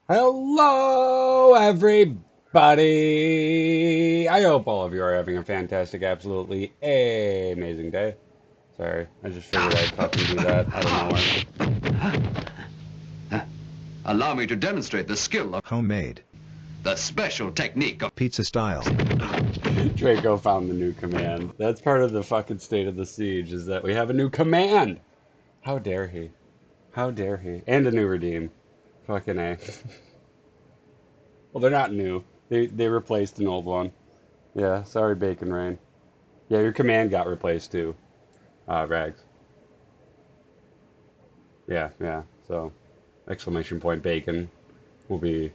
Hello, everybody. I hope all of you are having a fantastic, absolutely amazing day. Sorry, I just figured I'd fucking do that out of nowhere. Allow me to demonstrate the skill of Homemade. the special technique of Pizza style. Draco found the new command. That's part of the fucking state of the siege, is that we have a new command. How dare he? How dare he? And a new redeem. Fucking A. Well, they're not new. They replaced an old one. Yeah, sorry, Bacon Rain. Yeah, your command got replaced too, Rags. Yeah, yeah. So, exclamation point bacon will be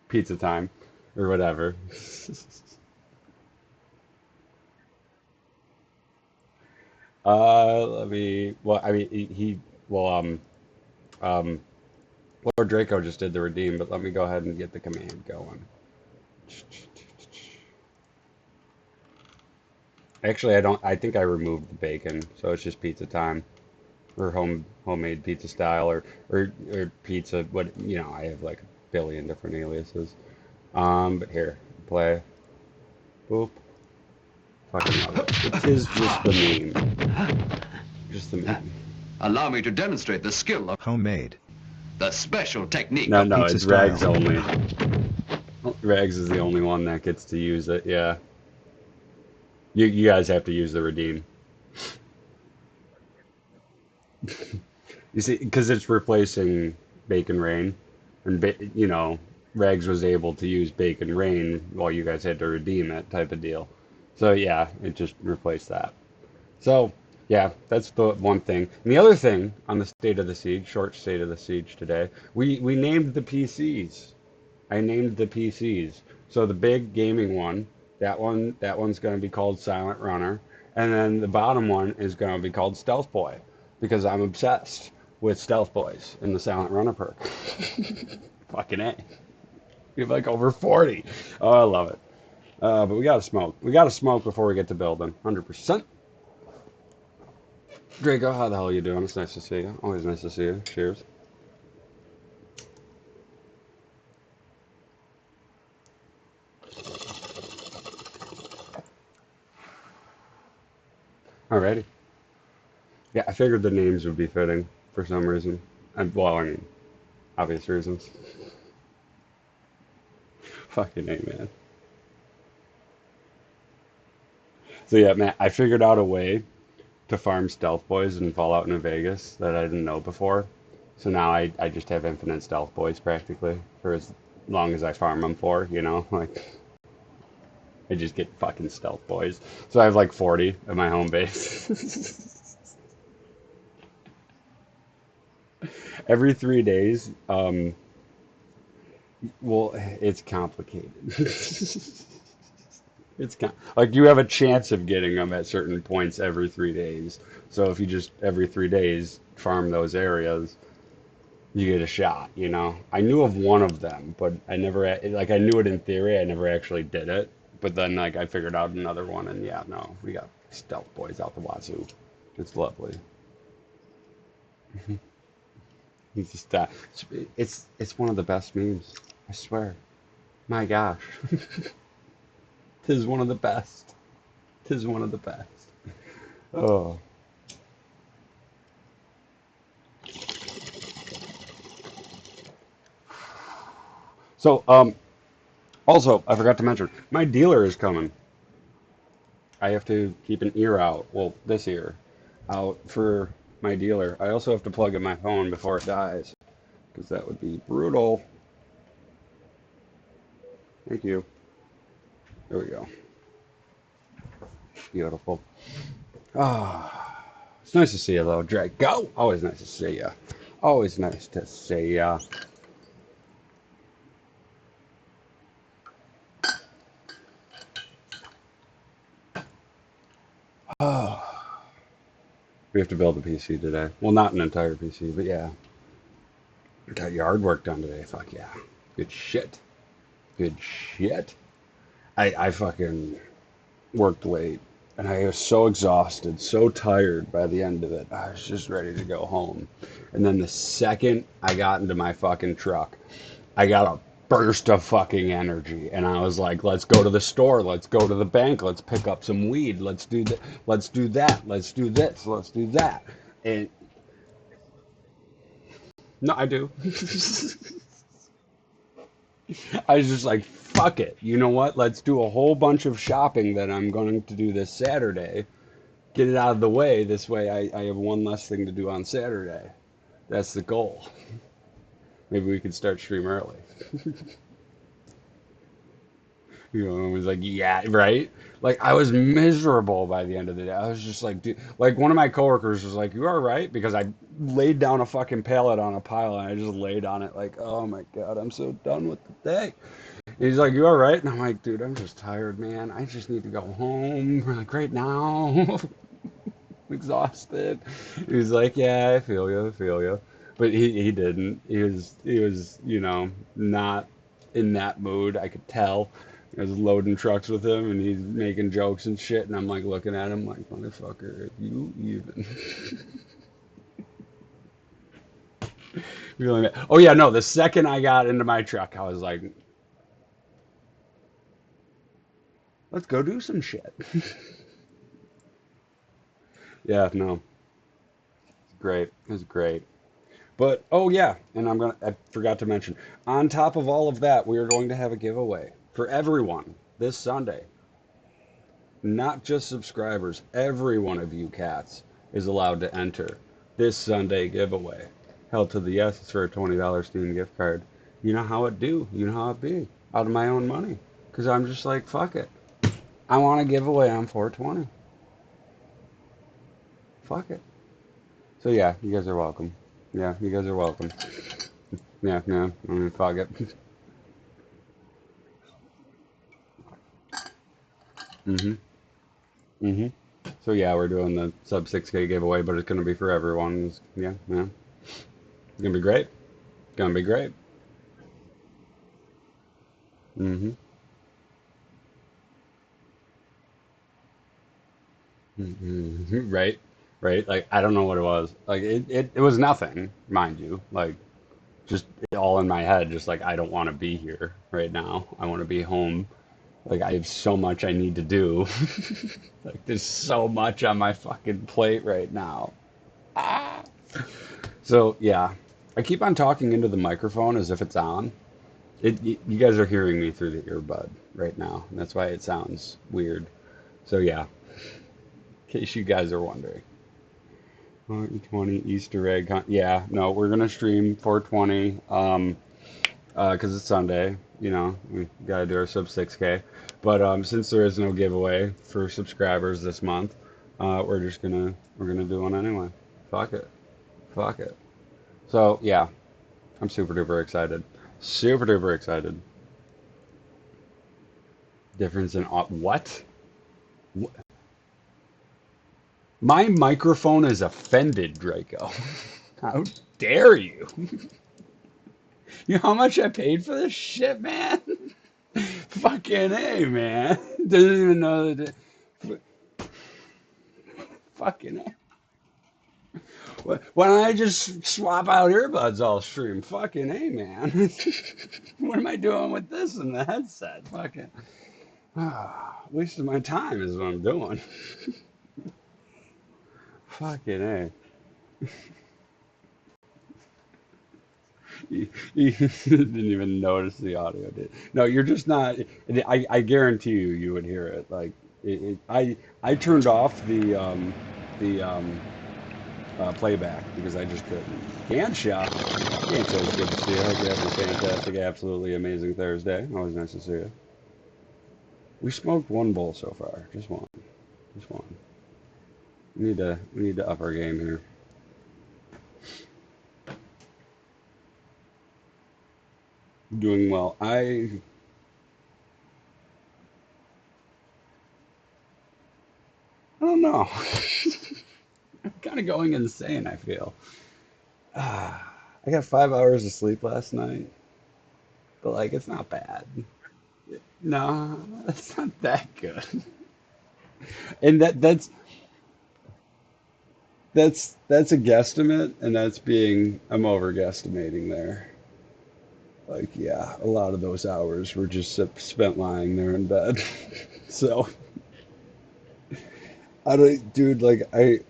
pizza time or whatever. Let me. Well, I mean, well, um, Lord Draco just did the redeem, but let me go ahead and get the command going. Actually, I don't. I think I removed the bacon, so it's just pizza time or homemade pizza style or pizza. What I have like a billion different aliases. But here, play. Boop. Fucking love it. It is just the meme. Just the meme. allow me to demonstrate the skill of Homemade. the special technique No, of no, Pizza it's Rags style. only. Rags is the only one that gets to use it. Yeah, you guys have to use the redeem. You see, because it's replacing Bacon Rain, and Rags was able to use Bacon Rain while you guys had to redeem it, type of deal. So yeah, it just replaced that. So yeah, that's the one thing. And the other thing on the State of the Siege, short State of the Siege today, we named the PCs. I named the PCs. So the big gaming one, that one's going to be called Silent Runner, and then the bottom one is going to be called Stealth Boy because I'm obsessed with Stealth Boys in the Silent Runner perk. Fucking A. We have like over 40. Oh, I love it. But we gotta smoke. We gotta smoke before we get to building. 100%. Draco, how the hell are you doing? It's nice to see you. Always nice to see you. Cheers. Alrighty. Yeah, I figured the names would be fitting for some reason. Well, I mean, obvious reasons. Fucking A, man. So yeah, man, I figured out a way to farm stealth boys in Fallout New Vegas that I didn't know before. So now I just have infinite stealth boys practically for as long as I farm them for, like I just get fucking stealth boys. So I have like 40 at my home base. Every 3 days, well, it's complicated. Like you have a chance of getting them at certain points every 3 days. So if you just every 3 days farm those areas, you get a shot. I knew of one of them, but I never like I knew it in theory. I never actually did it. But then like I figured out another one, and yeah, no, we got stealth boys out the wazoo. It's lovely. He's just it's one of the best memes. I swear. My gosh, tis one of the best. Tis one of the best. Oh. So, also, I forgot to mention, my dealer is coming. I have to keep an ear out, well, this ear, out for my dealer. I also have to plug in my phone before it dies, because that would be brutal. Thank you. There we go. Beautiful. Ah, it's nice to see you, though, Drake. Go! Always nice to see you. Always nice to see ya. Oh, we have to build a PC today. Well, not an entire PC, but yeah. Got yard work done today. Fuck yeah. Good shit. Good shit. I fucking worked late. And I was so exhausted, so tired by the end of it. I was just ready to go home. And then the second I got into my fucking truck, I got a burst of fucking energy. And I was like, let's go to the store. Let's go to the bank. Let's pick up some weed. Let's do that. Let's do that. Let's do this. Let's do that. And no, I do. I was just like, fuck it. You know what? Let's do a whole bunch of shopping that I'm going to do this Saturday. Get it out of the way. This way I have one less thing to do on Saturday. That's the goal. Maybe we could start stream early. You know, it was like, yeah, right? Like, I was miserable by the end of the day. I was just like, dude, like, one of my coworkers was like, you all right? Because I laid down a fucking pallet on a pile and I just laid on it, like, oh my God, I'm so done with the day. And he's like, you all right? And I'm like, dude, I'm just tired, man. I just need to go home, like, right now. Exhausted. He was like, "Yeah, I feel you, I feel you," but he didn't. He was not in that mood. I could tell. I was loading trucks with him, and he's making jokes and shit, and I'm like looking at him like, "Motherfucker, if you even." Feeling that. Oh yeah, no. The second I got into my truck, I was like, "Let's go do some shit." Yeah, no, it's great. It's great. But oh yeah, and I forgot to mention, on top of all of that, we are going to have a giveaway for everyone this Sunday. Not just subscribers, every one of you cats is allowed to enter this Sunday giveaway. Held to the yes, it's for a $20 Steam gift card. You know how it do, you know how it be, out of my own money. Cause I'm just like, fuck it. I want to give away on 420. Fuck it. So yeah, you guys are welcome. Yeah, you guys are welcome. Yeah, yeah, I mean, fuck it. Mm-hmm. Mm-hmm. So yeah, we're doing the sub 6K giveaway, but it's gonna be for everyone. Yeah, yeah. It's gonna be great. Gonna be great. Mm-hmm. Mm-hmm. Right. Right. Like I don't know what it was. Like it was nothing, mind you. Like just all in my head, just like I don't want to be here right now. I want to be home. Like I have so much I need to do. Like there's so much on my fucking plate right now. Ah. So yeah, I keep on talking into the microphone as if it's on. You guys are hearing me through the earbud right now, and that's why it sounds weird. So yeah, in case you guys are wondering. 420 Easter egg. Yeah, no, we're gonna stream 420 because it's Sunday. You know, we gotta do our sub 6K. But since there is no giveaway for subscribers this month, we're gonna do one anyway. Fuck it, fuck it. So yeah, I'm super duper excited. Super duper excited. Difference in what? My microphone is offended, Draco. How dare you? You know how much I paid for this shit, man? Fucking A, man. Doesn't even know that. Fucking A. Why don't I just swap out earbuds all stream? Fucking A, man. What am I doing with this in the headset? Fucking. Wasting my time is what I'm doing. Fucking A. You didn't even notice the audio, did? No, you're just not. I guarantee you would hear it. Like I turned off the playback because I just couldn't. Gansha, Gansha, it's good to see you. I hope you're having a fantastic, absolutely amazing Thursday. Always nice to see you. We smoked one bowl so far, just one, just one. We need to up our game here. Doing well. I don't know. I'm kind of going insane. I feel. I got 5 hours of sleep last night, but like it's not bad. No, it's not that good. And that's a guesstimate, and that's being I'm over guesstimating there. Like, yeah, a lot of those hours were just spent lying there in bed. So I don't, dude, like I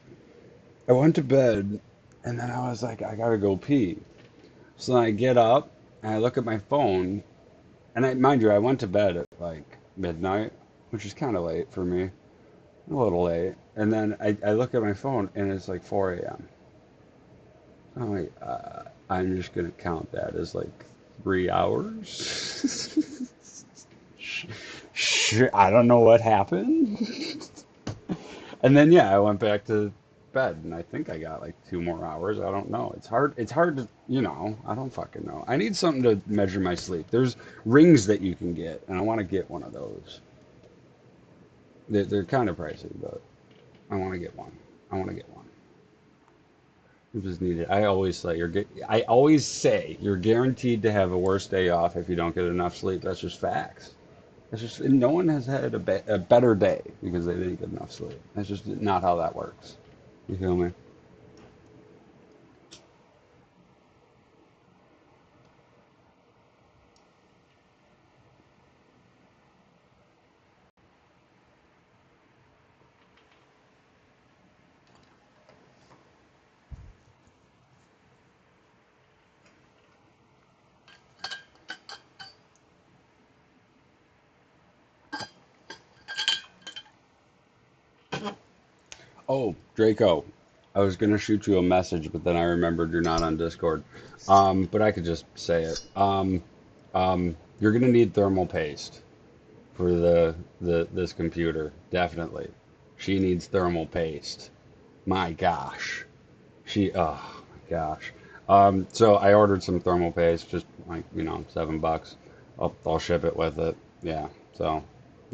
went to bed, and then I was like, I gotta go pee. So then I get up and I look at my phone, and mind you, I went to bed at like midnight, which is kind of late for me, a little late. And then I look at my phone, and it's like 4 a.m. I'm like, I'm just gonna count that as like 3 hours. I don't know what happened. And then yeah, I went back to bed, and I think I got like 2 more hours. I don't know. It's hard. It's hard to, I don't fucking know. I need something to measure my sleep. There's rings that you can get, and I want to get one of those. They're kind of pricey, but I want to get one. I want to get one. I just need it. I always say you're guaranteed to have a worse day off if you don't get enough sleep. That's just facts. That's just no one has had a better day because they didn't get enough sleep. That's just not how that works. You feel me? Oh, Draco, I was gonna shoot you a message, but then I remembered you're not on Discord. But I could just say it. You're gonna need thermal paste for the this computer, definitely. She needs thermal paste. My gosh. Oh my gosh. So I ordered some thermal paste, just like, $7. I'll ship it with it. Yeah. So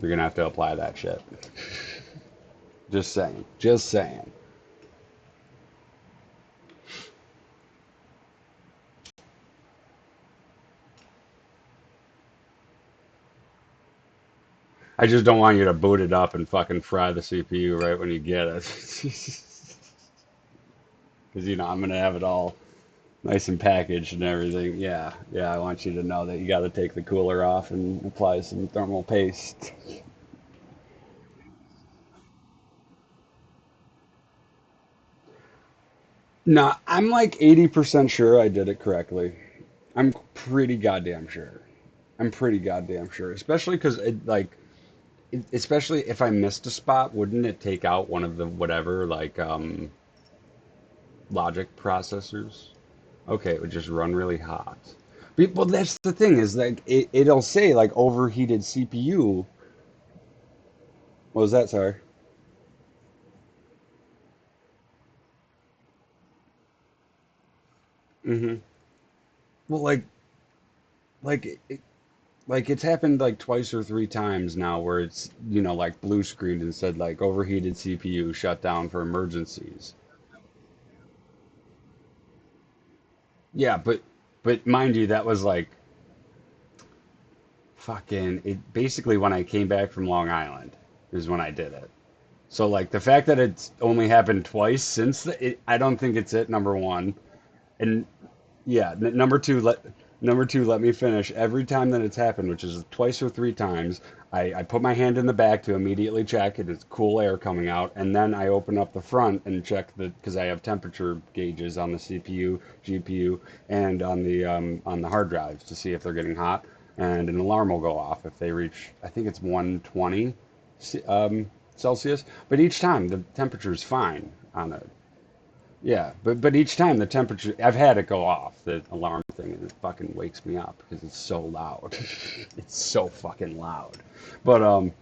you're gonna have to apply that shit. Just saying. Just saying. I just don't want you to boot it up and fucking fry the CPU right when you get it. Because, I'm going to have it all nice and packaged and everything. Yeah, yeah, I want you to know that you got to take the cooler off and apply some thermal paste. No, I'm like 80% sure I did it correctly. I'm pretty goddamn sure. I'm pretty goddamn sure. Especially because, especially if I missed a spot, wouldn't it take out one of the whatever, like, logic processors? Okay, it would just run really hot. Well, that's the thing is like it'll say like overheated CPU. What was that? Sorry. Hmm. Well, like it, like it's happened like twice or three times now where it's like blue screened and said like overheated CPU shut down for emergencies. Yeah, but mind you, that was like fucking it. Basically, when I came back from Long Island is when I did it. So like the fact that it's only happened twice since I don't think it's it. Number one, and yeah, number two, let me finish. Every time that it's happened, which is twice or three times, I put my hand in the back to immediately check it. It's cool air coming out, and then I open up the front and check because I have temperature gauges on the CPU, GPU, and on the hard drives to see if they're getting hot, and an alarm will go off if they reach. I think it's 120 Celsius, but each time the temperature is fine on it. Yeah, but each time the temperature, I've had it go off, the alarm thing, and it fucking wakes me up because it's so loud. It's so fucking loud. But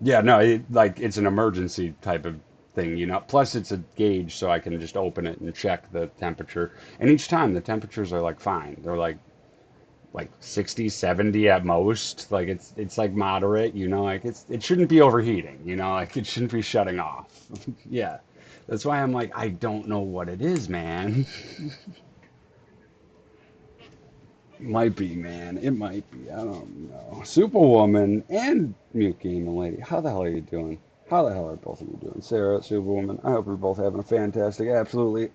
yeah, no, like it's an emergency type of thing. Plus it's a gauge, so I can just open it and check the temperature. And each time the temperatures are like fine. They're like 60, 70 at most. Like it's like moderate. Like it shouldn't be overheating. Like it shouldn't be shutting off. Yeah. That's why I'm like, I don't know what it is, man. Might be, man. It might be. I don't know. Superwoman and Mute Gaming Lady. How the hell are you doing? How the hell are both of you doing? Sarah, Superwoman, I hope you're both having a fantastic, absolutely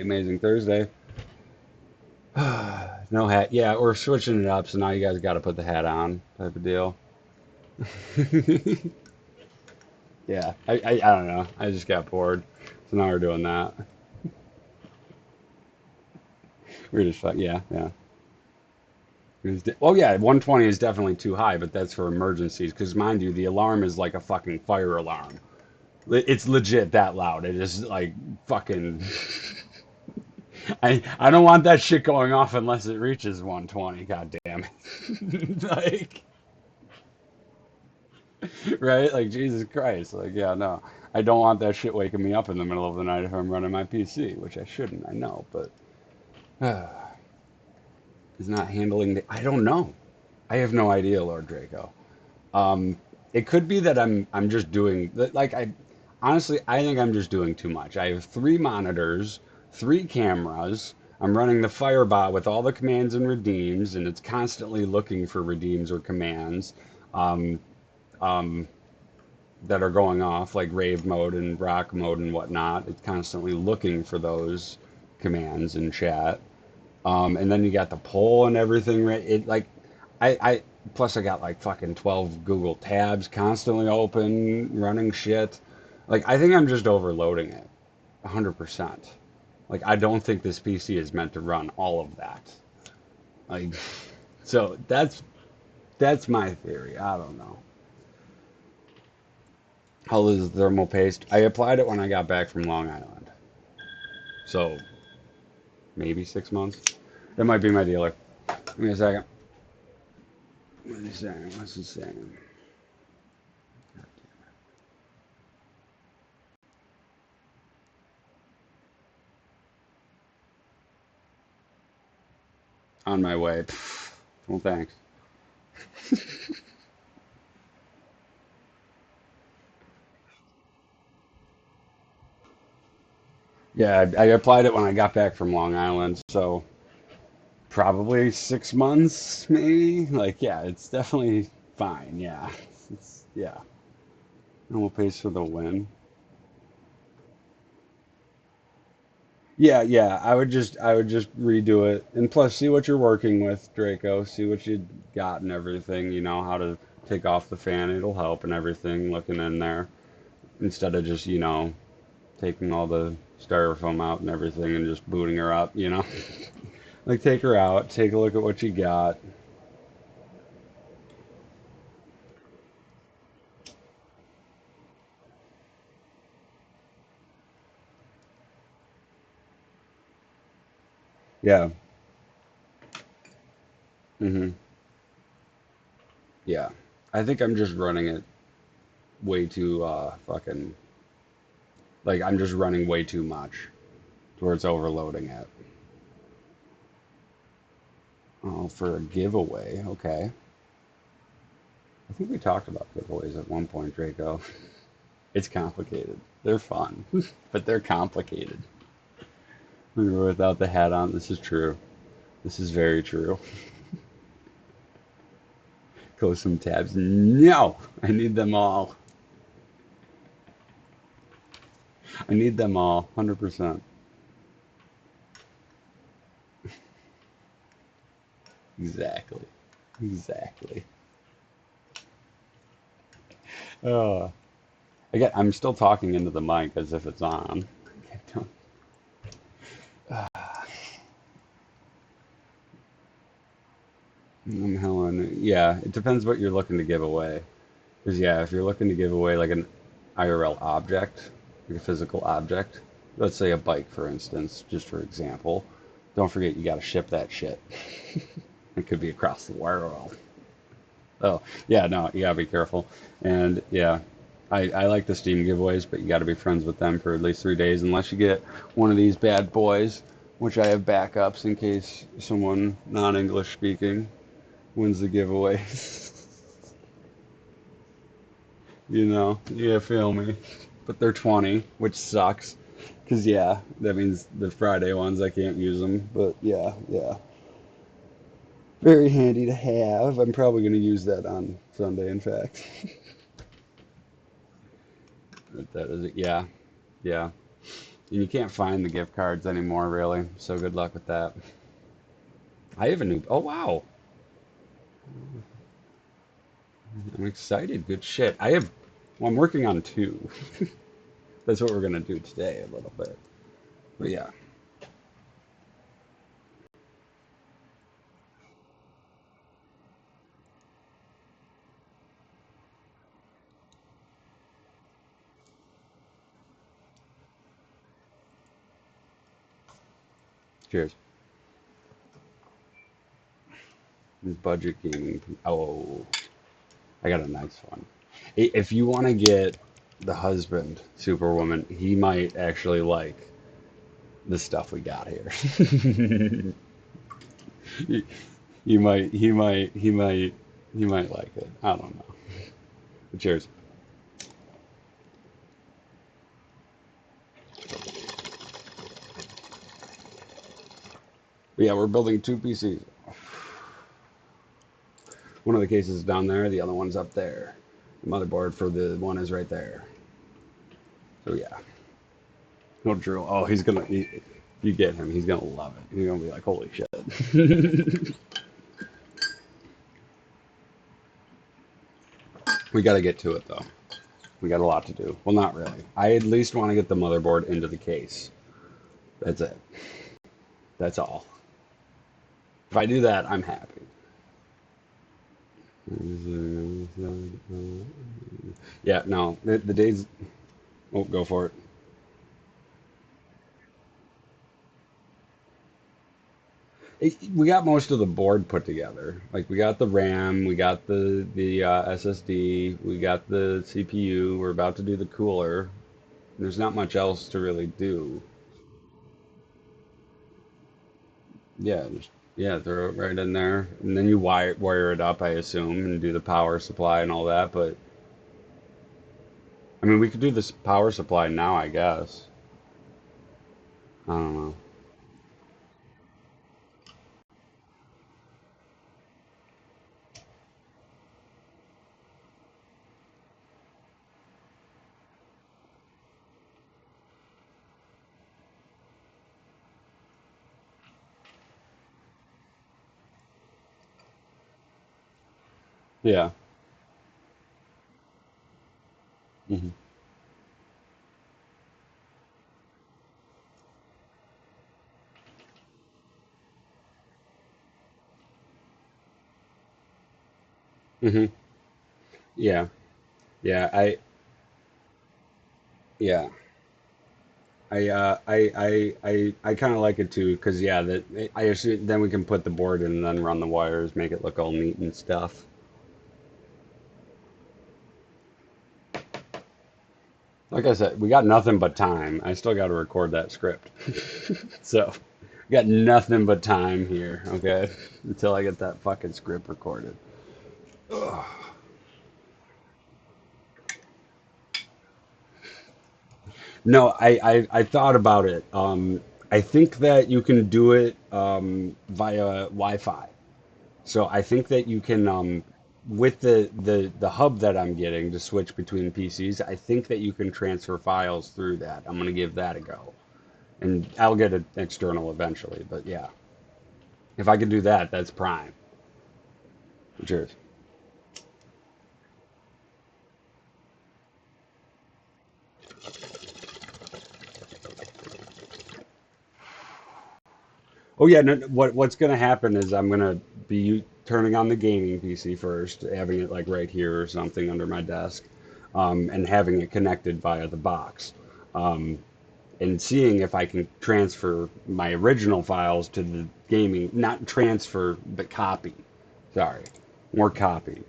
amazing Thursday. No hat. Yeah, we're switching it up, so now you guys got to put the hat on, type of deal. Yeah, I don't know. I just got bored, so now we're doing that. We're just like, yeah, yeah. Well, yeah, 120 is definitely too high, but that's for emergencies. Because mind you, the alarm is like a fucking fire alarm. It's legit that loud. It is like fucking. I don't want that shit going off unless it reaches 120. God damn it. Like, right? Like Jesus Christ. Like, yeah, no. I don't want that shit waking me up in the middle of the night if I'm running my PC, which I shouldn't. I know, but is not handling the. I don't know. I have no idea, Lord Draco. Um, it could be that I'm just doing like I honestly I think I'm just doing too much. I have three monitors, three cameras. I'm running the Firebot with all the commands and redeems, and it's constantly looking for redeems or commands um, um, that are going off, like rave mode and rock mode and whatnot. It's constantly looking for those commands in chat. And then you got the poll and everything. Right? It like, I plus I got like fucking 12 Google tabs constantly open, running shit. Like I think I'm just overloading it, 100%. Like I don't think this PC is meant to run all of that. Like, so that's my theory. I don't know. How is thermal paste? I applied it when I got back from Long Island, so maybe 6 months. That might be my dealer. Give me a second. What is he saying? What's he saying? On my way. Pfft. Well, thanks. Yeah, I applied it when I got back from Long Island, so probably 6 months, maybe. Like, yeah, it's definitely fine. Yeah, yeah. Normal pace for the win. Yeah, yeah. I would just redo it, and plus see what you're working with, Draco. See what you got and everything. You know how to take off the fan. It'll help and everything. Looking in there instead of just taking all the styrofoam out and everything and just booting her up. Like take her out, take a look at what you got. Yeah. Hmm. Yeah. I think I'm just running it way too fucking like I'm just running way too much towards overloading it. Oh, for a giveaway. Okay. I think we talked about giveaways at one point, Draco. It's complicated. They're fun, but they're complicated. We were without the hat on. This is true. This is very true. Close some tabs. No! I need them all. I need them all. 100%. Exactly. Exactly. Uh, I'm still talking into the mic as if it's on. Helen. Yeah, it depends what you're looking to give away. Because, yeah, if you're looking to give away like an IRL object, like a physical object, let's say a bike, for instance, just for example, don't forget you got to ship that shit. It could be across the world. Oh, yeah, no, you gotta be careful. And yeah, I like the Steam giveaways, but you gotta be friends with them for at least 3 days, unless you get one of these bad boys, which I have backups in case someone non-English speaking wins the giveaway. You feel me? But they're 20, which sucks. Because, yeah, that means the Friday ones, I can't use them. But, yeah, yeah. Very handy to have. I'm probably going to use that on Sunday, in fact. That is it. Yeah, yeah. And you can't find the gift cards anymore, really. So good luck with that. I have a new. Oh wow, I'm excited. Good shit. I have. Well, I'm working on two. That's what we're gonna do today a little bit. But yeah. Cheers. Budget gaming. Oh, I got a nice one. If you want to get the husband Superwoman, he might actually like the stuff we got here. He might like it. I don't know. Cheers. But yeah, we're building two PCs. One of the cases is down there, the other one's up there. The motherboard for the one is right there. So yeah, no drill. Oh, if you get him, he's gonna love it. He's gonna be like, holy shit. We got to get to it though. We got a lot to do. Well, not really. I at least want to get the motherboard into the case. That's it. That's all. If I do that, I'm happy. Yeah, no, the days. Oh, go for it. We got most of the board put together. Like we got the RAM, we got the SSD, we got the CPU. We're about to do the cooler. There's not much else to really do. Yeah, yeah, throw it right in there, and then you wire it up, I assume, and do the power supply and all that. But I mean, we could do this power supply now, I guess. I don't know. Yeah. Hmm. Hmm. Yeah. Yeah. Yeah. I kind of like it too, because yeah, that I assume then we can put the board in and then run the wires, make it look all neat and stuff. Like I said, we got nothing but time. I still got to record that script, so we got nothing but time here. Okay, until I get that fucking script recorded. Ugh. No, I thought about it. I think that you can do it via Wi-Fi. So I think that you can, with the hub that I'm getting to switch between PCs, I think that you can transfer files through that. I'm gonna give that a go, and I'll get an external eventually. But yeah, if I can do that, that's prime. Cheers. Oh yeah, no, what's gonna happen is I'm gonna be turning on the gaming PC first, having it like right here or something under my desk, and having it connected via the box. Um, and seeing if I can transfer my original files to the gaming, not transfer, but copy. Sorry, more copy.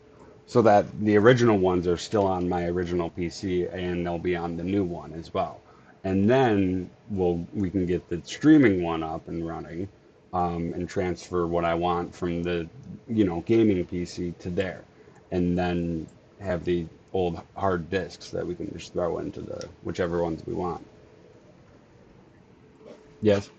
So that the original ones are still on my original PC and they'll be on the new one as well. And then we can get the streaming one up and running, and transfer what I want from the gaming PC to there, and then have the old hard disks that we can just throw into the whichever ones we want. Yes.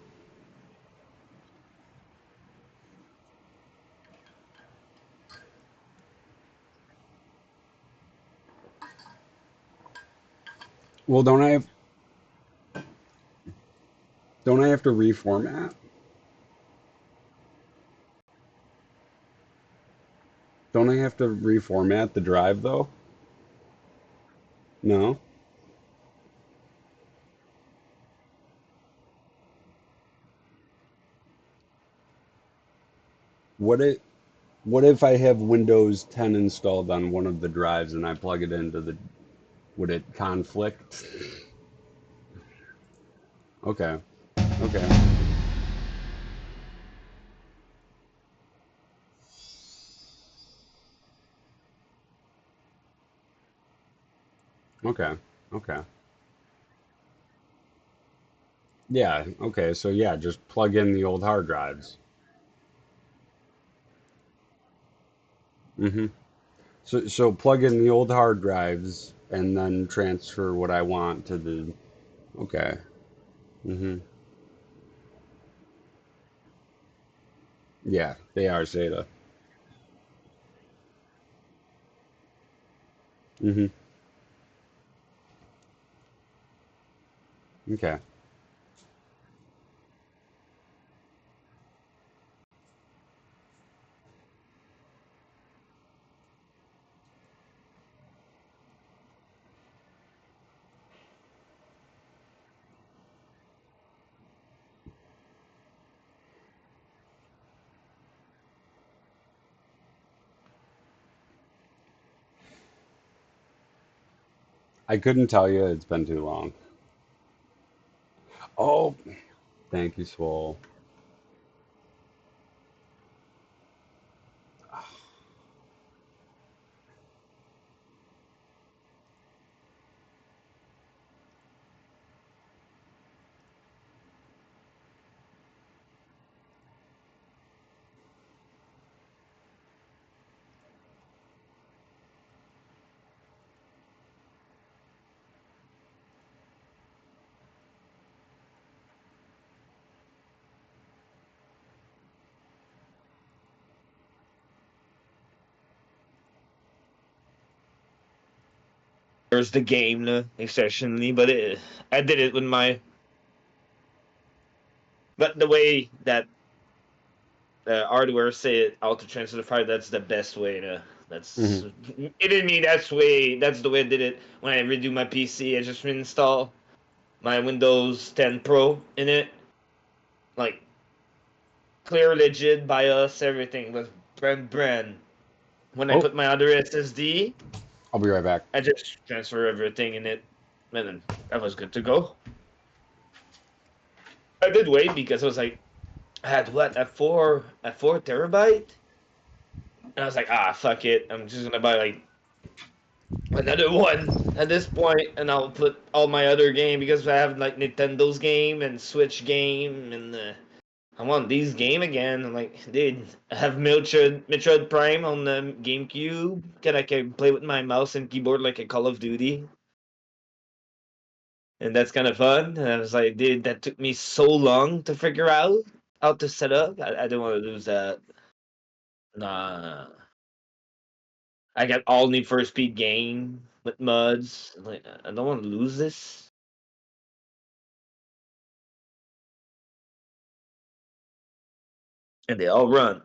Well, don't I have to reformat? Don't I have to reformat the drive though? No. What it what if I have Windows 10 installed on one of the drives and I plug it into the would it conflict? Okay. Okay. Okay. Okay. Yeah, okay. So yeah, just plug in the old hard drives. Hmm. So plug in the old hard drives and then transfer what I want to the okay. Hmm. Yeah, they are SATA. Hmm. Okay. I couldn't tell you. It's been too long. Oh, thank you, Swole. There's the game, essentially, but I did it with my. But the way that hardware say it, auto transfer the file, that's the best way to. Hmm. That's it. Didn't mean that's way. That's the way I did it when I redo my PC. I just reinstall my Windows 10 Pro in it, like clear, legit, BIOS, everything was brand. When I Oh, put my other SSD, I'll be right back. I just transfer everything in it, and then that was good to go. I did wait because I was like, I had what at 4 terabyte, and I was like, fuck it, I'm just gonna buy like another one at this point, and I'll put all my other game because I have like Nintendo's game and Switch game, and I want these game again. I'm like, dude, I have Metroid Prime on the GameCube. Can play with my mouse and keyboard like a Call of Duty, and that's kind of fun. And I was like, dude, that took me so long to figure out how to set up. I don't want to lose that. Nah, I got all Need for Speed game with mods. Like, I don't want to lose this, and they all run.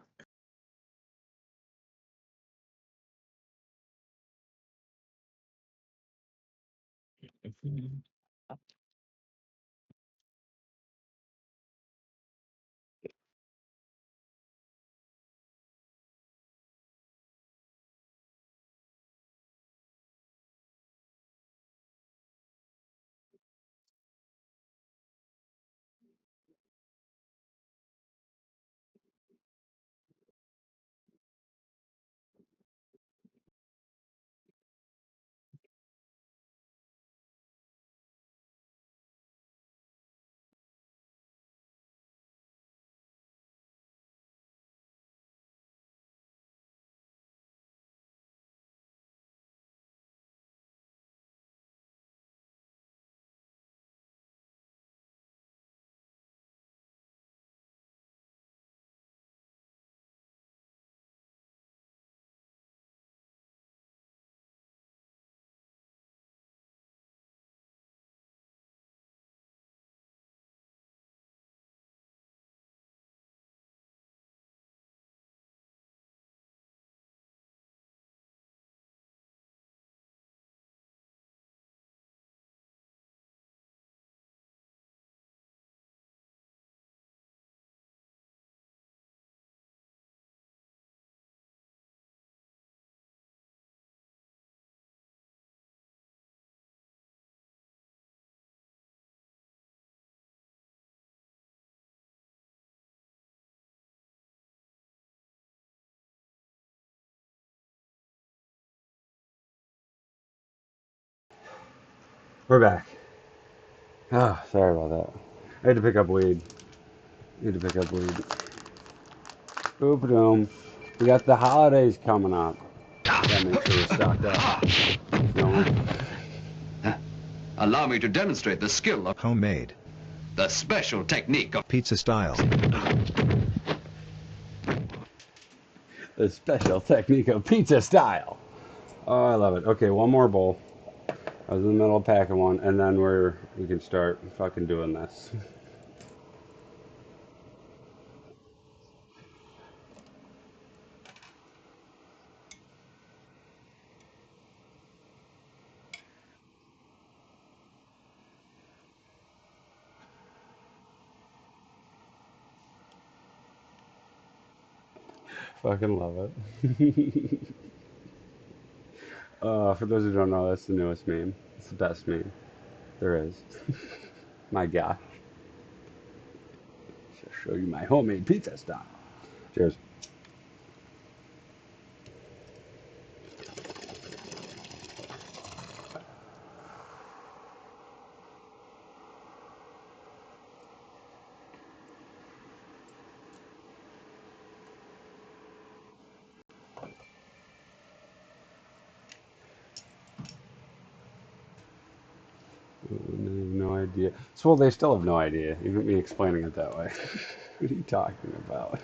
We're back. Ah, sorry about that. I had to pick up weed. I had to pick up weed. Boop doom. We got the holidays coming up. Gotta make sure we're stocked up. Feel me? Allow me to demonstrate the skill of homemade the special technique of pizza style. The special technique of pizza style. Oh, I love it. Okay, one more bowl. I was in the middle of packing one, and then we can start fucking doing this. Fucking love it. For those who don't know, that's the newest meme. It's the best meme there is. My gosh. I'll show you my homemade pizza style. Cheers. I have no idea. So, well, they still have no idea, even me explaining it that way. What are you talking about?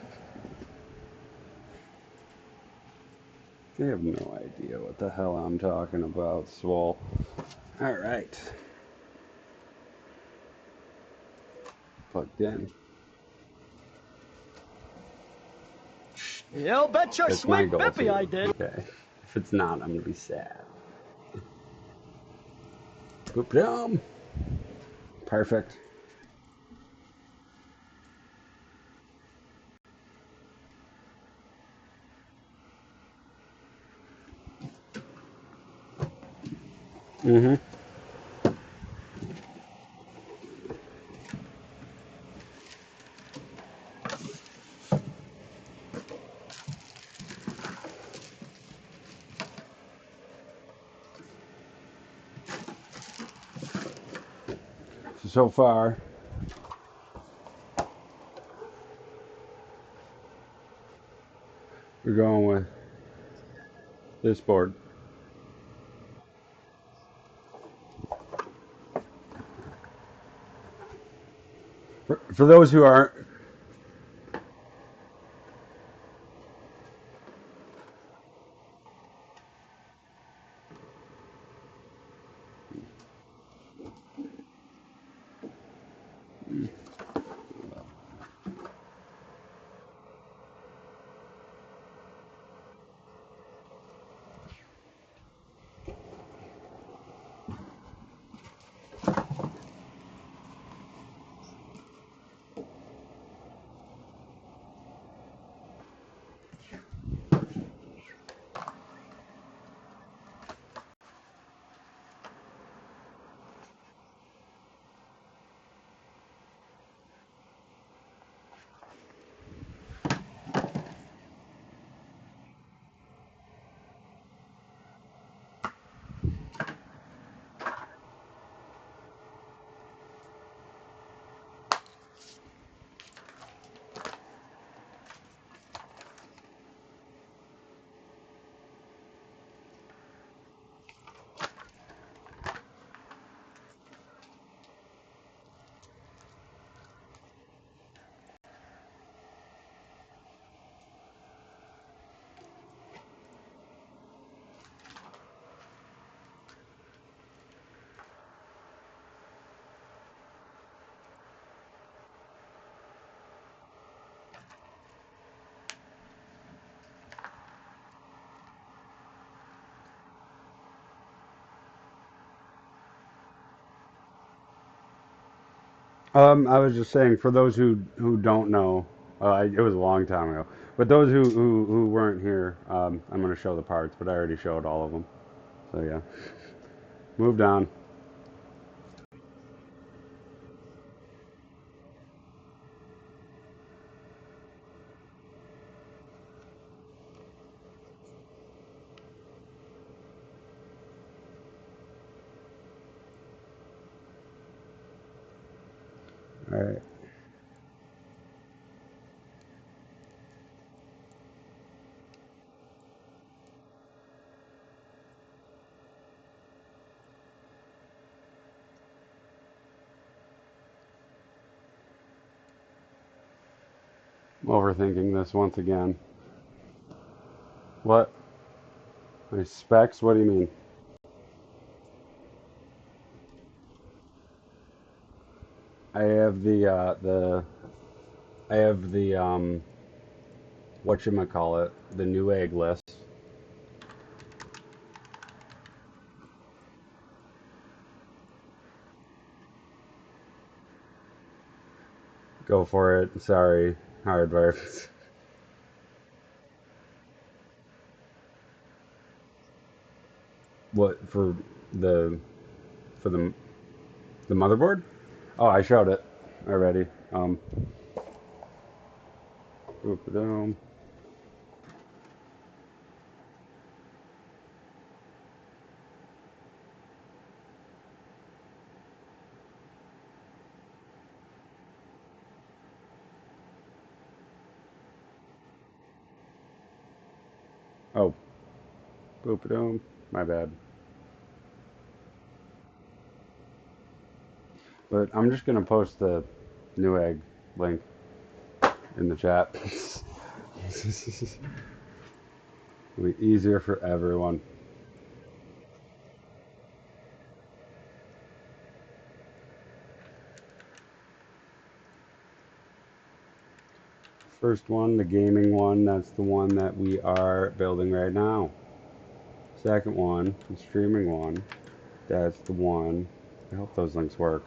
They have no idea what the hell I'm talking about, Swole. Alright. Plugged in. You bet your That's my sweet goal, Bippy too. I did. Okay. If it's not, I'm gonna be sad. Boop down. Perfect. Mm-hmm. So far, we're going with this board. For those who aren't, I was just saying, for those who don't know, it was a long time ago. But those who weren't here, I'm going to show the parts, but I already showed all of them. So yeah, moved on. right. I'm overthinking this once again. What? My specs? What do you mean? I have the I have the whatchamacallit, the new egg list. Go for it. Sorry, hardware. What the for the motherboard? Oh, I showed it already. Boop-a-doom. Oh, boop-a-doom. My bad. But I'm just gonna post the new egg link in the chat. It'll be easier for everyone. First one, the gaming one, that's the one that we are building right now. Second one, the streaming one, that's the one. I hope those links work.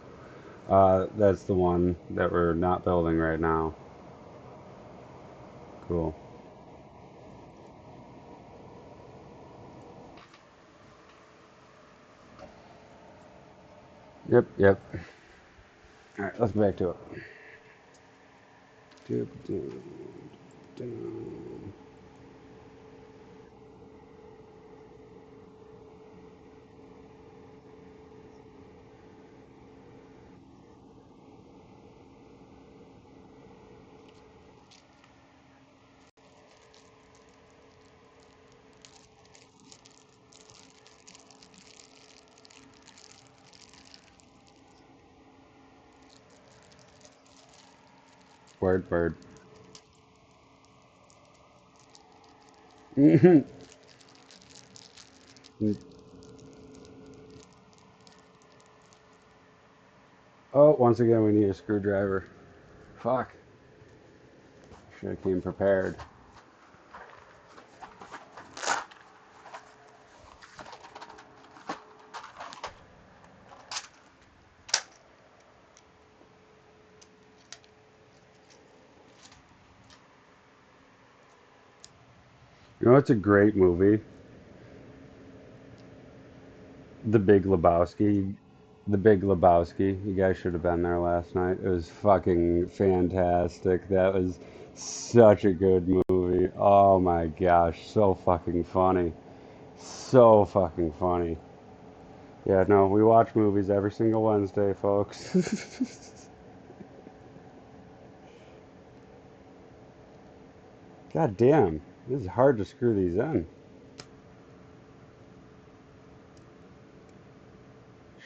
That's the one that we're not building right now. Cool. Yep, yep. Alright, let's get back to it. Word, word. Oh, once again, we need a screwdriver. Fuck. Should have came prepared. You know, it's a great movie. The Big Lebowski. The Big Lebowski. You guys should have been there last night. It was fucking fantastic. That was such a good movie. Oh my gosh, so fucking funny. So fucking funny. Yeah, no, we watch movies every single Wednesday, folks. God damn, this is hard to screw these in.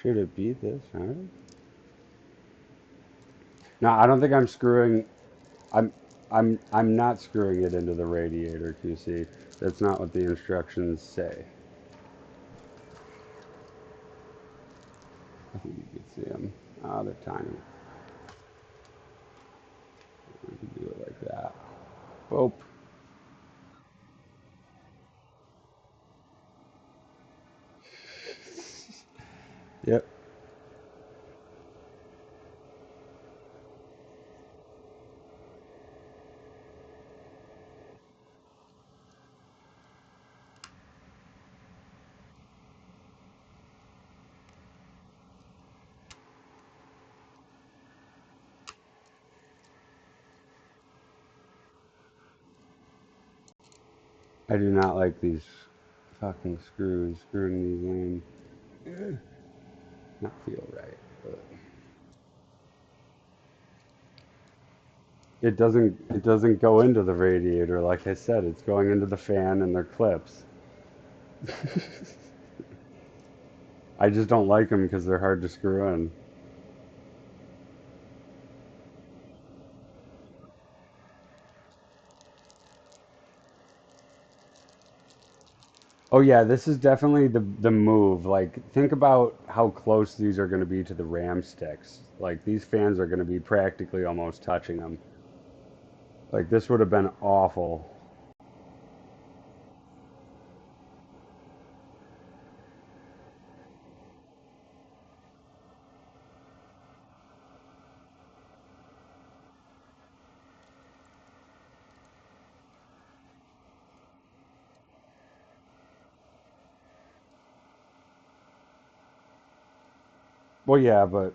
Should it be this hard? No, I don't think I'm screwing. I'm I'm not screwing it into the radiator, QC. That's not what the instructions say. I think you can see them. Ah, they're tiny. We can do it like that. Boop. Yep. I do not like these fucking screws screwing these in. Not feel right. But it doesn't go into the radiator like I said. It's going into the fan and their clips. I just don't like them because they're hard to screw in. Oh yeah, this is definitely the move. Like think about how close these are going to be to the ram sticks. Like these fans are going to be practically almost touching them. Like this would have been awful. Well, yeah, but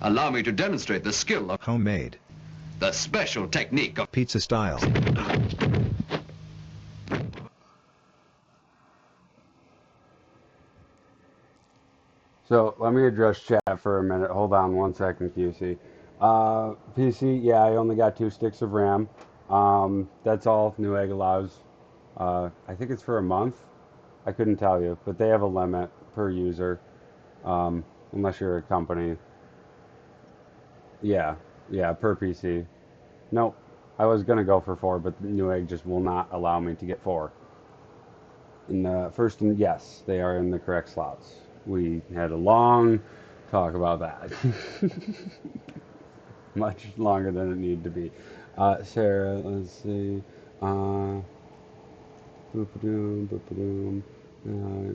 Allow me to demonstrate the skill of Homemade. the special technique of Pizza style. so let me address chat for a minute. Hold on one second, QC. PC, yeah, I only got 2 sticks of RAM. That's all Newegg allows. I think it's for a month. I couldn't tell you, but they have a limit per user, unless you're a company. Yeah, yeah, per PC. Nope. I was gonna go for 4, but Newegg just will not allow me to get 4. In the first, and yes, they are in the correct slots. We had a long talk about that. Much longer than it needed to be. Sarah, let's see. Uh, Boop-a-doom, boop-a-doom. Uh,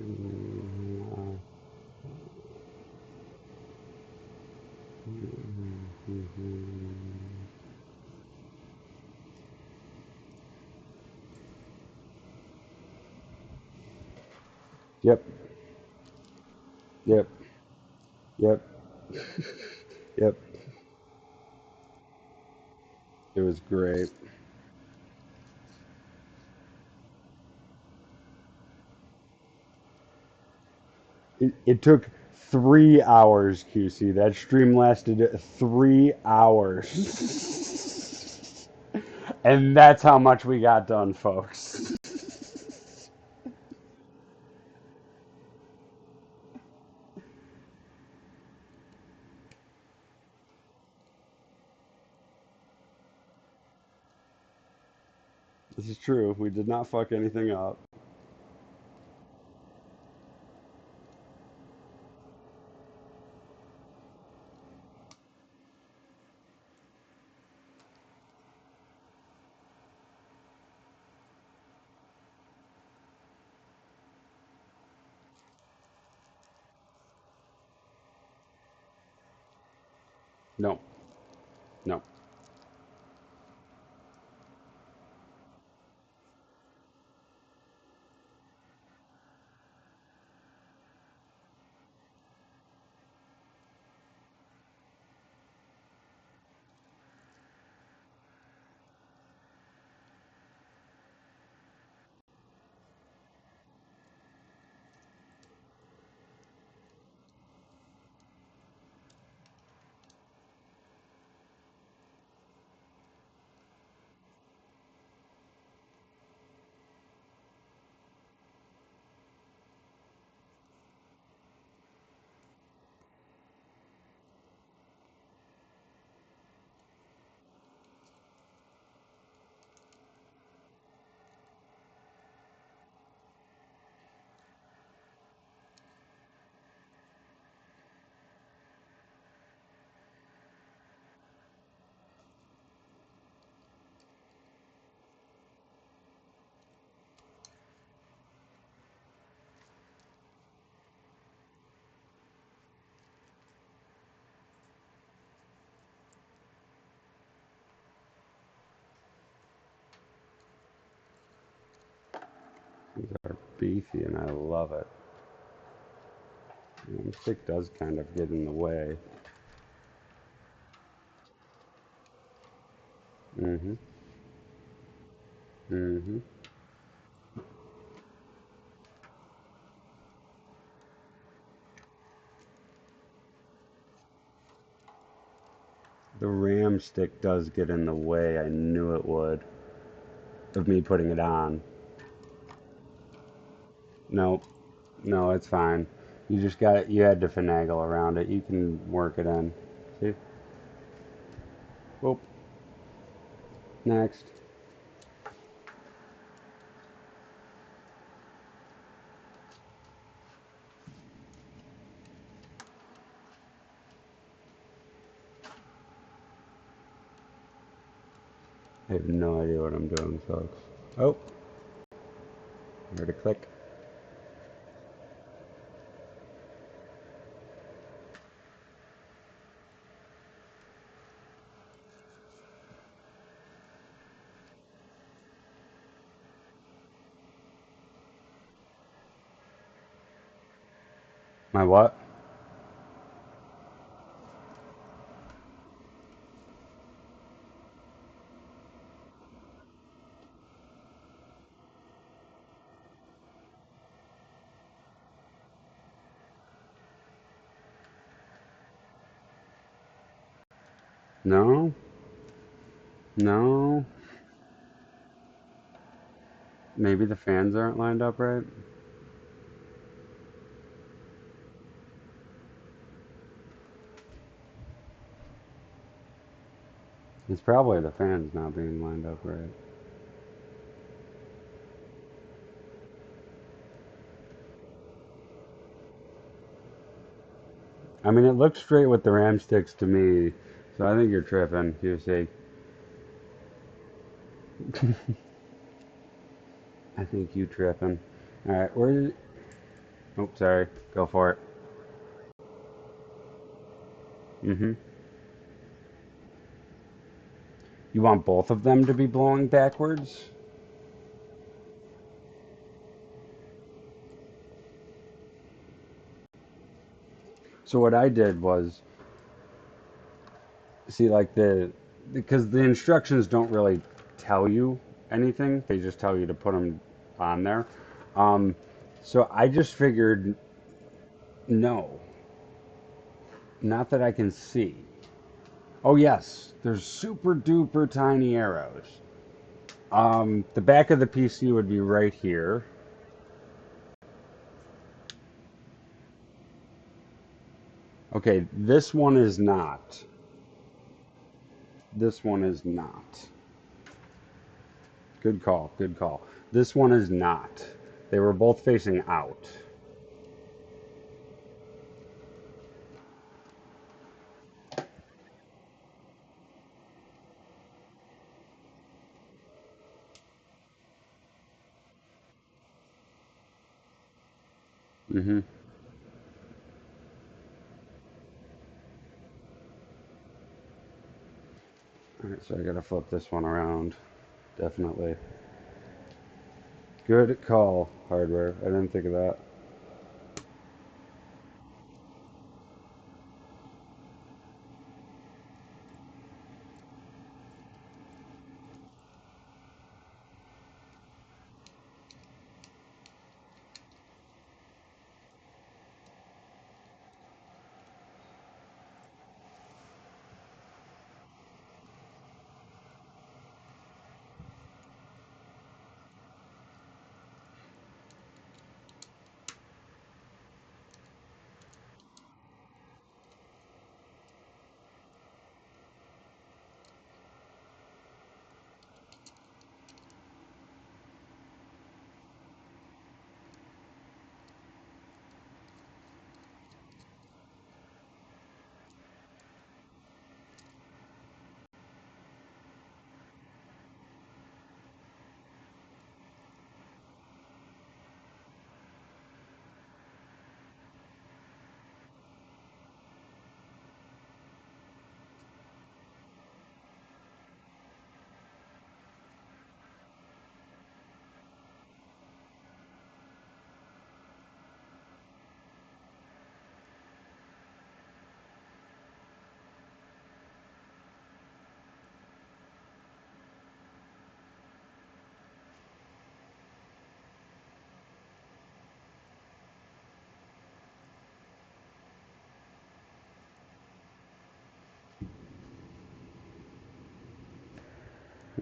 yep, yep, yep, yep. It was great. It took 3 hours, QC. That stream lasted 3 hours. And that's how much we got done, folks. This is true. We did not fuck anything up. No, no. These are beefy and I love it. The stick does kind of get in the way. Mm-hmm. Mm-hmm. The ram stick does get in the way. I knew it would. Of me putting it on. Nope. No, it's fine. You just got it. You had to finagle around it. You can work it in. See? Whoop. Next. I have no idea what I'm doing, folks. Oh, here to click. My what? No? No? Maybe the fans aren't lined up right? It's probably the fans not being lined up right. I mean, it looks straight with the ram sticks to me, so I think you're tripping, you see. I think you tripping. Alright, where did... Oh, sorry. Go for it. Mm-hmm. You want both of them to be blowing backwards? So what I did was, see, like because the instructions don't really tell you anything. They just tell you to put them on there. Um, so I just figured, no, not that I can see. Oh yes, there's super duper tiny arrows. The back of the PC would be right here. Okay, this one is not. This one is not. Good call, good call. This one is not. They were both facing out. Mm-hmm. Alright, so I gotta flip this one around. Definitely. Good call, hardware. I didn't think of that.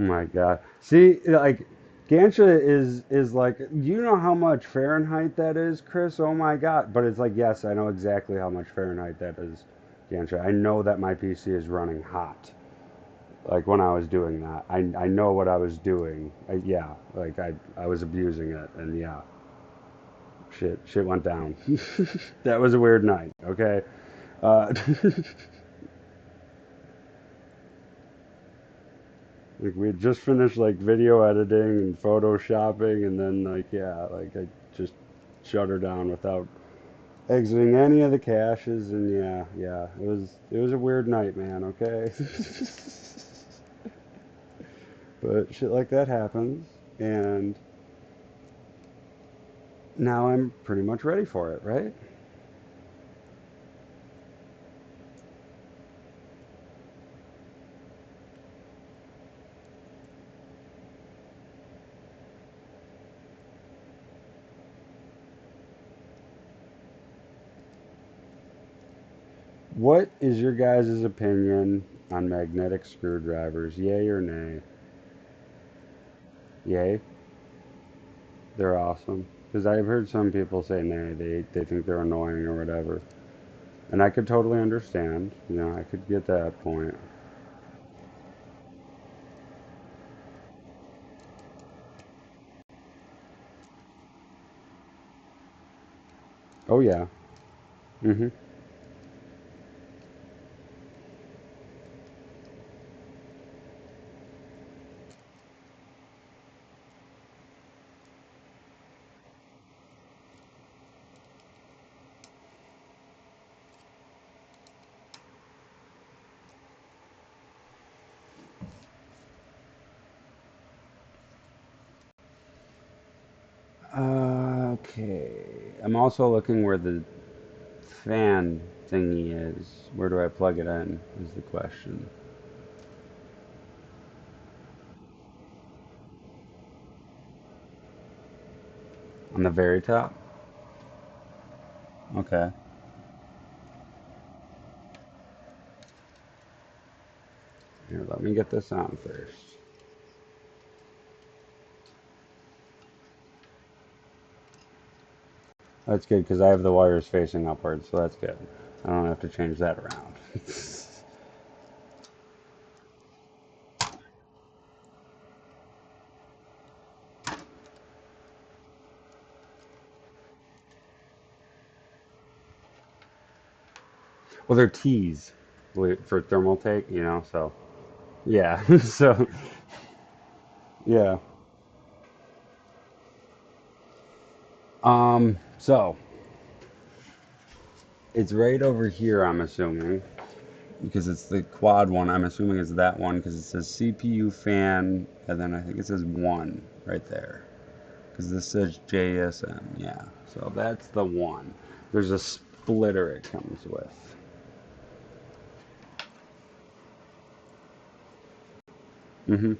Oh my God. See, like Gansha is like, you know how much Fahrenheit that is, Chris? Oh my God. But it's like, yes, I know exactly how much Fahrenheit that is, Gansha. I know that my PC is running hot. Like when I was doing that, I know what I was doing. Yeah, like I was abusing it, and yeah, shit went down. That was a weird night. Okay. Like we had just finished like video editing and photoshopping, and then like yeah, like I just shut her down without exiting any of the caches, and yeah, it was a weird night, man. Okay. But shit like that happens, and now I'm pretty much ready for it, right? What is your guys' opinion on magnetic screwdrivers? Yay or nay? Yay. They're awesome. Because I've heard some people say nay, they think they're annoying or whatever. And I could totally understand. You know, I could get that point. Oh, yeah. Hmm. Okay. I'm also looking where the fan thingy is. Where do I plug it in? Is the question. On the very top? Okay. Here, let me get this on first. That's good because I have the wires facing upwards, so that's good. I don't have to change that around. Well, they're T's for thermal take, you know, so yeah. So yeah. So it's right over here, I'm assuming, because it's the quad one. I'm assuming it's that one because it says CPU fan, and then I think it says one right there. Because this says JSM, yeah. So that's the one. There's a splitter it comes with. Mm-hmm.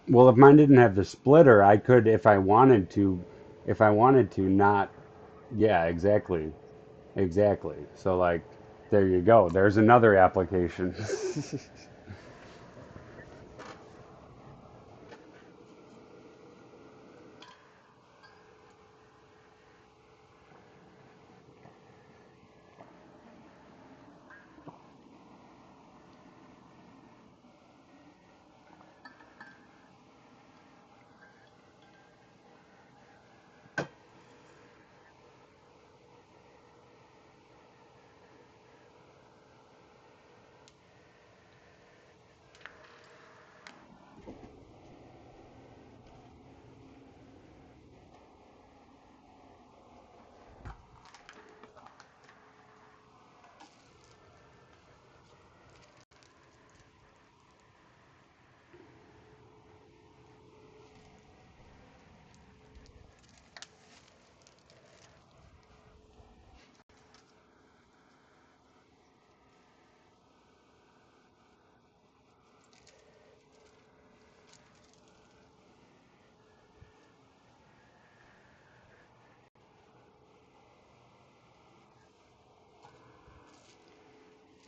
Well, if mine didn't have the splitter, I could, if I wanted to, not. Yeah, exactly, exactly. So like, there you go. There's another application.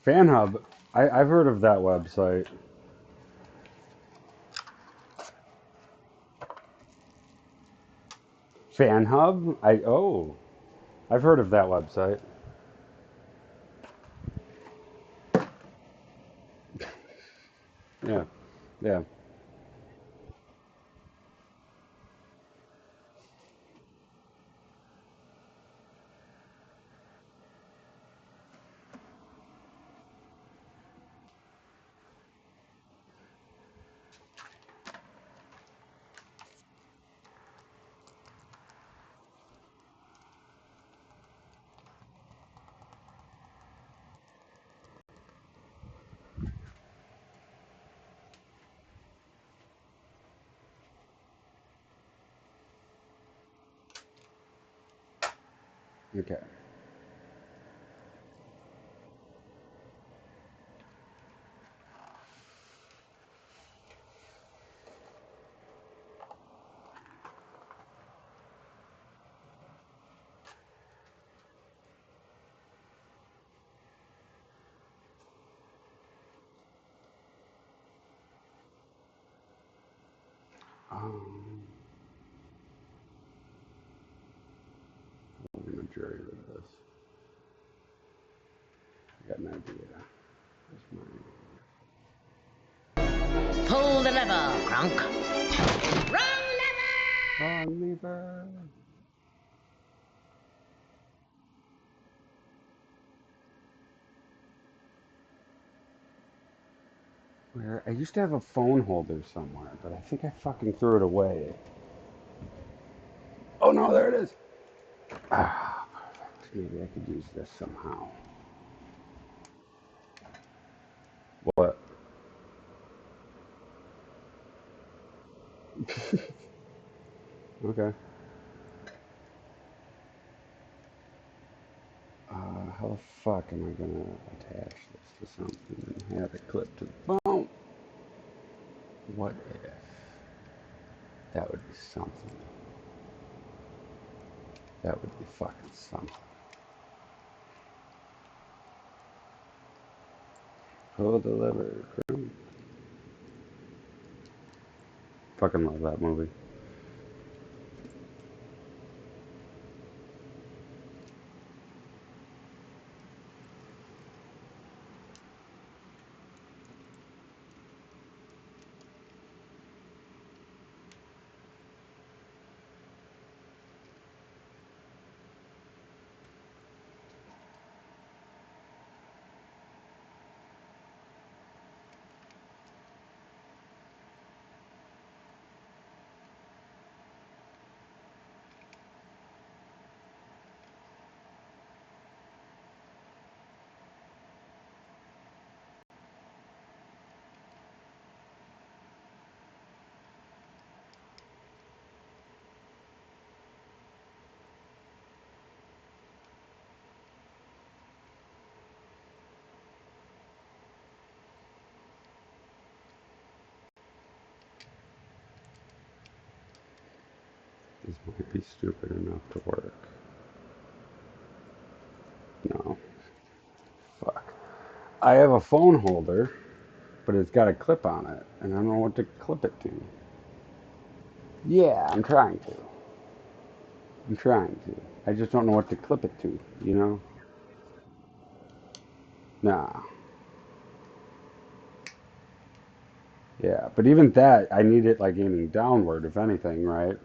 FanHub. I've heard of that website. FanHub? I've heard of that website. Yeah, yeah. Okay. Um, the majority of this. I got an idea. Where's mine? Pull the lever, Crunk. Wrong Wrong lever. Where I used to have a phone holder somewhere, but I think I fucking threw it away. Oh no, there it is. Ah, perfect. Maybe I could use this somehow. What? Okay. How the fuck am I gonna attach this to something and have it clip to the phone? What if that would be something? That would be fucking something. Pull the lever. Fucking love that movie. This might be stupid enough to work. No. Fuck. I have a phone holder, but it's got a clip on it, and I don't know what to clip it to. Yeah, I'm trying to. I'm trying to. I just don't know what to clip it to, you know? Nah. Yeah, but even that, I need it like aiming downward, if anything, right?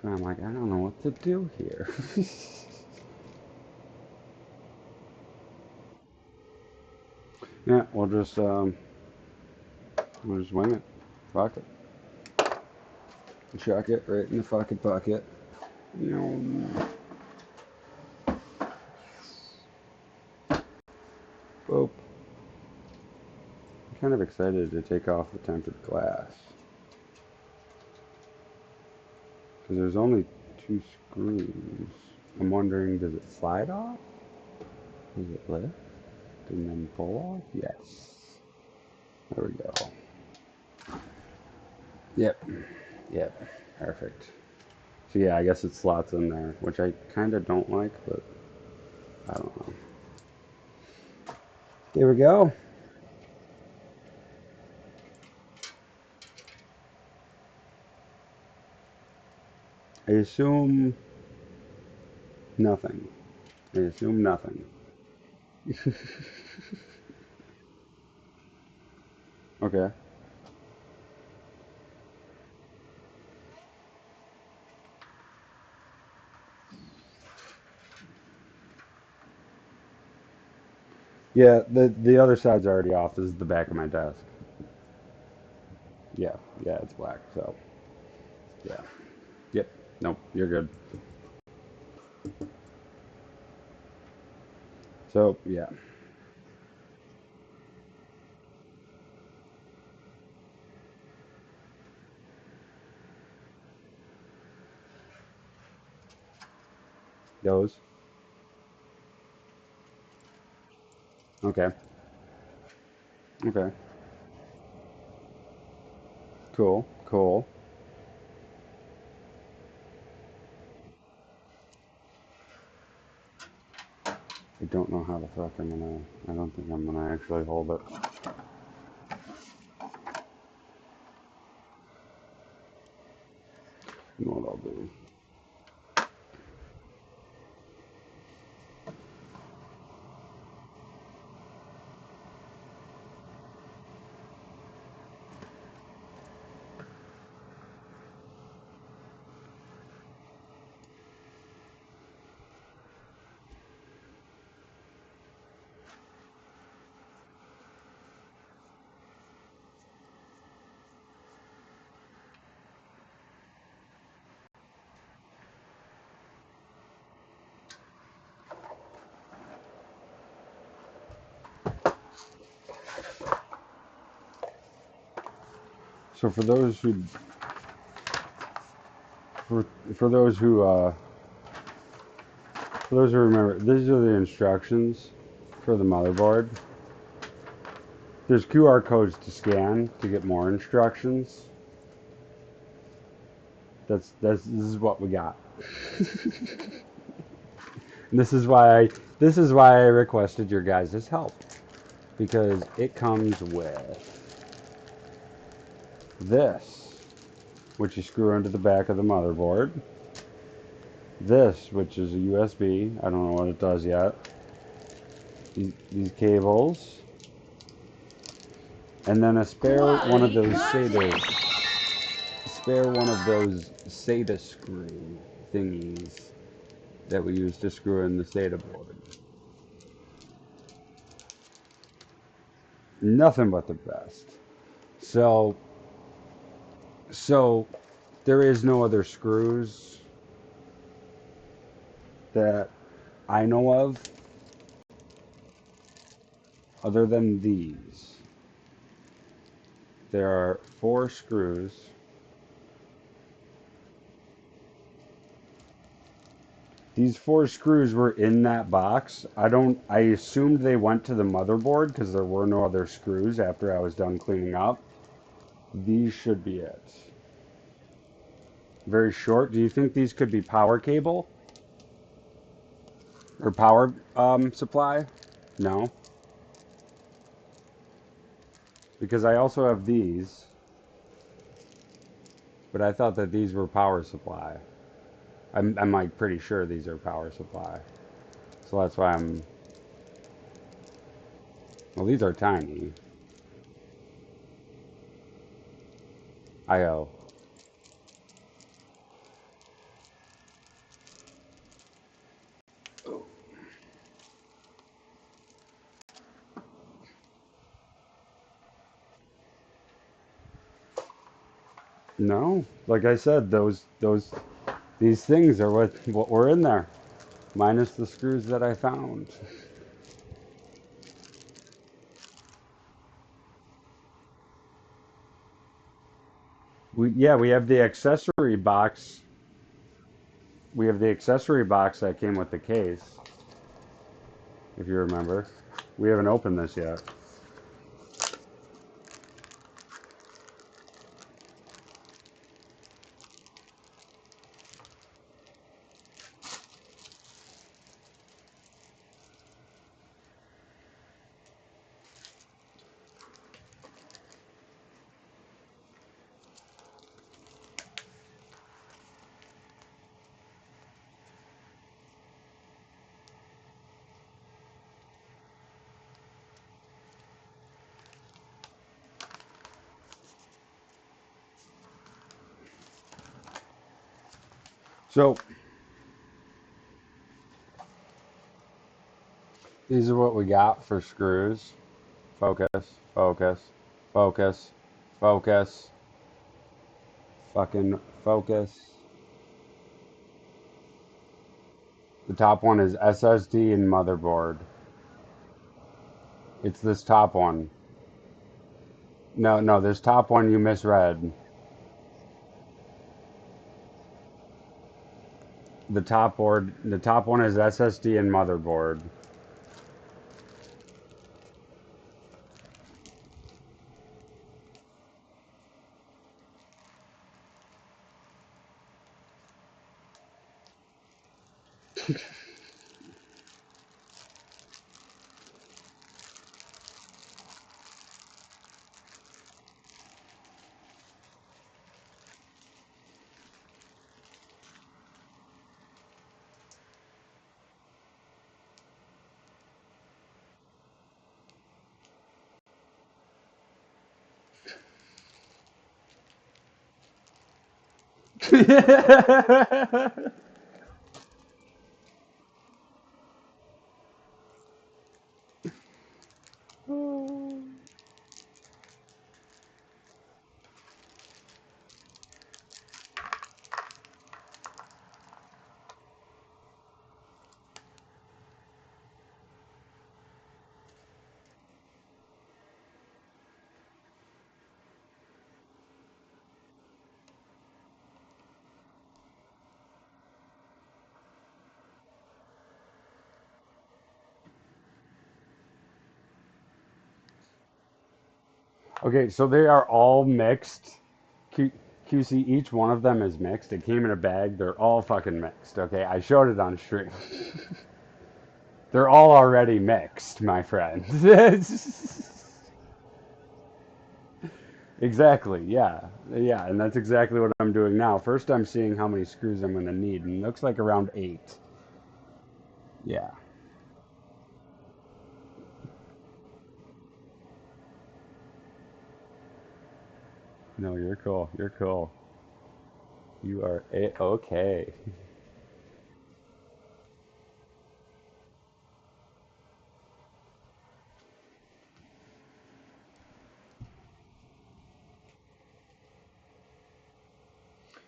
So I'm like, I don't know what to do here. Yeah, we'll just wing it. Fuck it. Chuck it right in the fucking bucket. You know, boop. I'm kind of excited to take off the tempered glass. Because there's only 2 screws. I'm wondering, does it slide off? Does it lift and then pull off? Yes. There we go. Yep. Yep. Perfect. So yeah, I guess it slots in there, which I kind of don't like, but I don't know. There we go. I assume nothing. I assume nothing. Okay. Yeah, the other side's already off. This is the back of my desk. Yeah, yeah, it's black. So, yeah. Yep. Nope, you're good. So, yeah. Those. Okay. Okay. Cool. Cool. I don't know how the fuck I'm gonna. I don't think I'm gonna actually hold it. You know what I'll do? So for for those who for those who remember, these are the instructions for the motherboard. There's QR codes to scan to get more instructions. This is what we got. This is why I requested your guys' help, because it comes with this, which you screw into the back of the motherboard. This, which is a USB. I don't know what it does yet. These cables, and then a Quality content. spare one of those SATA screw thingies that we use to screw in the SATA board. Nothing but the best. So, so there is no other screws that I know of other than these. There are 4 screws. These 4 screws were in that box. I assumed they went to the motherboard because there were no other screws after I was done cleaning up. These should be it. Very short. Do you think these could be power cable or power supply? No, because I also have these, but I thought that these were power supply. I'm like pretty sure these are power supply. So that's why I'm. Well, these are tiny. I/O. No, like I said, these things are what were in there, minus the screws that I found. We have the accessory box. We have the accessory box that came with the case, if you remember. We haven't opened this yet. So these are what we got for screws. Focus, focus, focus, focus, fucking focus. The top one is SSD and motherboard. It's this top one. No, no, this top one you misread. The top one is SSD and motherboard. Okay, so they are all mixed. Q QC, each one of them is mixed. It came in a bag. They're all fucking mixed. Okay, I showed it on stream. They're all already mixed, my friend. Exactly, yeah. Yeah, and that's exactly what I'm doing now. First, I'm seeing how many screws I'm going to need, and it looks like around 8. Yeah. No, you're cool. You're cool. You are a-okay.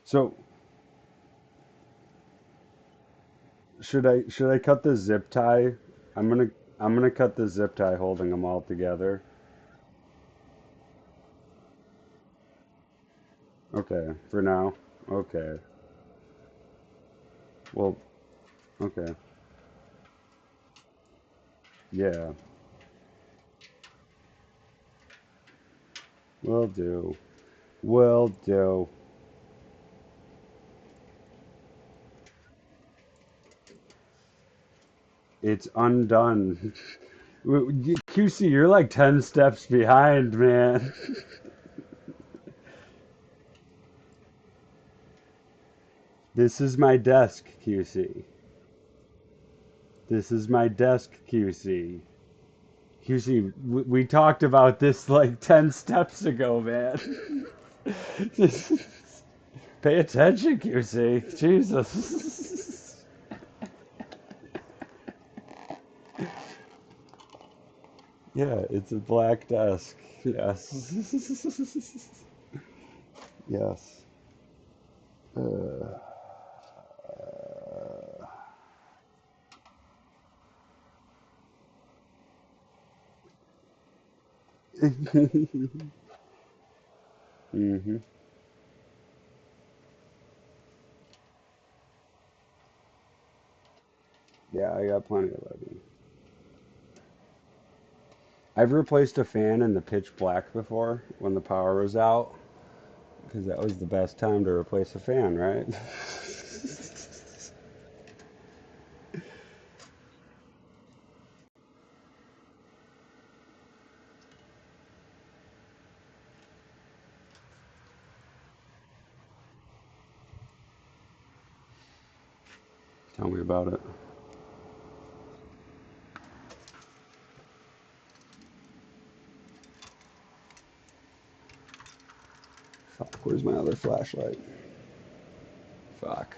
So, should I cut the zip tie? I'm gonna I'm gonna cut the zip tie holding them all together. Okay, for now. Okay. Well, okay. Yeah, will do. Will do. It's undone. QC, you're like 10 steps behind, man. This is my desk, QC. This is my desk, QC. QC, we talked about this like 10 steps ago, man. Pay attention, QC. Jesus. Yeah, it's a black desk. Yes. Yes. Uh, hmm. Yeah, I got plenty of lighting. I've replaced a fan in the pitch black before when the power was out, because that was the best time to replace a fan, right? Tell me about it. Fuck, where's my other flashlight? Fuck.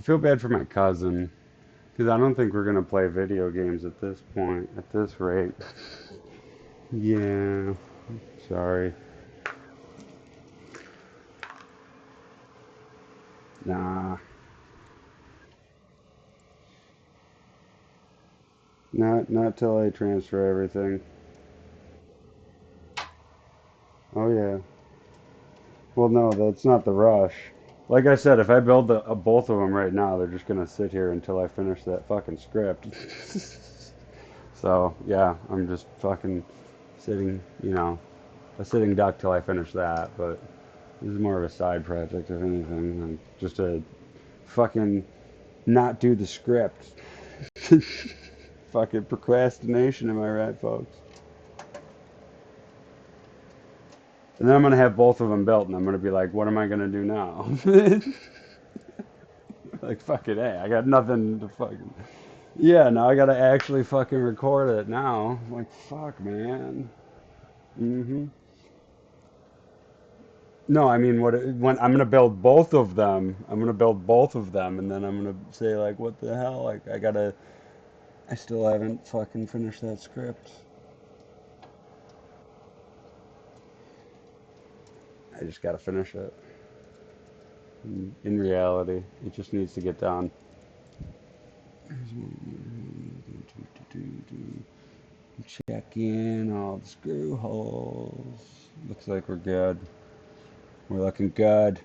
I feel bad for my cousin because I don't think we're gonna play video games at this point, at this rate. Yeah, sorry. Nah, not till I transfer everything. Oh yeah. Well, no, that's not the rush. Like I said, if I build both of them right now, they're just gonna sit here until I finish that fucking script. So yeah, I'm just fucking sitting, a sitting duck till I finish that. But this is more of a side project, if anything, than just a fucking not do the script. Fucking procrastination, am I right, folks? And then I'm gonna have both of them built, and I'm gonna be like, what am I gonna do now? Like fucking hey, I got nothing to fucking. Yeah, now I gotta actually fucking record it now. Like fuck, man. Hmm. No, I mean, when I'm gonna build both of them, I'm gonna build both of them, and then I'm gonna say like, what the hell? Like, I still haven't fucking finished that script. I just gotta finish it. In reality, it just needs to get done. Check in all the screw holes. Looks like we're good. We're looking good.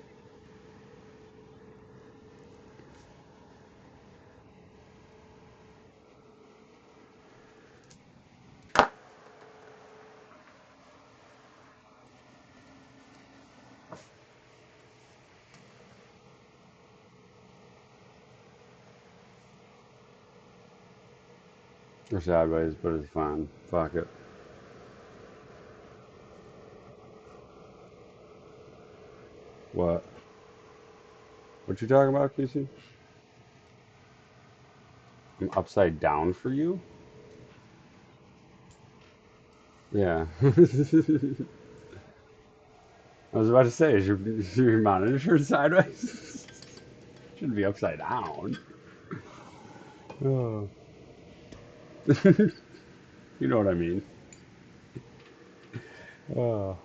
We're sideways, but it's fine. Fuck it. What? What you talking about, Casey? I'm upside down for you? Yeah. I was about to say, is your monitor sideways? Shouldn't be upside down. Oh. You know what I mean. Oh.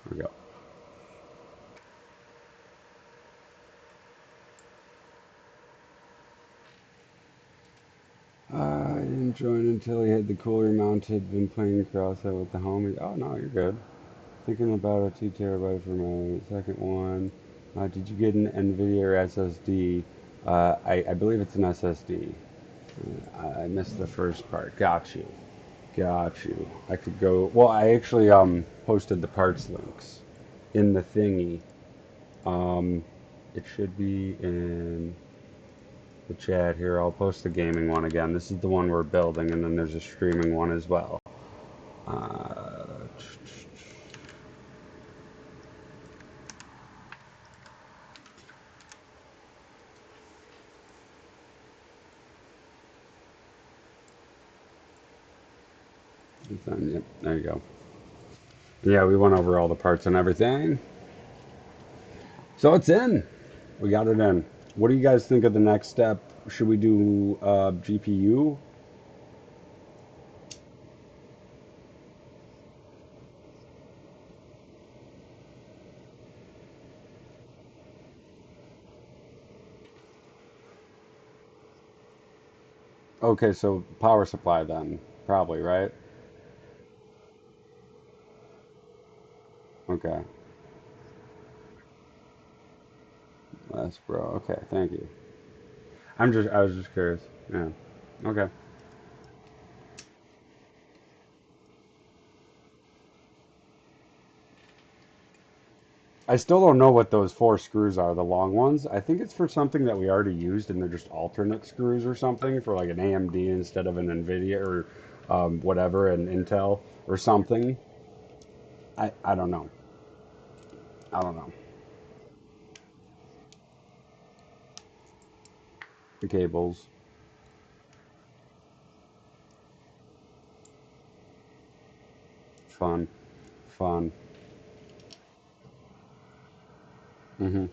There we go. I didn't join until he had the cooler mounted. Been playing crossfire with the homies. Oh no, you're good. Thinking about a 2 terabyte for my second one. Did you get an NVIDIA or SSD? I believe it's an SSD. I missed the first part. Got you. Got you. I could go. Well, I actually posted the parts links in the thingy. Um, it should be in the chat here. I'll post the gaming one again. This is the one we're building, and then there's a streaming one as well. Uh, yep, there you go. Yeah, we went over all the parts and everything. So it's in. We got it in. What do you guys think of the next step? Should we do GPU? Okay, so power supply then, probably, right? Okay. That's bro. Okay, thank you. I was just curious. Yeah. Okay. I still don't know what those four screws are, the long ones. I think it's for something that we already used and they're just alternate screws or something for like an AMD instead of an NVIDIA or whatever, an Intel or something. I don't know. I don't know. The cables. Fun. fun. Hmm.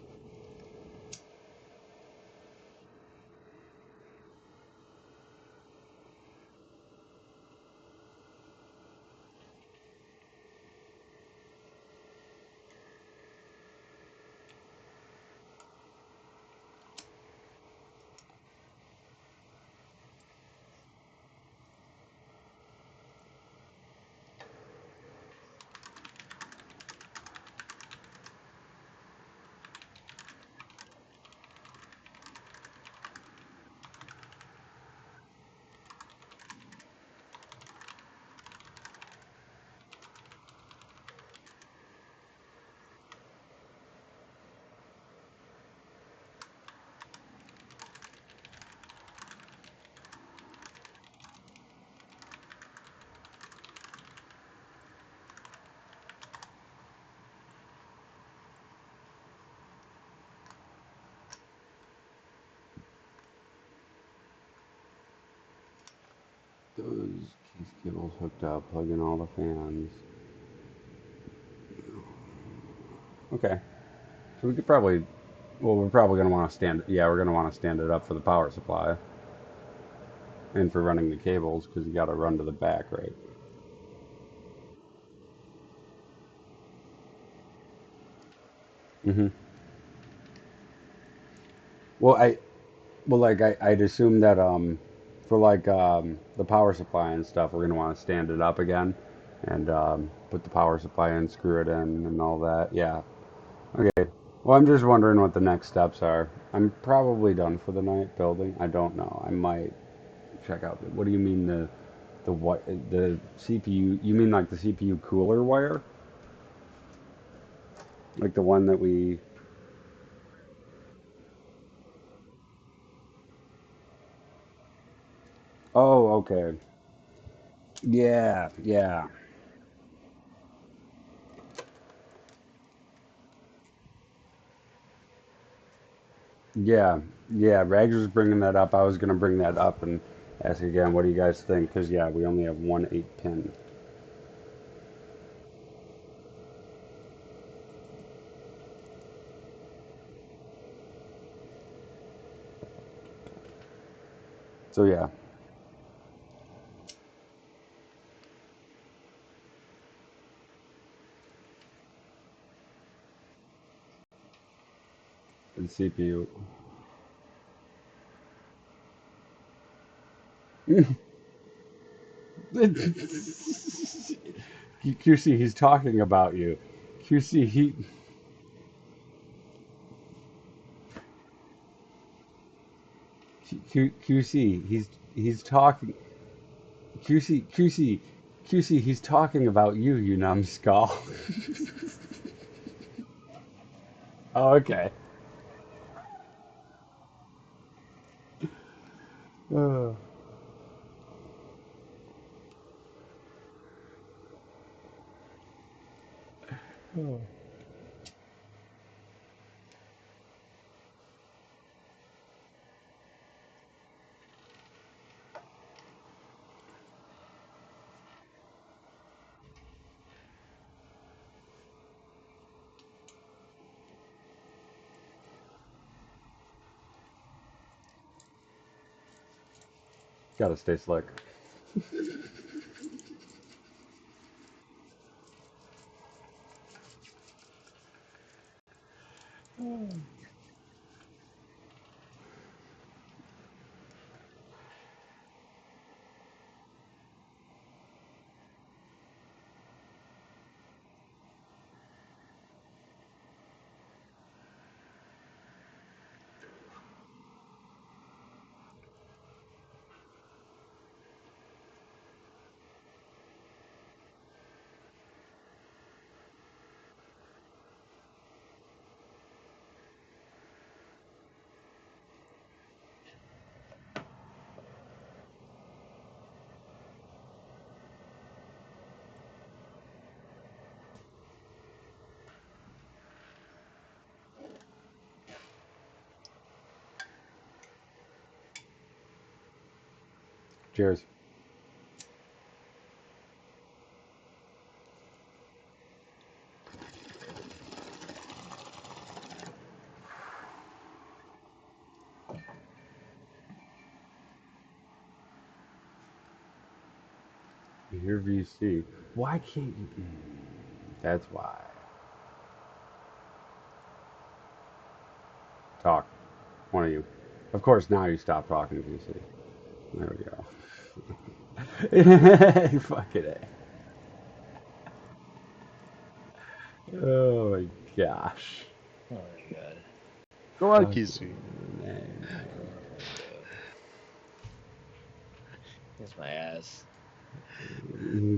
Those case cables hooked up, plug in all the fans. Okay. So we could probably, well, we're probably going to want to stand, yeah, we're going to want to stand it up for the power supply and for running the cables because you got to run to the back, right? Hmm. Well, I'd assume that for like the power supply and stuff, we're gonna want to stand it up again and put the power supply in, screw it in, and all that. Yeah. Okay. Well, I'm just wondering what the next steps are. I'm probably done for the night building. I don't know. I might check out. What do you mean the what the CPU? You mean like the CPU cooler wire, like the one that we? Oh, okay. Yeah, yeah. Yeah, yeah. Rags was bringing that up. I was gonna bring that up and ask again. What do you guys think? Because yeah, we only have one 8 pin. So yeah, the CPU. QC, he's talking about you. QC, QC, he's talking. QC, he's talking about you, you numbskull. Oh, okay. Oh, oh. Gotta stay slick. Cheers. Your VC. Why can't you? That's why. Talk. One of you. Of course, now you stop talking, VC. There we go. Fucking A. Oh my gosh. Oh my god. Go on, Fucking Kizu. A. Kiss my ass.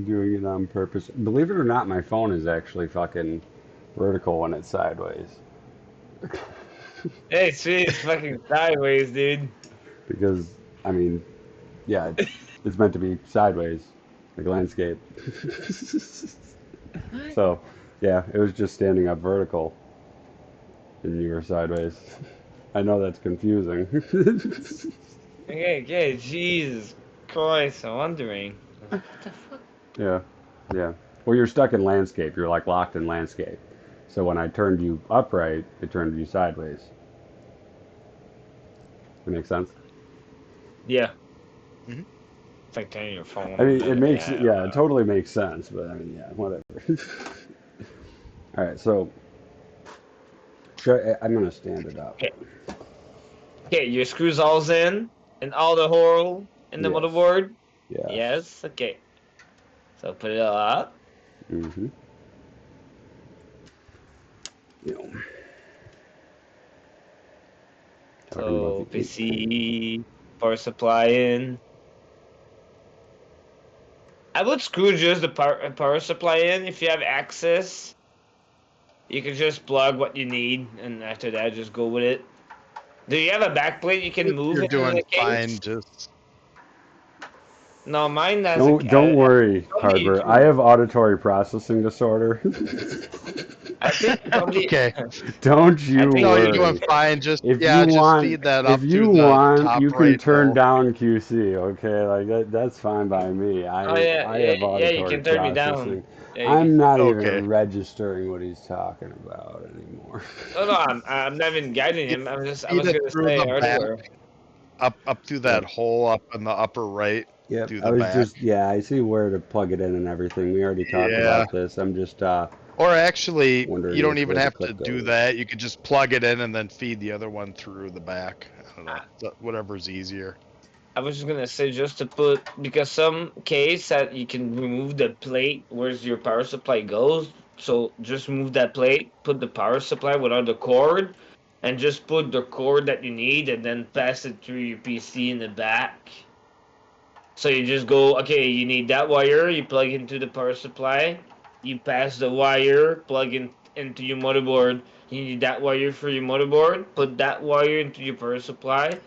Doing it on purpose. Believe it or not, my phone is actually fucking vertical when it's sideways. Hey, sweet, it's fucking sideways, dude. Because, I mean, yeah, it's meant to be sideways, like landscape. So, yeah, it was just standing up vertical, and you were sideways. I know that's confusing. Okay, Jesus Christ, I'm wondering. What the fuck? Yeah, yeah. Well, you're stuck in landscape. You're like locked in landscape. So when I turned you upright, it turned you sideways. That makes sense? Yeah, Mm-hmm. it's like turning your phone I mean, on. it makes, Yeah. yeah, it totally makes sense, but I mean, yeah, whatever. All right, so I'm gonna stand it up. Okay, okay, your screws all's in, and all the hole in the Yes, motherboard. yes. Yes, okay. So put it all up. Mm-hmm. You know, talking about the So cake. PC, power supply in. I would screw just the power supply in if you have access. You can just plug what you need, and after that, just go with it. Do you have a backplate you can move You're it in doing the case? fine. Just No, mine has a. Don't worry, Probably you Harbor. I can. have auditory processing disorder. I think probably. okay. Don't I you think No, you you're can. doing worry. fine. Just If you yeah, just want, feed that if up you through the want, top you can right turn hole. down QC. Okay, like that's fine by me. Oh yeah, I yeah, have yeah. You auditory can turn me down. processing. Yeah, you can. I'm not Okay. even registering what he's talking about anymore. No, I'm not even guiding him. I Feed was it gonna through say the back, earlier. up through that Yep. hole up in the upper right, Yep. through I the was back. just, yeah, I see where to plug it in and everything. We already talked Yeah. about this. I'm just Or actually, you wondering don't which even way the have to clip do goes. that. You could just plug it in and then feed the other one through the back. I don't know. Whatever's easier. I was just gonna say just to put because some case that you can remove the plate where's your power supply goes. So just remove that plate, put the power supply without the cord, and just put the cord that you need, and then pass it through your PC in the back. So you just go, okay, you need that wire, you plug into the power supply, you pass the wire, plug in into your motherboard. You need that wire for your motherboard, put that wire into your power supply,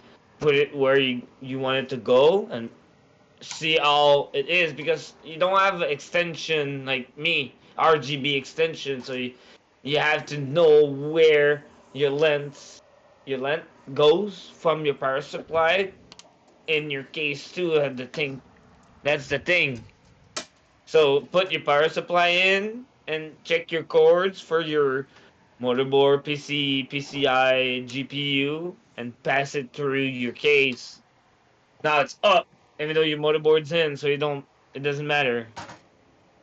put it where you want it to go, and see how it is because you don't have an extension like me, RGB extension, so you have to know where your length goes from your power supply in your case too. The thing that's the thing. So put your power supply in and check your cords for your motherboard, PC, PCI, GPU, and pass it through your case. Now it's up, even though your motherboard's in, so it doesn't matter.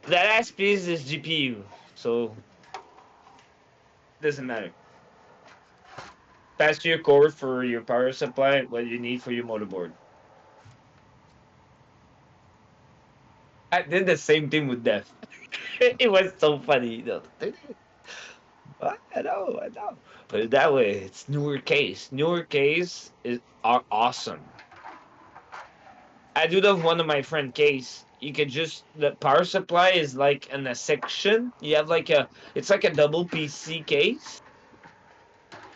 That last piece is GPU, so it doesn't matter. Pass your cord for your power supply, what you need for your motherboard. I did the same thing with Def. It was so funny. I know, I know. Put it that way, it's newer case. Newer case are awesome. I do love one of my friend case. You could just the power supply is like in a section. You have like it's like a double PC case,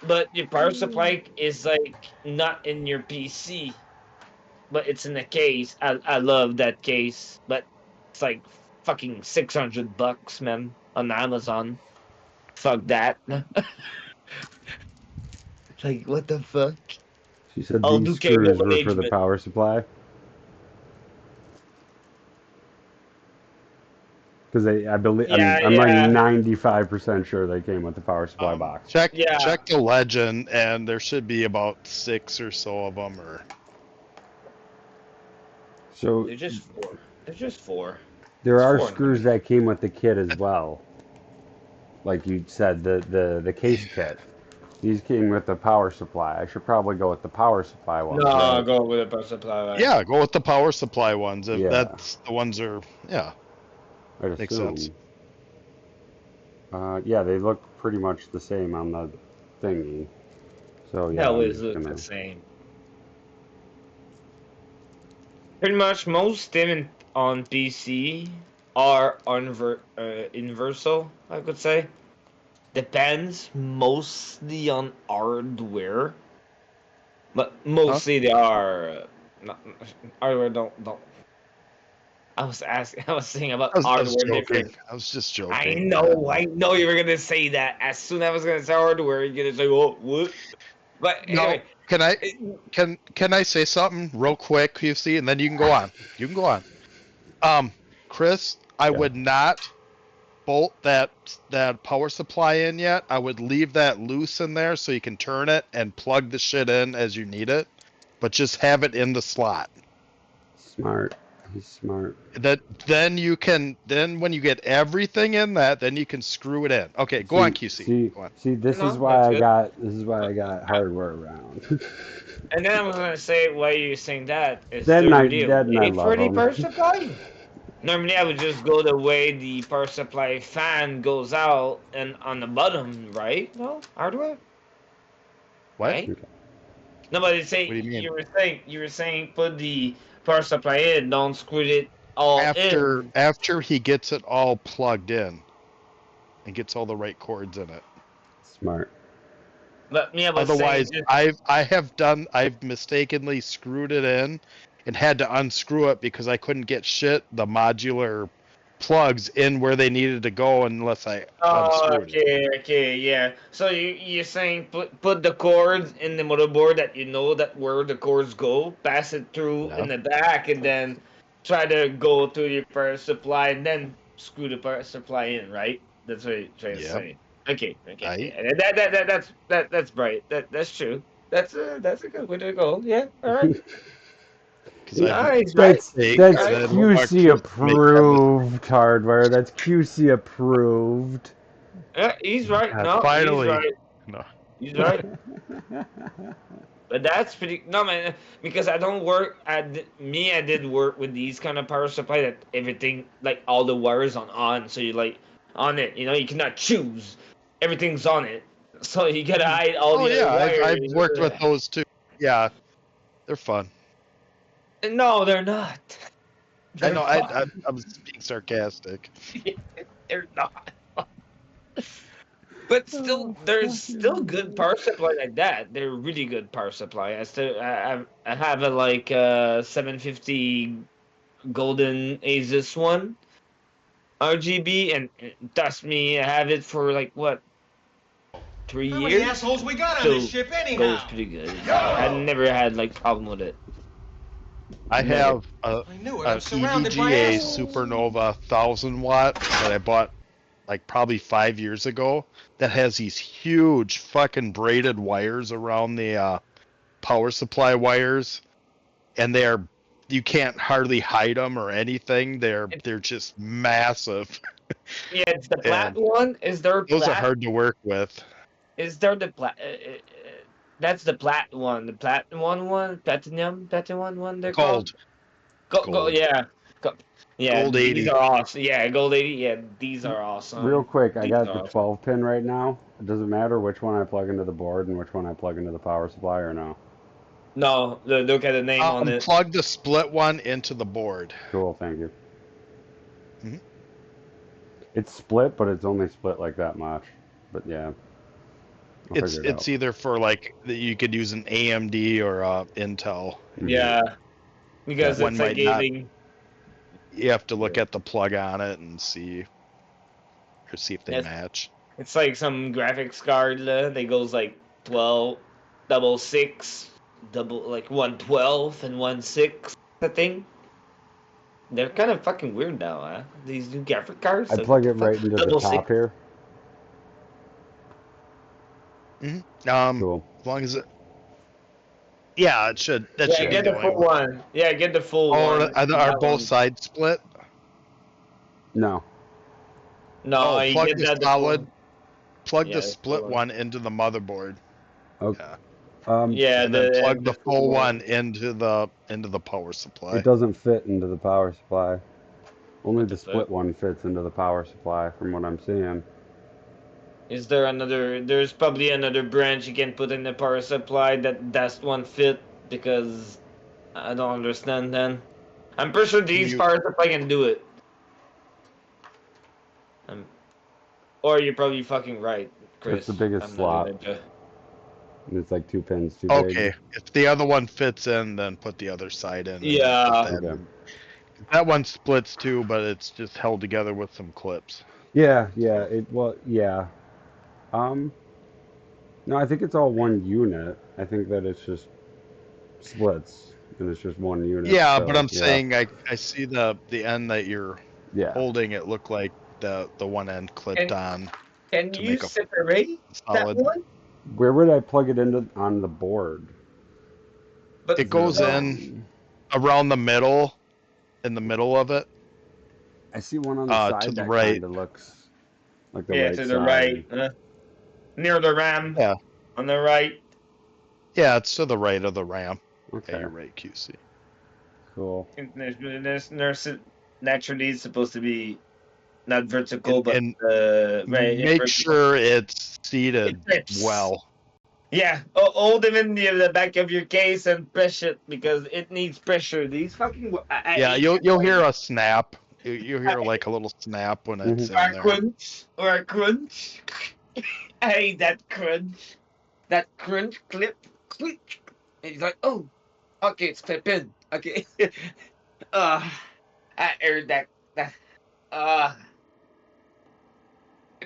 but your power supply is like not in your PC, but it's in a case. I love that case, but it's like fucking $600, man, on Amazon. Fuck that. Like what the fuck? She said I'll these do cable screws were for the management. power supply. Because I believe, Yeah, I'm like yeah, 95% sure they came with the power supply box. yeah. Check the legend, and there should be about 6 or so of them. Or So They're just four. They're just four. There are It's screws 400. that came with the kit as well. Like you said, the case kit. These came with the power supply. I should probably go with the power supply ones, No, right? go with a power supply. Right? Yeah, go with the power supply ones. If Yeah, that's the ones are, yeah, I'd makes sense. assume. Yeah, they look pretty much the same on the thingy. So They yeah, I'm always just look gonna. the same. Pretty much most them on PC are universal, I could say. Depends mostly on hardware, but Huh? mostly they are. Not, hardware don't. I was asking. I was saying about I was hardware joking. different. I was just I joking. know. I know you were gonna say that. As soon as I was gonna say hardware, you're gonna say, "Oh, what?" But No, anyway, can I it, can I say something real quick, QC, and then you can go on. You can go on. Chris, I Yeah. would not bolt that power supply in yet. I would leave that loose in there so you can turn it and plug the shit in as you need it, but just have it in the slot. Smart. He's smart. That then when you get everything in that, then you can screw it in. Okay, go on, See, QC. see, Go on. see. no, that's good. This is why I got hardware around. And then I was gonna say why you're saying that is there really a Dad and I way love for the power them. supply? Normally I would just go the way the power supply fan goes out and on the bottom, right? No hardware, What? right? Nobody What say do you mean? you were saying put the power supply in, don't screw it all in. After he gets it all plugged in and gets all the right cords in it. Smart. But me, I was saying Otherwise, just I've mistakenly screwed it in and had to unscrew it because I couldn't get the modular plugs in where they needed to go unless I oh, unscrewed it. okay, yeah. So you're saying put the cords in the motherboard that you know that where the cords go, pass it through Yeah. in the back, and then try to go to your power supply and then screw the power supply in, right? That's what you're trying to Yep. say. Okay, I yeah. That's right. That's true. That's a good way to go. Yeah, all right. because I've made Nice, right? mistakes That's and I Right. don't want QC Chris to make that mistake. approved hardware. That's QC approved. Yeah, he's right. God, No, he's finally. right. No. He's right. But that's pretty no man because I don't work I did work with these kind of power supply that everything like all the wires on so you like on it you cannot choose everything's on it so you gotta hide all Oh the other yeah, I've wires. worked with those too. Yeah, they're fun. No, they're not. I They're know. fun. I was being sarcastic. They're not. But still, there's still good power supply like that. They're really good power supply. I have a like 750 golden Asus one RGB, and trust me, I have it for like what 3 years. assholes we got on Still this ship goes anyhow? pretty good. I never had like problem with it. I Never. have I knew it. a I'm surrounded by EVGA assholes. Supernova 1000 watt that I bought like probably 5 years ago. That has these huge fucking braided wires around the power supply wires, and you can't hardly hide them or anything. It, They're just massive, yeah, it's the plat and one. Is there those are plat? hard to work with. Is there the plat? That's the plat one. The platinum one. They're called. Gold, Go. gold, Yeah. Go, yeah, gold these 80. are awesome. Yeah, gold 80. Yeah, these are Real awesome. quick, I These got the are awesome. 12 pin right now. It doesn't matter which one I plug into the board and which one I plug into the power supply or no. No, look at the name on it. Plug the split one into the board. Cool, thank you. Mhm. It's split, but it's only split like that much. But yeah, I'll figure it out. It's either for like you could use an AMD or Intel. Yeah, because One it's like might not. giving. You have to look at the plug on it and see if they Yes, match. it's like some graphics card that goes like 12, double six, double like 112 and 1.6. I think they're kind of fucking weird now, huh? These new graphic cards. I Like what plug the it fuck? right into the Double top six. here. Cool. As long as it. Yeah, it should. That Yeah, should be get the the only full one. one. Yeah, get the full Oh, one. are That both one. sides split? No. No, Oh, you plug get the that. solid, plug Yeah, the the full split one. one into the motherboard. Okay. Yeah. Yeah, And then plug the full full one one. into the power It supply. doesn't fit into the power supply. Only What the the fuck? split one fits into the power supply, from what I'm seeing. Is there another? There's probably another branch you can put in the power supply that one fit, because I don't understand. Then I'm pretty sure these You, power supply can do it. Um, or you're probably fucking right, It's the Chris. biggest I'm not slot. even. And it's like 2 pins too big. okay, if the other one fits in, then put the other side in, and then put Yeah. that Okay. in. That one splits too, but it's just held together with some clips. Yeah, yeah. Yeah. Um, no, I think it's all one unit. I think that it's just splits, and it's just one unit. Yeah, but So I'm yeah, saying I see the end that you're yeah. holding. It looked like the one end clipped And on can to you make a separate that solid. one? Where would I plug it into on the board? But It goes in around the middle, in the middle of it, I see one on the to side the that right. kind of looks like the yeah, right to the side. right, near the ram Yeah, on the right. yeah, it's to the right of the ramp. Yeah, Okay, you're right, QC. cool. There's naturally it's supposed to be not vertical, but And right make vertical. sure it's It seated flips. well. Yeah, hold them in the back of your case and press it because it needs pressure. These fucking I Yeah, hate you'll hear a snap. You'll hear I- like a little snap when Mhm. it's or in a there. crunch or a crunch. I hate that crunch. That crunch clip. Click. And he's like, oh, okay, it's clipping. Okay. uh, I heard that. That. Uh,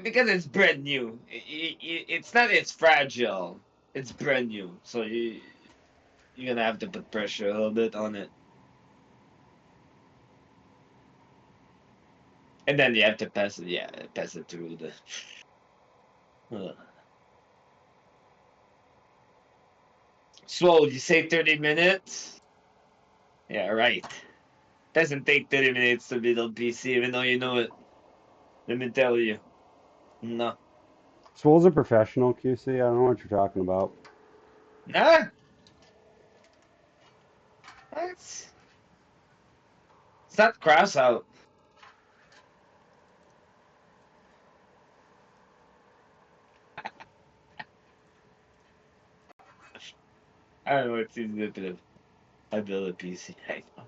because it's brand new. It's not. It's fragile. It's brand new. So you're gonna have to put pressure a little bit on it, and then you have to pass it. Yeah, pass it through the. So you say 30 minutes? Yeah, right. Doesn't take 30 minutes to build a PC, even though you know it. Let me tell you. No. Swole's a professional, QC. I don't know what you're talking about. Nah. That's. It's not cross out. I don't know what's easy to I build a PC. I know.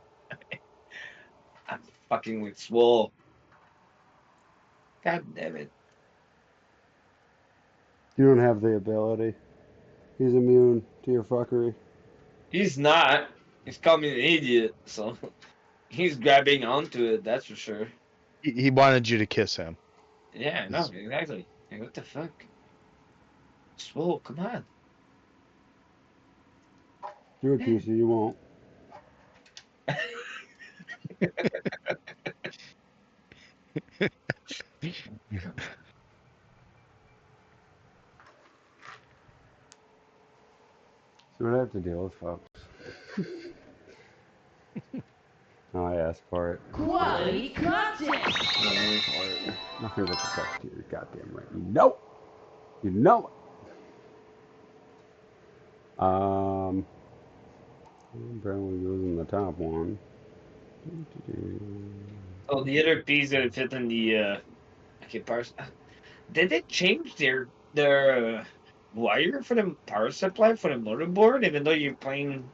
I'm fucking with Swole. God damn it. You don't have the ability. He's immune to your fuckery. He's not. He's called me an idiot, so he's grabbing onto it, that's for sure. He wanted you to kiss him. Yeah, no, exactly. Like, what the fuck? Swole, come on. Do it, QC. You won't. See what I have to deal with, folks. Oh, I asked for it. Quality content. Nothing for it. Nothing but the fuck to your goddamn right. You know. You know. Apparently goes in the top one. Oh, the other piece that fit in the okay, power. Did they change their wire for the power supply for the motherboard? Even though you're playing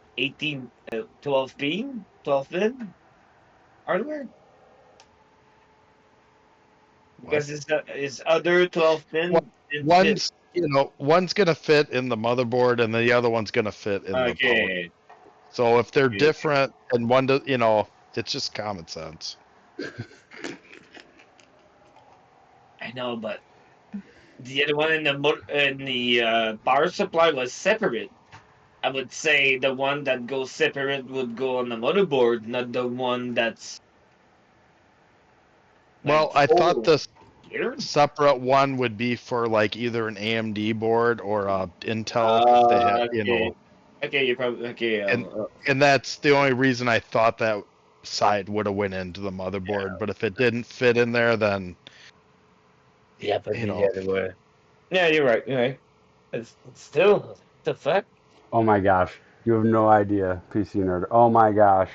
12 pin, 12 pin hardware, What? because it's other 12 One- pin didn't fit. one's gonna fit in the motherboard, and the other one's gonna fit in the power. Okay, So if they're okay. different, and one does, it's just common sense. I know, but the other one in the power supply was separate. I would say the one that goes separate would go on the motherboard, not the one that's like Well, I thought full the here. separate one would be for like either an AMD board or a Intel if they had, Okay. Okay, you probably okay. and that's the only reason I thought that side would have went into the motherboard, but if it didn't fit in there, then Yeah, but you the know. other way. Yeah, you're right. You're right. It's still what the fuck. Oh my gosh, you have no idea, PC nerd. Oh my gosh,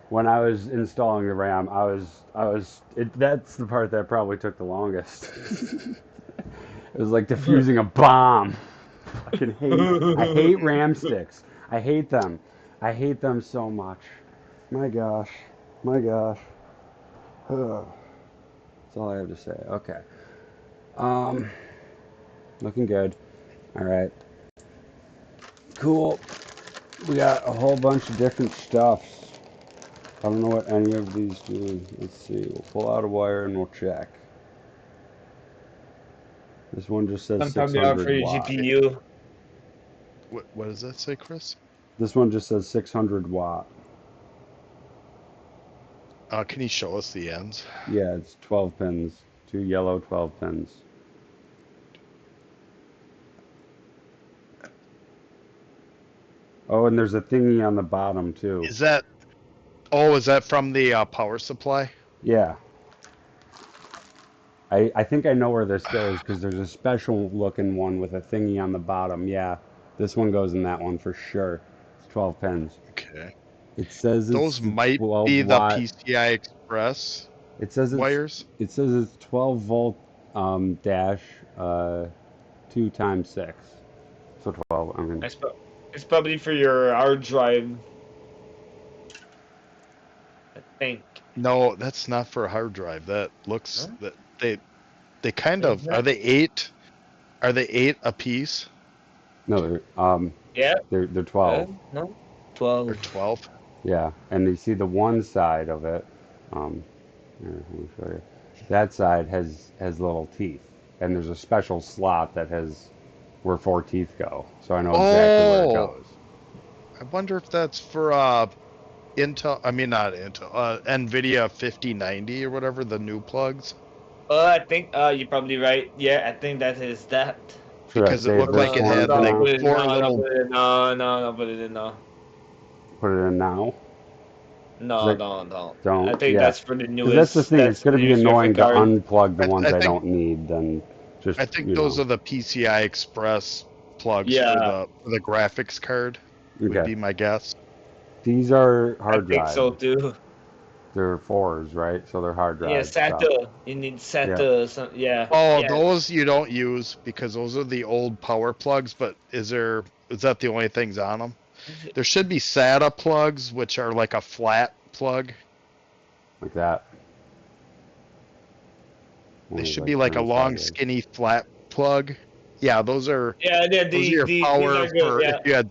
when I was installing the RAM, that's the part that probably took the longest. It was like defusing a bomb. I hate RAM sticks. I hate them. I hate them so much. My gosh, my gosh. Ugh. That's all I have to say. Okay. Um, looking good. All right. Cool. We got a whole bunch of different stuffs. I don't know what any of these do. Let's see. We'll pull out a wire and we'll check. This one just says Sometimes you are for 600 your watt. GPU. What does that say, Chris? This one just says 600 watt. Can you show us the ends? Yeah, it's 12 pins. Two yellow 12 pins. Oh, and there's a thingy on the bottom too. Is that? Oh, is that from the power supply? Yeah. I think I know where this goes because there's a special looking one with a thingy on the bottom. Yeah, this one goes in that one for sure. It's 12 pins. Okay. It says it's Those the might 12 be the watt. PCI Express It says wires. it's 12 volt dash 2 times 6. So 12. I mean, It's probably for your hard drive. I think. No, that's not for a hard drive. That looks Huh? that they kind of are they eight? Are they eight a piece no, Yeah. they're 12. No. or 12. 12? Yeah, and you see the one side of it. Here, let me show you. That side has little teeth, and there's a special slot that has where 4 teeth go. So I know exactly where it Oh, goes. I wonder if that's for Intel. I mean, not Intel. NVIDIA 5090 or whatever the new plugs. I think you're probably right. Yeah, I think that is that. Should I Because it save looked this like it one had for like now? Put it, four no, little. put it, no, put it in, no. Put it in now. No, Like, don't. I don't. think Yeah, that's for the because that's the newest. thing. It's That's for going to the be newest graphic annoying to card. unplug the ones I I think don't need. Then just I think those are the PCI Express plugs Yeah, for the graphics card. Would okay. be my guess. These are I hard think so drives. too. They're fours, right? So they're hard Yeah, drive stuff. SATA. You need Yeah. SATA. Some, yeah, Oh, yeah. those you don't use because those are the old power plugs. But is that the only things on them? There should be SATA plugs, which are like a flat plug. Like that. They One is should like be like a turned long, sideways. skinny, flat plug. Yeah, Yeah, those are your these power are good. for Yeah,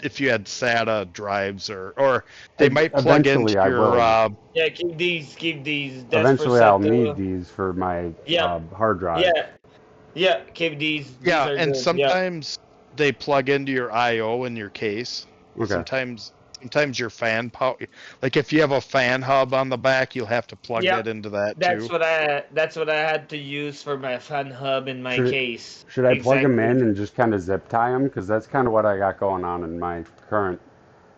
if you had SATA drives or they might plug into Eventually, I your will. yeah. Keep these. That's for Eventually, I'll need SATA. these for my Yeah, hard drive. yeah, yeah. Keep these. These yeah, are and good. Yeah, sometimes they plug into your I/O in your case. Okay. Sometimes your fan power, like if you have a fan hub on the back, you'll have to plug yeah. that into that too. That's what I had to use for my fan hub in my Should it, case. should I plug them Exactly. in and just kind of zip tie them? Because that's kind of what I got going on in my current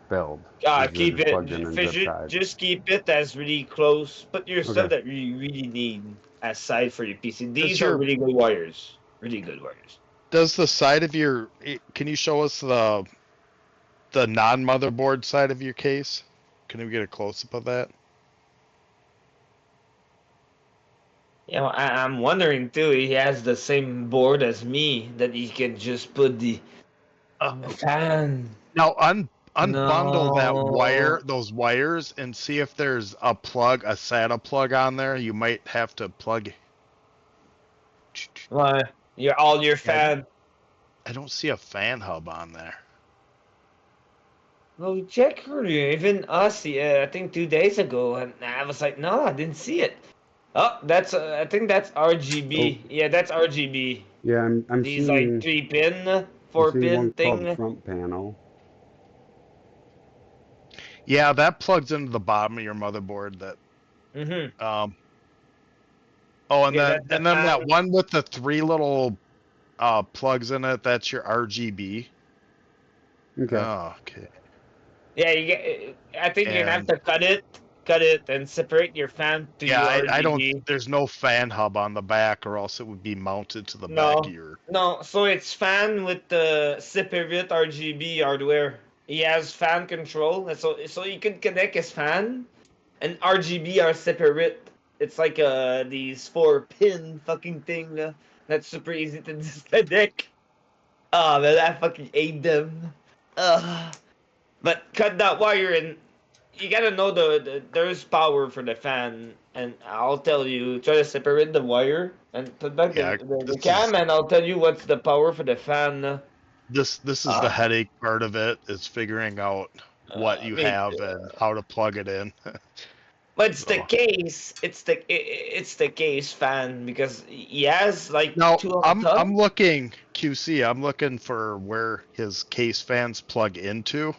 build. Is they're Keep just plugged in it. and Fish zip it. tied. Just keep it as really close. Put your stuff Okay. that you really need aside for your PC. Does These are your really good wires. Really good wires. does the side of your can you show us the non-motherboard side of your case? Can we get a close-up of that? You know, I'm wondering too. He has the same board as me that he can just put the fan. Now unbundle that No. wire, those wires, and see if there's a plug, a SATA plug on there. You might have to plug. Why? You're all your Yeah, fan. I don't see a fan hub on there. Well, we checked earlier, even us, I think 2 days ago, and I was like, no, I didn't see it. Oh, that's, I think that's Oh, RGB. Yeah, that's RGB. yeah. I'm These like seeing 3 pin, I'm four seeing one pin called thing. front panel. Yeah, that plugs into the bottom of your motherboard. That Mm-hmm. oh, Yeah, that's the and then fan. that one with the three little plugs in it. That's your RGB. Okay. Oh, okay. Yeah, you get, I think you're gonna have And to cut it cut it and separate your fan to Yeah, your I don't. RGB. There's no fan hub on the back, or else it would be mounted to the back of No, your. no. So it's fan with the separate RGB hardware. He has fan control, and so you can connect his fan, and RGB are separate. It's like these 4-pin fucking thing that's super easy to disconnect. Oh man, I fucking hate them. But cut that wire and you gotta know there's power for the fan, and I'll tell you, try to separate the wire and put back Yeah, the this is cam, and I'll tell you what's the power for the fan. this is the headache part of it, is figuring out what you Me have too. and how to plug it in. But it's the So case. It's the case fan because he has like now two on I'm top. looking QC. I'm looking for where his case fans plug into,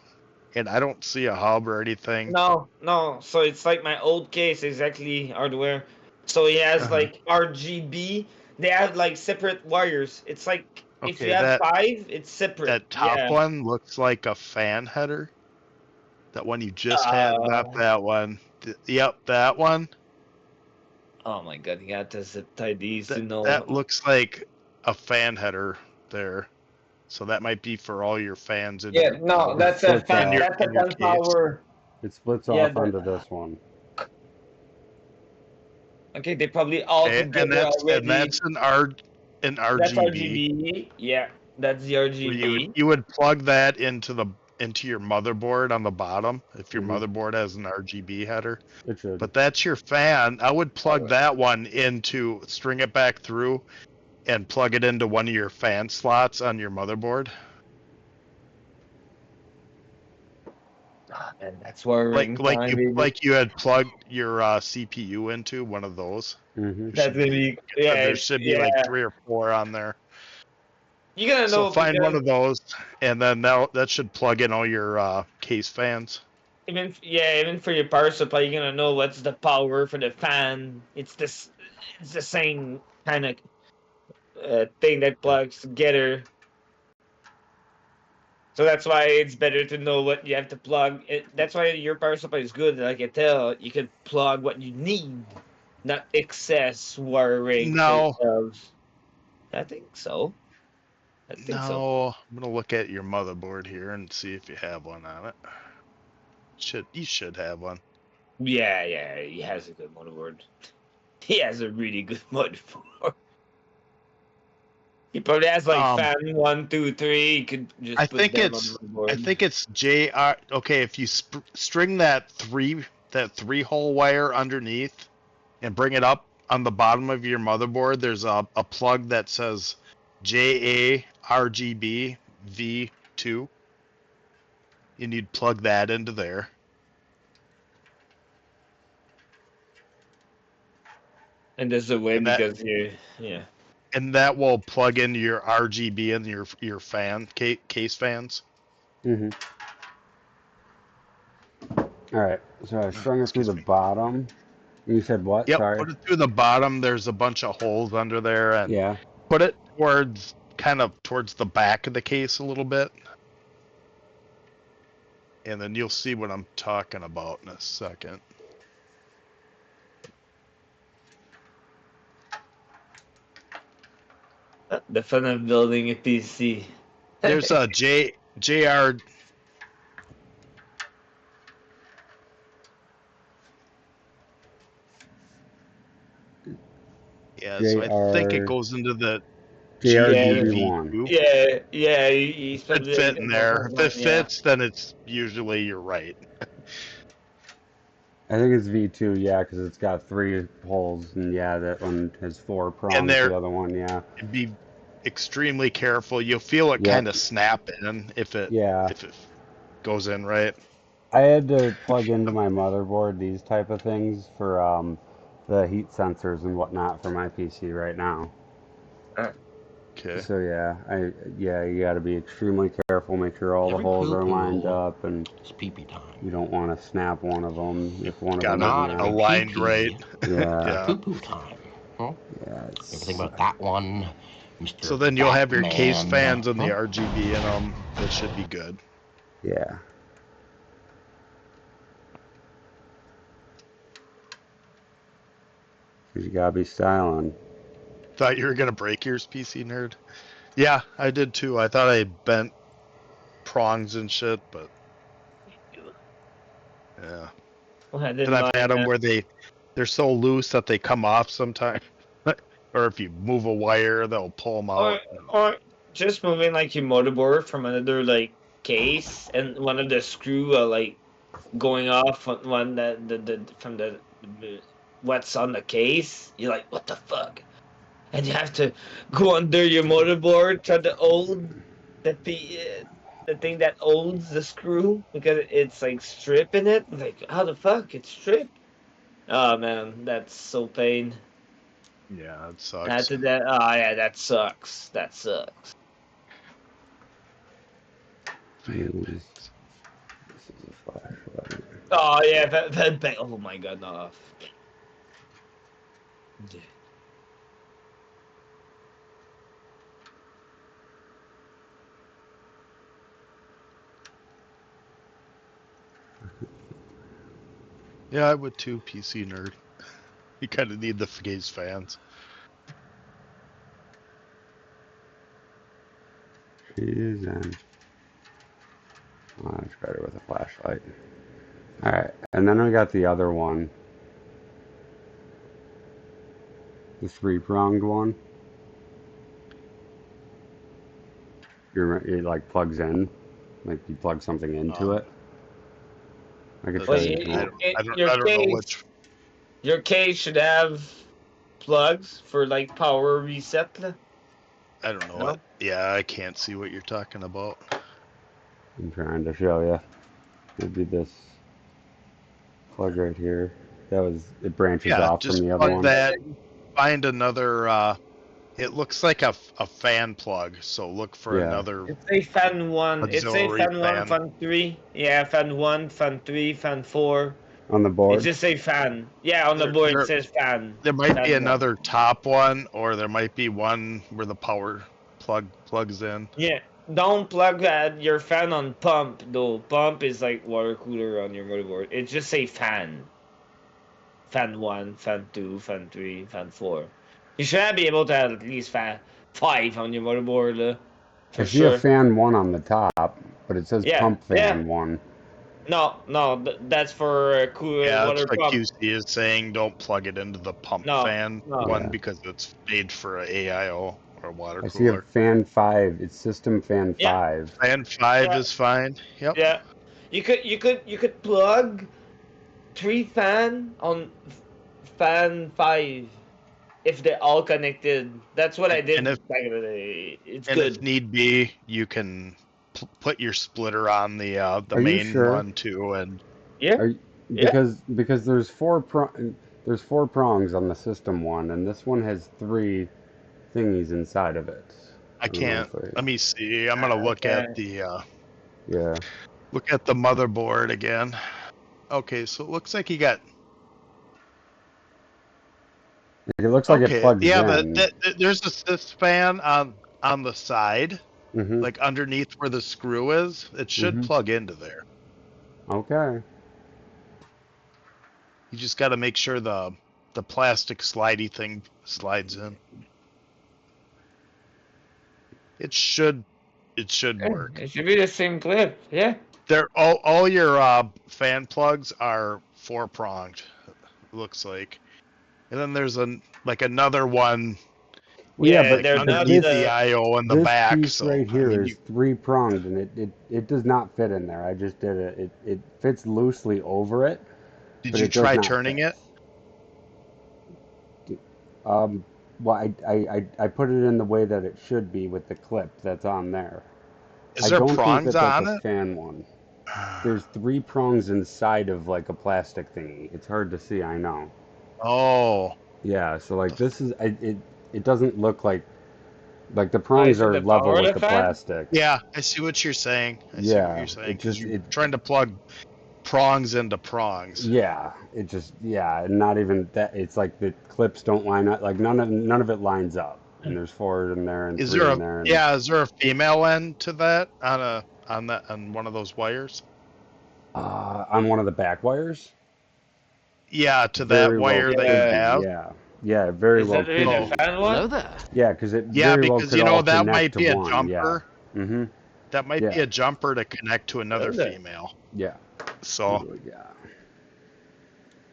and I don't see a hub or anything. No, no. So it's like my old case, exactly hardware. So he has Uh-huh. like RGB. They have like separate wires. It's like if you Okay, have that 5, it's separate. that top Yeah. one looks like a fan header. That one you just had, not Uh, that one. Yep, that one. oh my god, you got to zip tie these to That know. that looks like a fan header there. So that might be for all your fans in Yeah, your no, It that's a splits fan. off. That's a in your fan case. power. It splits Yeah. off onto this one. Okay, they probably all Okay, and together already. that's an That's RGB. RGB. Yeah, that's the Where RGB. you would plug that into your motherboard on the bottom if your Hmm. motherboard has an RGB header. It should. But that's your fan. I would plug that one into, string it back through, and plug it into one of your fan slots on your motherboard. And that's wiring time, baby. Like you had plugged your CPU into one of those. Hmm. There That's should gonna be be yeah, there it's, should be like yeah. 3 or 4 on there. You gotta So know find one because of those, and then that should plug in all your case fans. even for your power supply, you're gonna know what's the power for the fan. It's the same kind of thing that plugs together. So that's why it's better to know what you have to plug. That's why your power supply is good. Like I tell, you can plug what you need, not excess wiring for No, yourselves. I think so. I think so. no, I'm gonna look at your motherboard here and see if you have one on it. You should have one. Yeah, yeah, he has a good motherboard. He has a really good motherboard. He probably has like fan 1, 2, 3. You could I just put think them on the it's motherboard. JR. Okay, if you string that three hole wire underneath and bring it up on the bottom of your motherboard, there's a plug that says JA V2. You need to plug that into there. And there's a way And that because yeah. and that will plug into your RGB and your fan case fans. Hmm. All right. So I strung it through the bottom. You said what? Yep, Sorry. put it through the bottom. There's a bunch of holes under there, and Yeah. put it towards the back of the case a little bit. And then you'll see what I'm talking about in a second. The fun of building a PC. There's a JR. Yeah, so I think it goes into the JRGB1. Yeah, he's It fit in there. If it fits, then it's usually you're right. I think it's V2, yeah, because it's got 3 holes, and yeah, that one has 4 prongs. And there, the other one, yeah. be extremely careful. You'll feel it kind of snap in if it goes in right. I had to plug into my motherboard these type of things for the heat sensors and whatnot for my PC right now. Okay. So yeah, you got to be extremely careful. Make sure all the holes are lined up, and it's pee-pee time. You don't want to snap one of them if one Got of them it isn't aligned right. Yeah. Poo-poo time. Huh? Yeah. You ever think about that one, Mr. So then you'll have your case Batman? fans and the RGB in them. That should be good. Yeah. You gotta be styling. Thought you were gonna break yours, PC nerd. Yeah, I did too. I thought I bent prongs and shit, but yeah. Well, I And didn't I've mind had them that. where they're so loose that they come off sometimes. Or if you move a wire, they'll pull them Or, out. or just moving like your motherboard from another like case and one of the screw like going off on one that the from the what's on the case. You're like, what the fuck? And you have to go under your motherboard, try to hold the thing that holds the screw because it's like stripping it. Like, how the fuck? It's stripped. Oh man, that's so pain. Yeah, it That's sucks. that. Oh yeah, that sucks. That sucks. Use. This is a flashlight. Oh yeah, that oh my god, no. Yeah, I would too, PC nerd. You kind of need the gaze fans. She is in. I'll try it with a flashlight. Alright, and then we got the other one. The three-pronged one. It like plugs in. Like you plug something into it. I could Well, try to do it. your I don't know case, which. your case should have plugs for like power reset. I don't know No? what. Yeah, I can't see what you're talking about. I'm trying to show you. It'd be this plug right here. It branches Yeah, off from just the other plug one. that. Find another. It looks like a fan plug, so look for Yeah. another It's a fan one. It's a auxiliary fan one, fan. fan three. Yeah, fan one, fan three, fan four. On the It's board. just a fan. Yeah, on the board it says fan. There might Fan be one. another top one, or there might be one where the power plug plugs in. Yeah, don't plug your fan on pump though. Pump is like water cooler on your motherboard. It's just a fan. Fan one, fan two, fan three, fan four. You should be able to have at least fan five on your motherboard, I for see a sure. fan 1 on the top, but it says Yeah, pump yeah. fan 1. No, that's for cool Yeah, water that's what pump. QC is saying. Don't plug it into the pump No, fan no. one Yeah. because it's made for a AIO or water I see a cooler. fan 5. It's system fan Yeah. 5. Fan 5 Yeah. is fine. Yep. Yeah, you could plug 3 fan on fan 5 if they're all connected. That's what I did And if- back in the day. It's And good. if need be, you can put your splitter on the Are you main sure? one too, and Yeah. Yeah. Because there's four prongs on the system one, and this one has 3 thingies inside of it. I don't know can't. if I- Let me see. I'm gonna look at the Yeah. motherboard again. Okay, so it looks like you got. It looks like Okay, it plugs yeah, in. there's a sys fan on the side, Hmm. like underneath where the screw is. It should Mhm. plug into there. Okay. You just got to make sure the plastic slidey thing slides in. It should work. It should be the same clip. Yeah. They're all your fan plugs are 4-pronged. Looks like, and then there's another one Well, yeah, Yeah, but they're not underneath this, the IO in the this back. piece So right here I mean, is 3-pronged, and it does not fit in there. I just did it. It fits loosely over it. did but you it does try not turning fit. it? Well, I put it in the way that it should be with the clip that's on there. Is I there don't think prongs that on that's a it? fan one. There's 3 prongs inside of like a plastic thingy. It's hard to see, I know. Oh, Yeah, so like this is it doesn't look like the prongs it are the level power with the fan? plastic. yeah, I see what you're saying. I see Yeah, what you're saying. it just- You're trying to plug prongs into prongs. Yeah, it just and not even that. It's like the clips don't line up. Like none of it lines up. And there's 4 in there and Is 3 there in there. And, is there a female end to that on one of those wires? on one of the back wires. Yeah, to Very that well wire that could you be, have. Yeah, Yeah, it very Is well that the could reason be. fan Hello one? there. Yeah, because it Yeah, very well because could you know all that connect might to be a one. Yeah. jumper. Mm-hmm. That might be Yeah. a jumper to connect to another Hello there. female. Yeah. So Yeah.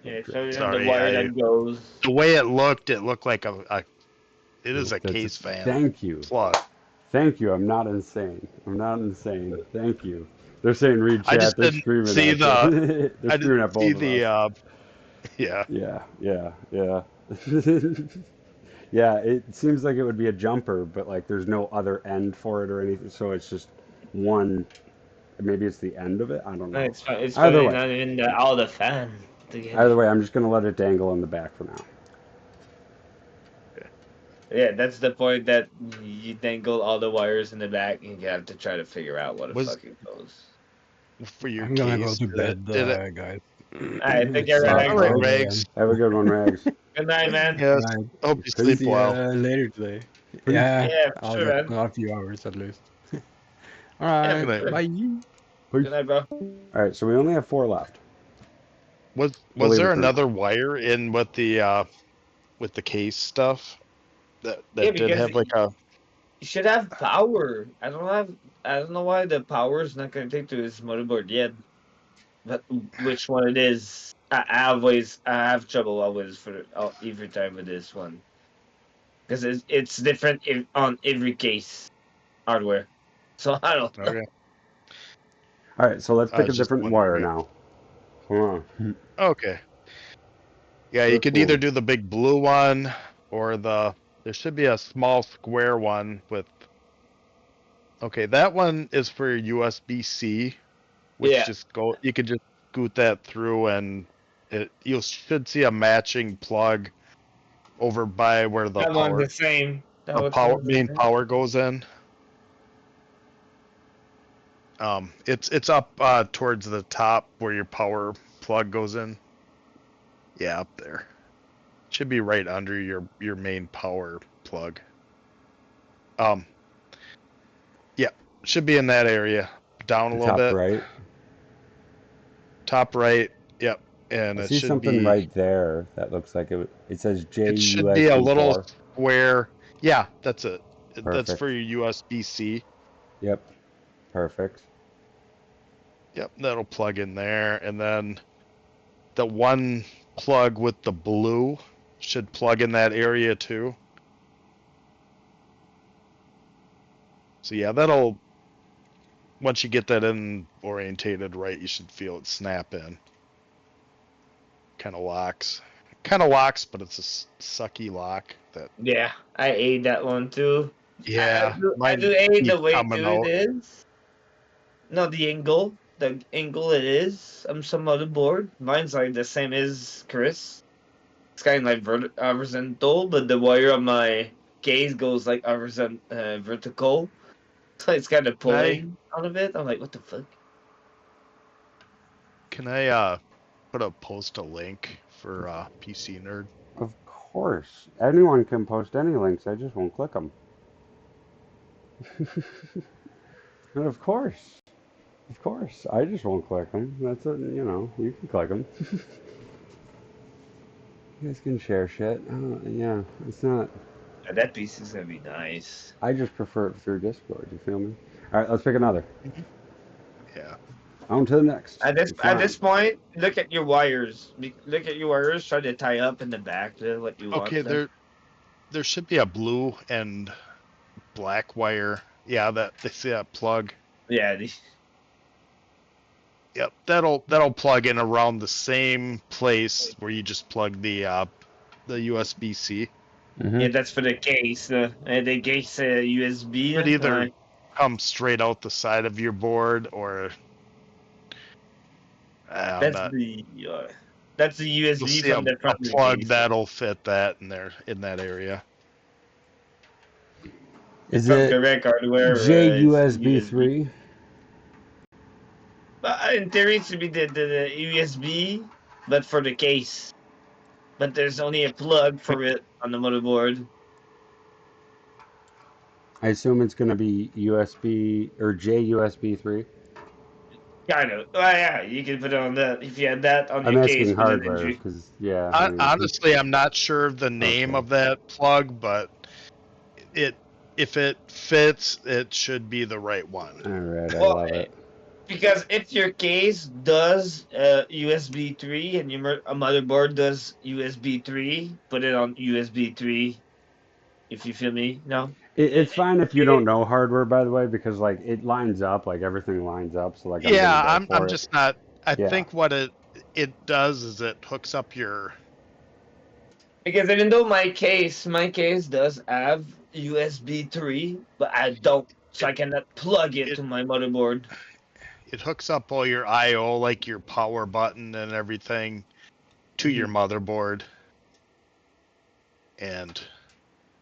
Yeah, so you have the sorry, wire that goes. the way it looked like it is a That's case fan thank you. plug. Thank you. I'm not insane. I'm not insane. Thank you. They're saying read I chat. just They're didn't screaming see at you. They're I screaming didn't at see both of us. yeah. Yeah. Yeah. Yeah. Yeah. It seems like it would be a jumper, but like there's no other end for it or anything. So it's just one. Maybe it's the end of it. I don't No, know. it's Either probably way. not even all the fan Either together. way, I'm just gonna let it dangle in the back for now. Yeah, that's the point that you dangle all the wires in the back and you have to try to figure out what the Was fuck it goes. for your I'm gonna go case. to bed, Did it guys. Alright, take care, It's all Rex. right, 12 Regs. a.m. Have a good one, Rags. Good night, man. Yes. Night. Hope you Peace. sleep See well. ya later today. Peace. Yeah, Yeah, for I'll sure, get man. a few hours at least. Yeah, Alright, for Good night. sure. bye. Peace. Good night, bro. All right, so we only have 4 left. Was Believe there it or not. another wire in with the case stuff Yeah, that did because have like a you should have power. I don't know why the power is not connected to his motherboard yet. But which one it is? I have trouble always for every time with this one because it's different on every case hardware. So I don't know. okay? All right, so let's I pick a was just different wire wondering. now. Hold on. Okay. Yeah, you First could either one. do the big blue one or there should be a small square one with okay, that one is for USB-C, which Yeah, just you could just scoot that through and you should see a matching plug over by where that one's the same. That one's the main same. power goes in. It's up towards the top where your power plug goes in. Yeah, up there. Should be right under your main power plug. Yeah, should be in that area. Down a little Top bit. right. Top right. Yep. And I it see should something be right there that looks like it says it should be a little JUSB4. square. Yeah, that's it. That's Perfect. for your USB-C. Yep. Perfect. Yep, that'll plug in there, and then the one plug with the blue should plug in that area too. So yeah, once you get that in orientated right, you should feel it snap in. Kind of locks. Kind of locks, but it's a sucky lock that Yeah, I ate that one too. yeah, I mine do hate the keeps way coming too it out. is. No, the angle it is. I'm some other board. Mine's like the same as Chris. It's kind of like horizontal, but the wire on my case goes like vertical. So it's kind of Can I pulling out of it. I'm like, what the fuck? can I post a link for PC Nerd? Of course. Anyone can post any links. I just won't click them. And of course. Of course. I just won't click them. That's a, you can click them. You guys can share shit. Yeah, it's not. That piece is gonna be nice. I just prefer it through Discord. You feel me? All right, let's pick another. Yeah. On to the next. We're At flying. this point, look at your wires. Look at your wires. Try to tie up in the back to what you want Okay, them. there should be a blue and black wire. Yeah, that they see that plug. Yeah, Yep, that'll plug in around the same place where you just plug the USB-C. Mm-hmm. yeah, that's for the case. The case USB. It either comes straight out the side of your board or I'm That's not. that's the You'll USB see a from the front of the plug case. that'll fit that in that area. Is From it correct hardware, it's USB. JUSB3? But in theory, it should be the USB, but for the case. But there's only a plug for it on the motherboard. I assume it's going to be USB or JUSB3. Kind of. Oh yeah, you can put it on that if you had that on I'm your case asking with an hardware injury. because yeah, I mean, Honestly, I'm not sure of the name Okay. of that plug, but if it fits, it should be the right one. all right, I Well, love it. because if your case does USB 3 and your a motherboard does USB 3, put it on USB 3. If you feel me, no. It's fine if you don't know hardware, by the way, because like it lines up, like everything lines up, so like I'm good to Yeah, go I'm for it. just not. I Yeah. think what it does is it hooks up your. Because even though my case does have USB 3, but I don't, so It, I cannot plug it it to my motherboard. it hooks up all your I/O, like your power button and everything, to your motherboard. And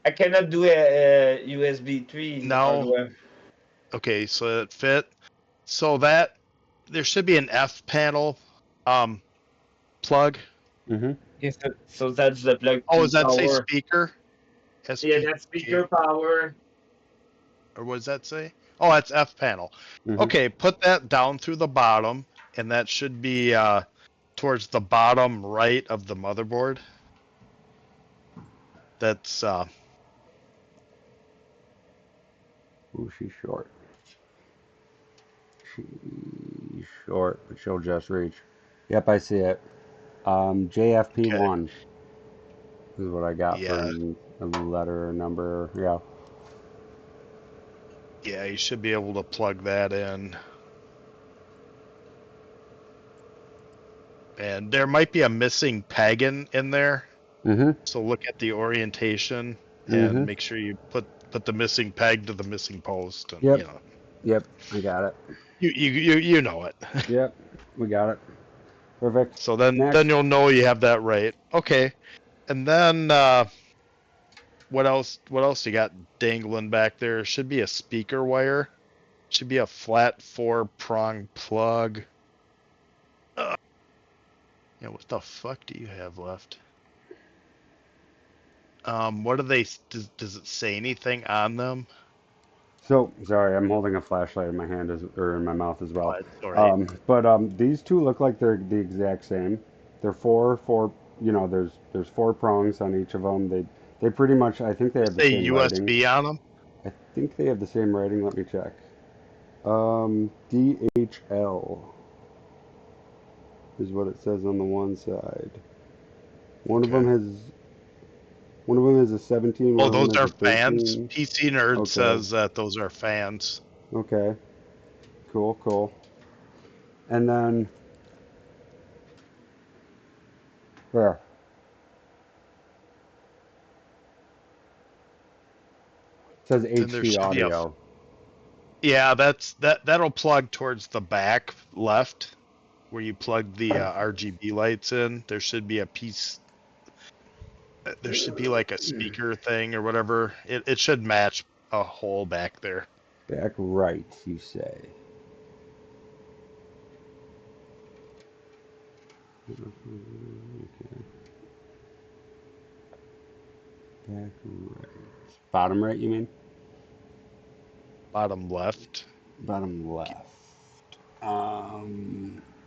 I cannot do a USB 3 now, hardware. okay, so it fit. So that there should be an F panel plug. Mm-hmm. Yes, so that's the plug Oh, to does that say power. speaker? Yeah, that's SPK, speaker power. or what does that say? Oh, that's F panel. Mm-hmm. Okay, put that down through the bottom, and that should be towards the bottom right of the motherboard. That's Ooh, she's short. She's short, but she'll just reach. Yep, I see it. okay. JFP1 is what I got for Yeah, a letter or number. Yeah. yeah, you should be able to plug that in. And there might be a missing peg in there. Mm-hmm. So look at the orientation Mm-hmm. and make sure you put the missing peg to the missing post, and Yep. Yep. I got it. you know it. Yep. We got it. Perfect. So then Next. you'll know you have that right. Okay. And then what else you got dangling back there? Should be a speaker wire. Should be a flat 4-prong plug. Yeah, what the fuck do you have left? What do they does it say anything on them? So sorry, I'm holding a flashlight in my hand or in my mouth as well. Oh, it's all right. But these two look like they're the exact same. They're four. You know, there's four prongs on each of them. They pretty much. I think they have the Say same writing. USB on them. I think they have the same writing. Let me check. DHL is what it says on the one side. One of Okay. them has one of them is a 17. Oh, One of them those is are a fans. 13. PC Nerd Okay. says that those are fans. Okay. Cool. Cool. And then there. It says Then there HD should be a audio. yeah. That'll plug towards the back left where you plug the RGB lights in. There should be a piece. There should be like a speaker thing or whatever. It should match a hole back there. Back right, you say. Okay. Back right. Bottom right, you mean? Bottom left. Bottom left.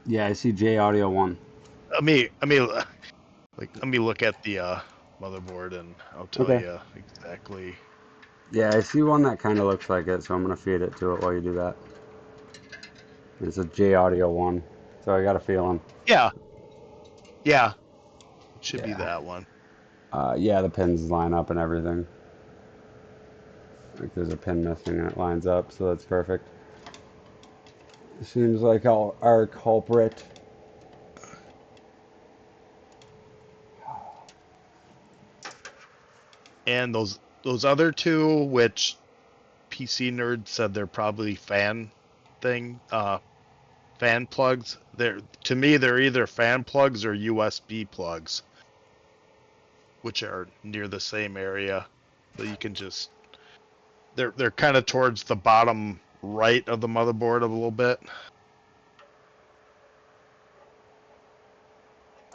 Yeah, I see J Audio 1. Let me look at the motherboard and I'll tell Okay. you exactly. Yeah, I see one that kind of looks like it, so I'm going to feed it to it while you do that. It's a J Audio 1, so I got a feeling. Yeah, yeah, it should be Yeah. that one. Yeah, the pins line up and everything. Like there's a pin missing and it lines up, so that's perfect. Seems like our culprit. And those other two, which PC Nerd said they're probably fan plugs. To me they're either fan plugs or USB plugs, which are near the same area. So you can just they're kind of towards the bottom right of the motherboard a little bit.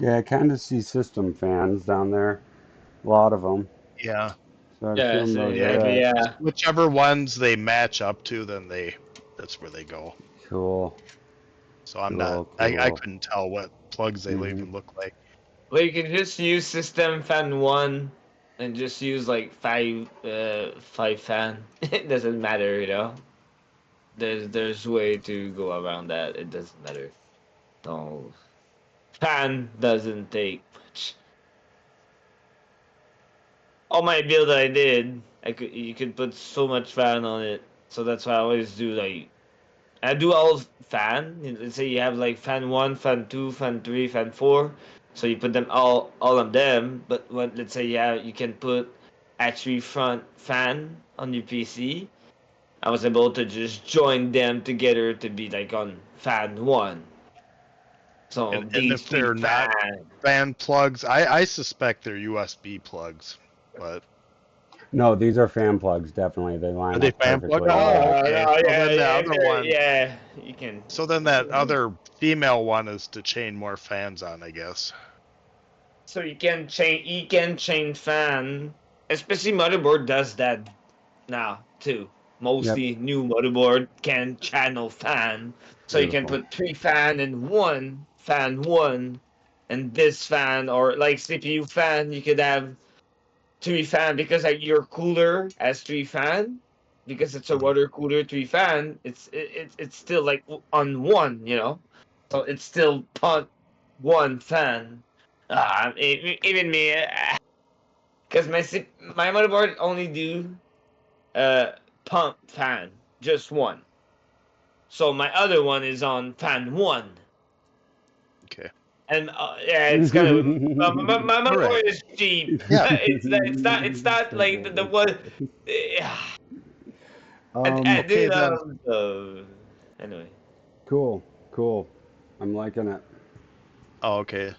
Yeah, I kind of see system fans down there. A lot of them. Yeah. So I'd Yeah, assume so those are exactly. it. Yeah. Whichever ones they match up to, then that's where they go. Cool. So I'm Cool, not. I cool. couldn't tell what plugs they Mhm. even look like. Well, you can just use system fan 1 and just use like five fan. It doesn't matter, you know. There's way to go around that. It doesn't matter. No, fan doesn't take much. All my build that I did, you could put so much fan on it. So that's why I always do like I do all fan. Let's say you have like fan 1, fan 2, fan 3, fan 4. So you put them all on them. But when let's say you can put actually front fan on your PC. I was able to just join them together to be like on fan 1. So And these if three they're not fan. fan plugs, I suspect they're USB plugs. But No, these are fan plugs, definitely. They are line they up fan plugs? perfectly. Oh, Yeah. okay. No, So yeah, then the yeah, other one. yeah, you can. So then that other female one is to chain more fans on, I guess. So you can chain fan, especially motherboard does that now too. Yep. Mostly new motherboard can channel fan, so you can Beautiful. put 3 fan in one fan 1, and this fan or like CPU fan you could have 3 fan because like your cooler has 3 fan because it's a water cooler 3 fan. It's still like on one, you know, so it's still pump 1 fan. Even me, because my motherboard only do uh pump fan just one. So my other one is on fan 1. Okay. And yeah, it's kind of my All right. motherboard is cheap. Yeah. It's not like the one. Yeah. I Okay did then. anyway. Cool, cool. I'm liking it. Oh, okay.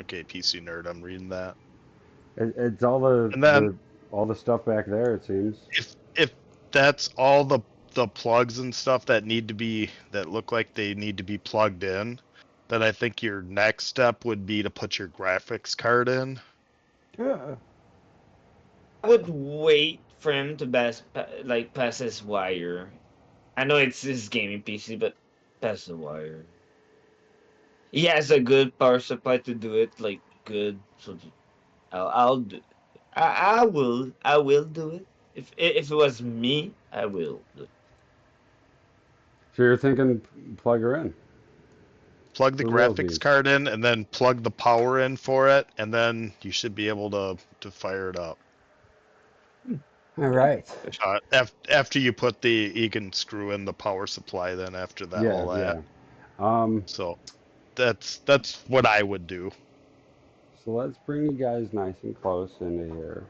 Okay, PC nerd. I'm reading that. It's all the, And then all the stuff back there, it seems. if that's all the plugs and stuff that look like they need to be plugged in, then I think your next step would be to put your graphics card in. Yeah. I would wait for him to pass his wire. I know it's his gaming PC, but pass the wire. He has a good power supply to do it, like good. So I'll do. I will do it. If it was me, I will do it. So you're thinking plug her in Plug the for graphics realsies. card in and then plug the power in for it, and then you should be able to fire it up. All right. After you can screw in the power supply then after that, Yeah, all that. yeah. So that's what I would do. So let's bring you guys nice and close into here.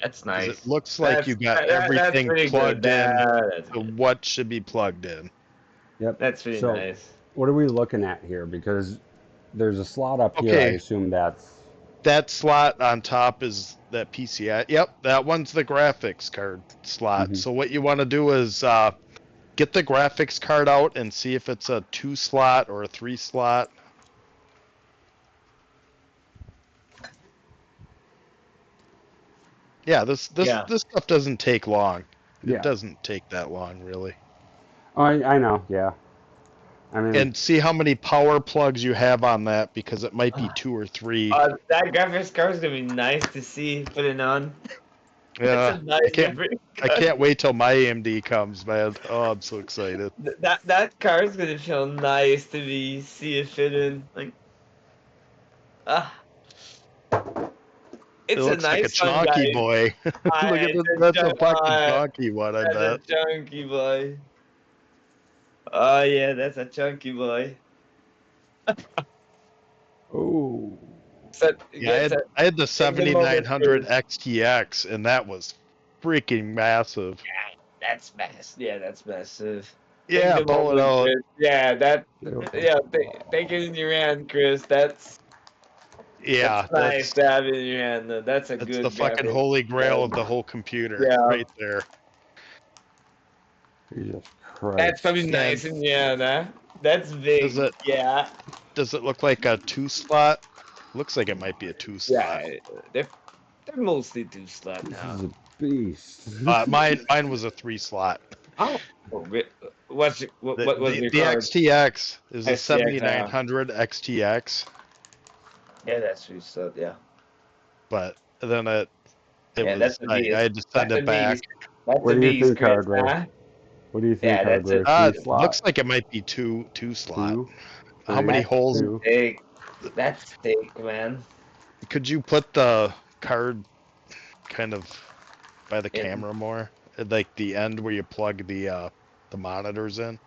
That's 'Cause nice. it looks like you got That's everything pretty plugged good. in That's to good. what should be plugged in. Yep. That's pretty So nice. what are we looking at here? Because there's a slot up here. I Okay. assume that's. That slot on top is that PCI. Yep, that one's the graphics card slot. Mhm. So what you want to do is get the graphics card out and see if it's a 2 slot or a 3 slot. Yeah, this stuff doesn't take long. It Yeah. doesn't take that long, really. Oh, I know. Yeah. I mean, And see how many power plugs you have on that, because it might be 2 or 3. That graphics card is gonna be nice to see putting on. Yeah, It's a nice graphics I card. can't wait till my AMD comes, man. Oh, I'm so excited. That card's gonna feel nice to see it fit in. Like, ah, It it's a looks like a nice one, chonky guys. boy. Look at It's this. a That's a chunk- fucking chonky one, I That's a bet. chunky boy. Oh yeah, that's a chunky boy. oh, So, Yeah, so, I had the take the moment 7900 first. XTX, and that was freaking massive. That's massive. Yeah, that's massive. Yeah, Take the pull it moment, out. Chris. Yeah, beautiful. take it in your hand, Chris. That's Yeah, nice to have it in your hand. Though. That's a that's good the fucking graphics holy grail card. of the whole computer, Yeah. right there. Jesus Christ. That's probably nice in your hand, huh? That's big. Does it- Yeah. Does it look like a 2 slot? Looks like it might be a 2 slot. Yeah. They're mostly 2 slot This now. is a beast. Mine was a 3 slot. Oh, what was your The card? XTX is a XTX, 7900 XTX, Yeah, that's what you said. Yeah. but then it Yeah, was that's a I beast. had to send That's a it back. beast. That's What a do you beast, think Chris, hardware? huh? What do you think Yeah, that's a hardware? Three It slot? looks like it might be two slot. Two? How many Three? that's holes Two? thick. That's thick, man. could you put the card kind of by the In camera more? At, like the end where you plug the monitors in.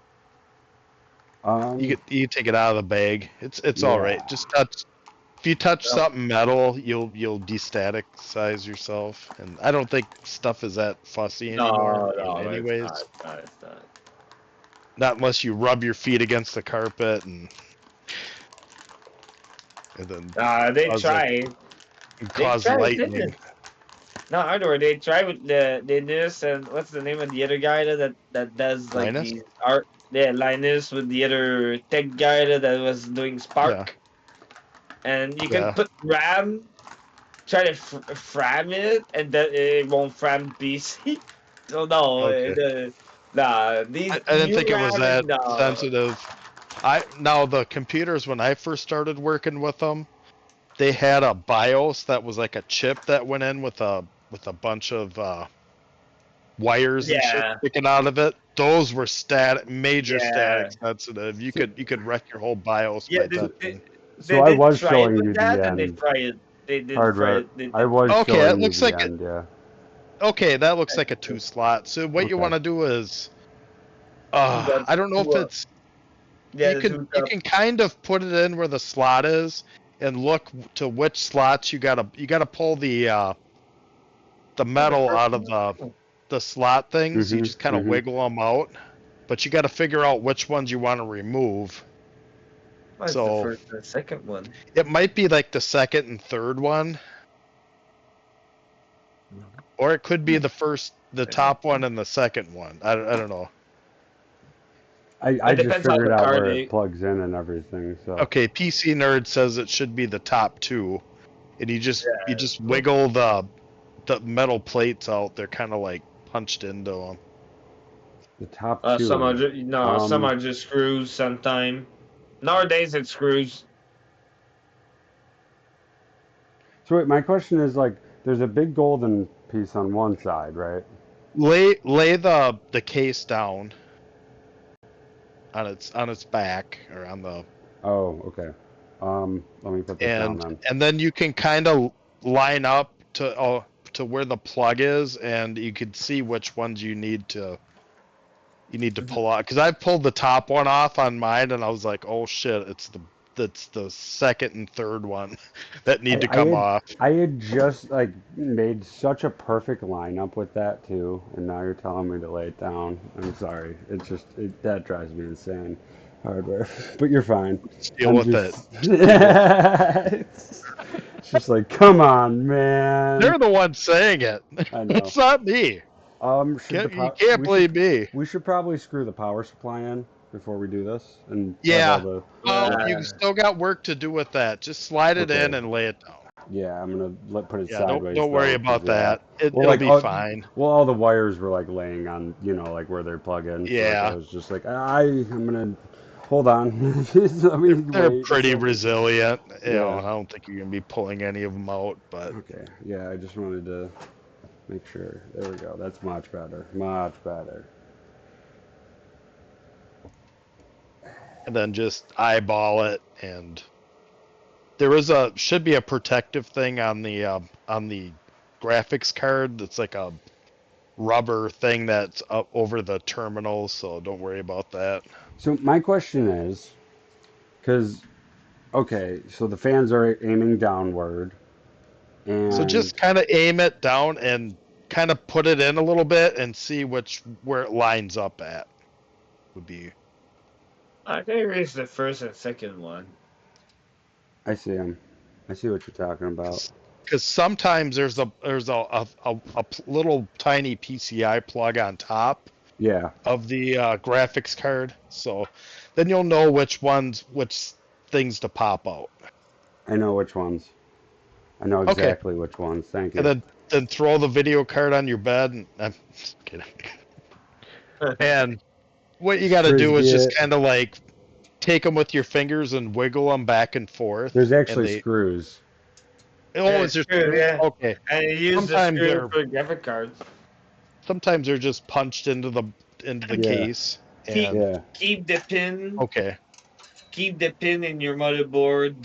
Um, You take it out of the bag. It's all right. yeah. Just touch. If you touch No. something metal, you'll destaticize yourself. And I don't think stuff is that fussy anymore. No, it's not. Anyways, It's not. It's not. not unless you rub your feet against the carpet and then They cause like tried. They cause tried, didn't lightning. it? No, I know. They tried with they this and what's the name of the other guy that does like Linus? these art? Yeah, Linus with the other tech guy that was doing Yeah, Spark, and you can yeah. put RAM, try to fram it, and then it won't fram PC. So no, Okay. nah, these I didn't new think it was RAM is that no. sensitive. I now the computers when I first started working with them, they had a BIOS that was like a chip that went in with a bunch of wires and shit Yeah, sticking out of it. Those were major yeah, static sensitive. So, You could wreck your whole BIOS yeah. by touching. so They I did was try it showing with you the that, and they end. fry it. They did fry Hardware. it. They I did. was Okay, it showing you looks the like end, yeah. okay, that looks like a 2 slot. So what you Okay. want to do is The I don't know if two, it's yeah, the two you cup. can kind of put it in where the slot is and look to which slots you gotta pull the Oh, the metal first out of one. the slot things. You Mm-hmm. just kind of Mm-hmm. wiggle them out, but you got to figure out which ones you want to remove. What's the So first and second one? it might be like the second and third one, or it could be the top one and the second one. I don't know. I It just depends on figured the out card. where it plugs in and everything, so. Okay, PC Nerd says it should be the top two, and you just wiggle the metal plates out. They're kind of like punched into them. The top Some are two. no, some are just screws. Sometime nowadays it's screws. So wait, my question is like, there's a big golden piece on one side, right? Lay the case down on its back or on the Oh, okay. Let me put this down then. and then you can kind of line up to where the plug is, and you can see which ones you need to pull out. Because I pulled the top one off on mine, and I was like, oh shit, it's the second and third one that need to come off. I had just like made such a perfect lineup with that too, and now you're telling me to lay it down. I'm sorry. It's just that drives me insane. Hardware, but you're fine. Deal I'm with it. just it's just like, come on, man. They're the ones saying it. I know. It's not me. Should the You power? can't blame me. We should probably screw the power supply in before we do this and have all Yeah. the. Well, Uh, you still got work to do with that. Just slide it in Okay. and lay it down. Yeah, I'm gonna put it Yeah, sideways. don't worry though, 'cause, about yeah. that. Well, It'll like be fine. well, all the wires were like laying on, like where they're plug in. So like, I Yeah. was just like, I'm gonna hold on. Let me They're wait. pretty resilient. You know, Yeah. I don't think you're gonna be pulling any of them out, but Okay. Yeah, I just wanted to make sure. There we go. That's much better. Much better. and then just eyeball it. And should be a protective thing on the graphics card. That's like a rubber thing that's up over the terminal, so don't worry about that. So my question is, because okay, so the fans are aiming downward, So and just kind of aim it down and kind of put it in a little bit and see where it lines up at. Would be I can erase the first and second one. I see them. I see what you're talking about. because sometimes there's a little tiny PCI plug on top Yeah, of the graphics card, so then you'll know which things to pop out. I know which ones. I know Okay, exactly which ones. Thank and you. then throw the video card on your bed. And I'm just kidding. And what you got to do is Frisbee just it. kind of like take them with your fingers and wiggle them back and forth. There's And actually they, screws. oh, Yeah, is there screw, screws? yeah. Okay. And you use the Sometimes screw they're for graphic cards. sometimes they're just punched into the Yeah. case. Keep And Yeah. keep the pin. okay, Keep the pin in your motherboard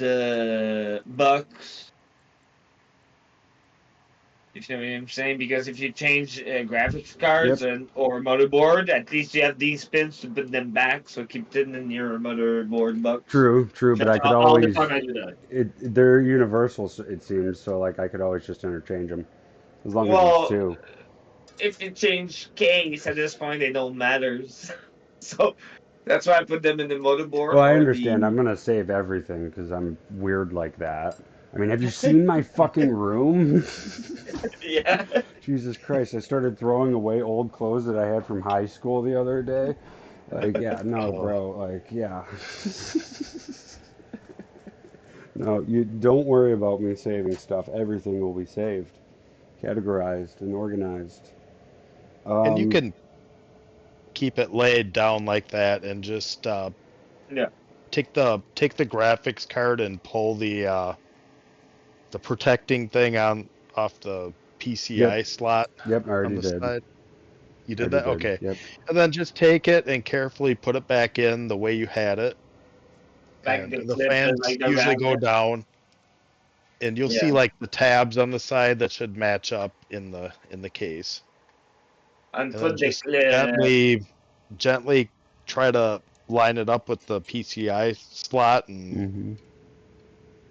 box. If you know what I'm saying, because if you change graphics cards Yep. or motherboard, at least you have these pins to put them back. So keep them in your motherboard box. True, but That's I could all the always time I do that. they're universal, it seems, so like I could always just interchange them as long as it's Well, two. if you change case at this point, they don't matter. So that's why I put them in the Well, motherboard I or understand. the I'm gonna save everything because I'm weird like that. I mean, have you seen my fucking room? yeah. Jesus Christ, I started throwing away old clothes that I had from high school the other day. Like, yeah, no, oh, bro, like, yeah. No, you don't worry about me saving stuff. Everything will be saved, categorized, and organized. and you Um, can keep it laid down like that, and just Yeah. take the graphics card and pull the protecting thing on off the yep, PCI slot yep, I on already the did. side. You did Already that? did. Okay. Yep. And then just take it and carefully put it back in the way you had it. Like And the the clip and fans like the usually RAM. go down, and you'll see Yeah. like the tabs on the side that should match up in the case. And And then put the just clip gently try to line it up with the PCI slot Hmm.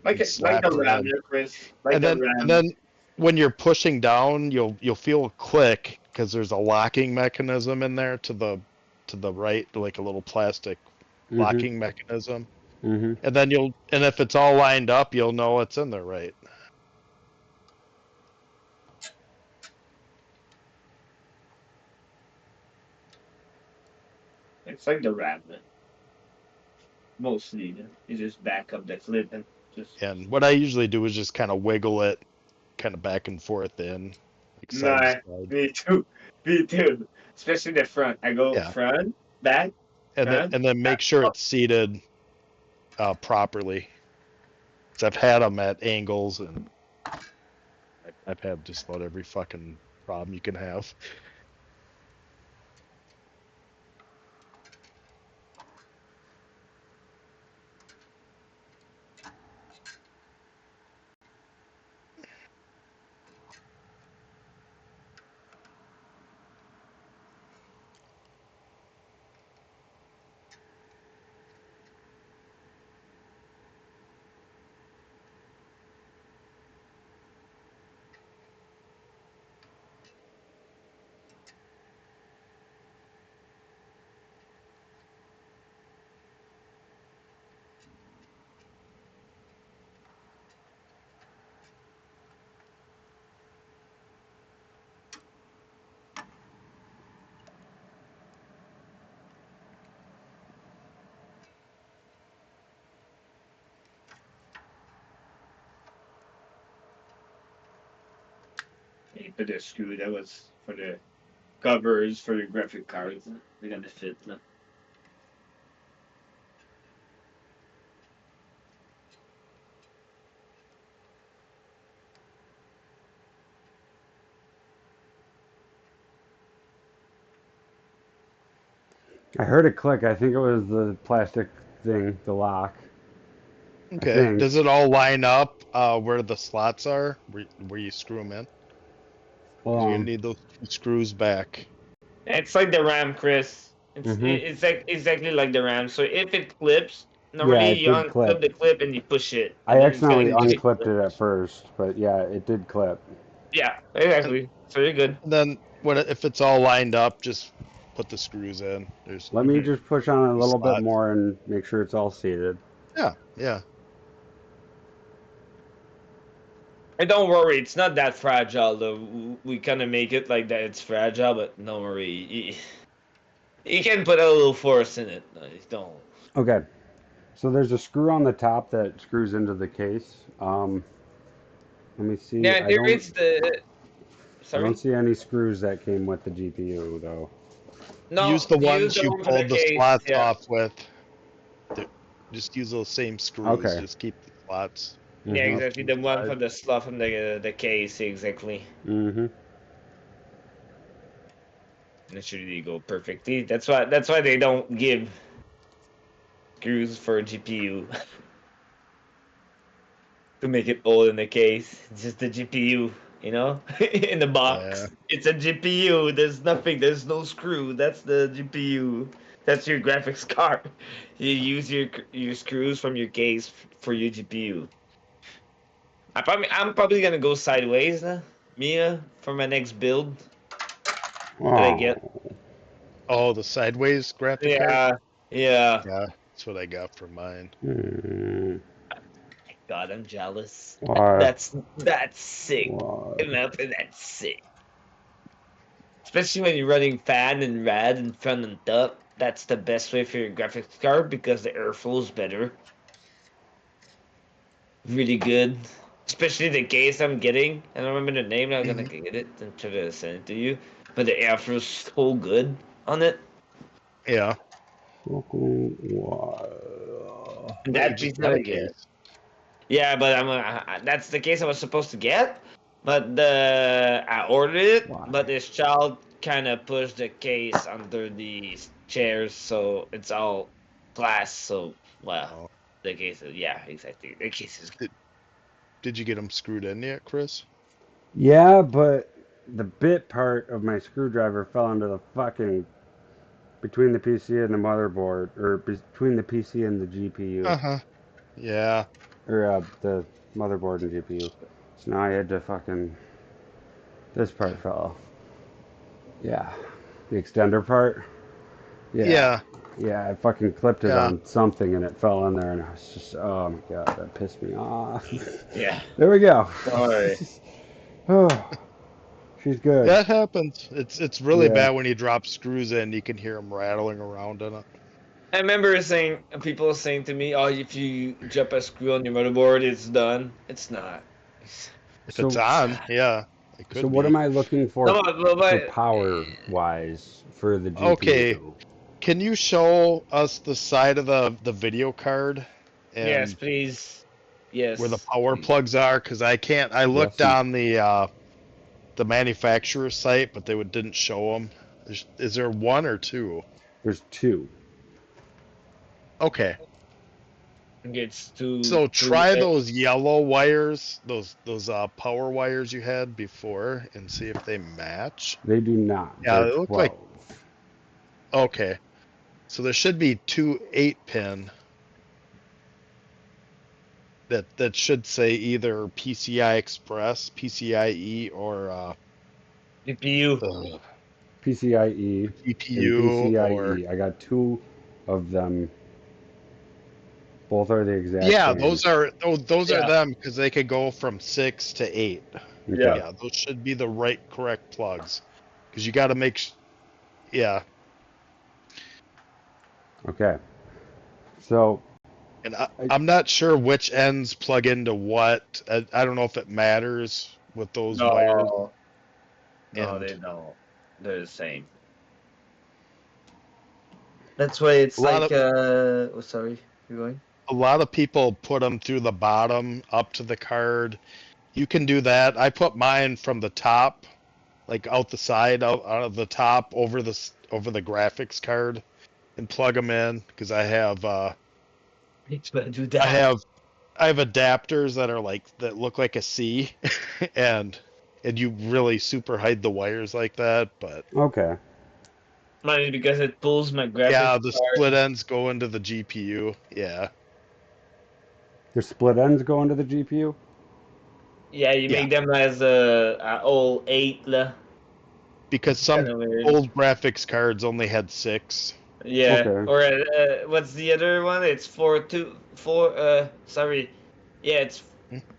like and like slap the it RAM, in. yeah, Chris. Like the And RAM. then when you're pushing down, you'll feel a click because there's a locking mechanism in there to the right, like a little plastic Hmm. locking mechanism. Hmm. And then and if it's all lined up, you'll know it's in there right. It's like the RAM. Mostly. You just back up the clip and just And what I usually do is just kind of wiggle it kind of back and forth in, like side to nah, side. me too. Me too. Especially the front. I go Yeah. front, back, front, And then back. make sure Oh, it's seated properly. 'Cause I've had them at angles, and I've had just about every fucking problem you can have. you put the screw. That was for the covers for the graphic cards. They're gonna fit now. I heard it click. I think it was the plastic thing, the lock. I Okay. think. Does it all line up where the slots are, where you screw them in? Hold Because you're gonna on. need those two screws back. It's like the RAM, Chris. Hmm. It's like exactly like the RAM. So if it clips, Yeah, normally it you did unclip clip. the clip and you push it, I and then it's gonna accidentally give it unclipped it at clips. first, but yeah, it did clip. Yeah, And exactly. So you're good. then if it's all lined up, just put the screws in. There's Let me Mhm. just push on it a the little bit slots. more and make sure it's all seated. Yeah, yeah. And don't worry, it's not that fragile though. We kind of make it like that it's fragile, but don't worry. You can put a little force in it. No, you don't. Okay, so there's a screw on the top that screws into the case. Let me see. Yeah, there is the. I don't Sorry. see any screws that came with the GPU though. No, Use the use ones the you one for the pulled the case. slots Yeah. off with. Just use those same screws. Okay. Just keep the slots. Yeah, Mhm. exactly. The one for the slot from the case, exactly. Mhm. It should really go perfectly. That's why they don't give screws for GPU to make it all in the case. It's just the GPU, you know, in the box. Yeah. It's a GPU. There's nothing. There's no screw. That's the GPU. That's your graphics card. You use your screws from your case for your GPU. I'm probably gonna go sideways, Mia, for my next build that I get. Oh. Oh, the sideways graphic card? Yeah, yeah. Yeah, that's what I got for mine. Hmm. God, I'm jealous. Why? That's sick. Why? That's sick. Especially when you're running fan and rad and front and up. That's the best way for your graphics card because the airflow is better. Really good. Especially the case I'm getting. I don't remember the name. I'm gonna get it and try to send it to you. But the airflow is so good on it. Yeah. Why? And But you that just piece got that a I get. case. Yeah, but that's the case I was supposed to get. But I ordered it, Why? but this child kind of pushed the case under the chairs, so it's all glass. So well, Oh. the case is yeah, exactly. The case is Did you get them screwed in yet, Chris? Yeah, but the bit part of my screwdriver fell into the fucking between the PC and the motherboard, or between the PC and the GPU, Uh-huh. Yeah. or the motherboard and GPU. So now I had to fucking this part fell off. Yeah, the extender part. Yeah, Yeah. yeah, I fucking clipped it Yeah. on something and it fell in there, and I was just, oh my god, that pissed me off. yeah. There we go. All right. Oh, she's good. That happens. It's really Yeah. bad when you drop screws in. You can hear them rattling around in it. I remember people saying to me, "Oh, if you drop a screw on your motherboard, it's done." It's not. If it's So, on, yeah, it so could what am be. I looking No, for but power wise for the Okay, GPU? can you show us the side of the video card yes, and please. where the Yes. power Please. plugs are? Because I can't. I looked Yes. on the manufacturer site, but they didn't show them. Is there one or two? There's two. Okay, It's too so too. try those yellow wires, those power wires you had before, and see if they match. They do not. Yeah, They're they look 12. like okay. So there should be two 8-pin that should say either PCI Express, PCIe, or GPU. PCIe and GPU, or PCIe. I got two of them. Both are the exact yeah, same. those are Yeah. them because they could go from 6 to 8. Okay. Yeah, those should be the correct plugs because you got to make yeah. Okay. So, And I'm not sure which ends plug into what. I don't know if it matters with those wires. No, no, And they don't. They're the same. That's why it's a lot like. of Oh, sorry. You going? a lot of people put them through the bottom up to the card. You can do that. I put mine from the top, like out the side, out of the top over the graphics card, and plug them in because I have It's gonna do I that. have I have adapters that look like a C, and you really super hide the wires like that. But okay. Mine because it pulls my graphics yeah, the split card. ends go into the GPU. Yeah, The split ends go into the GPU? Yeah, you yeah, make them as a all 8 lah. because It's kind some of weird. old graphics cards only had 6. Yeah, Okay. or what's the other one? It's 4 2 4. Sorry. Yeah, it's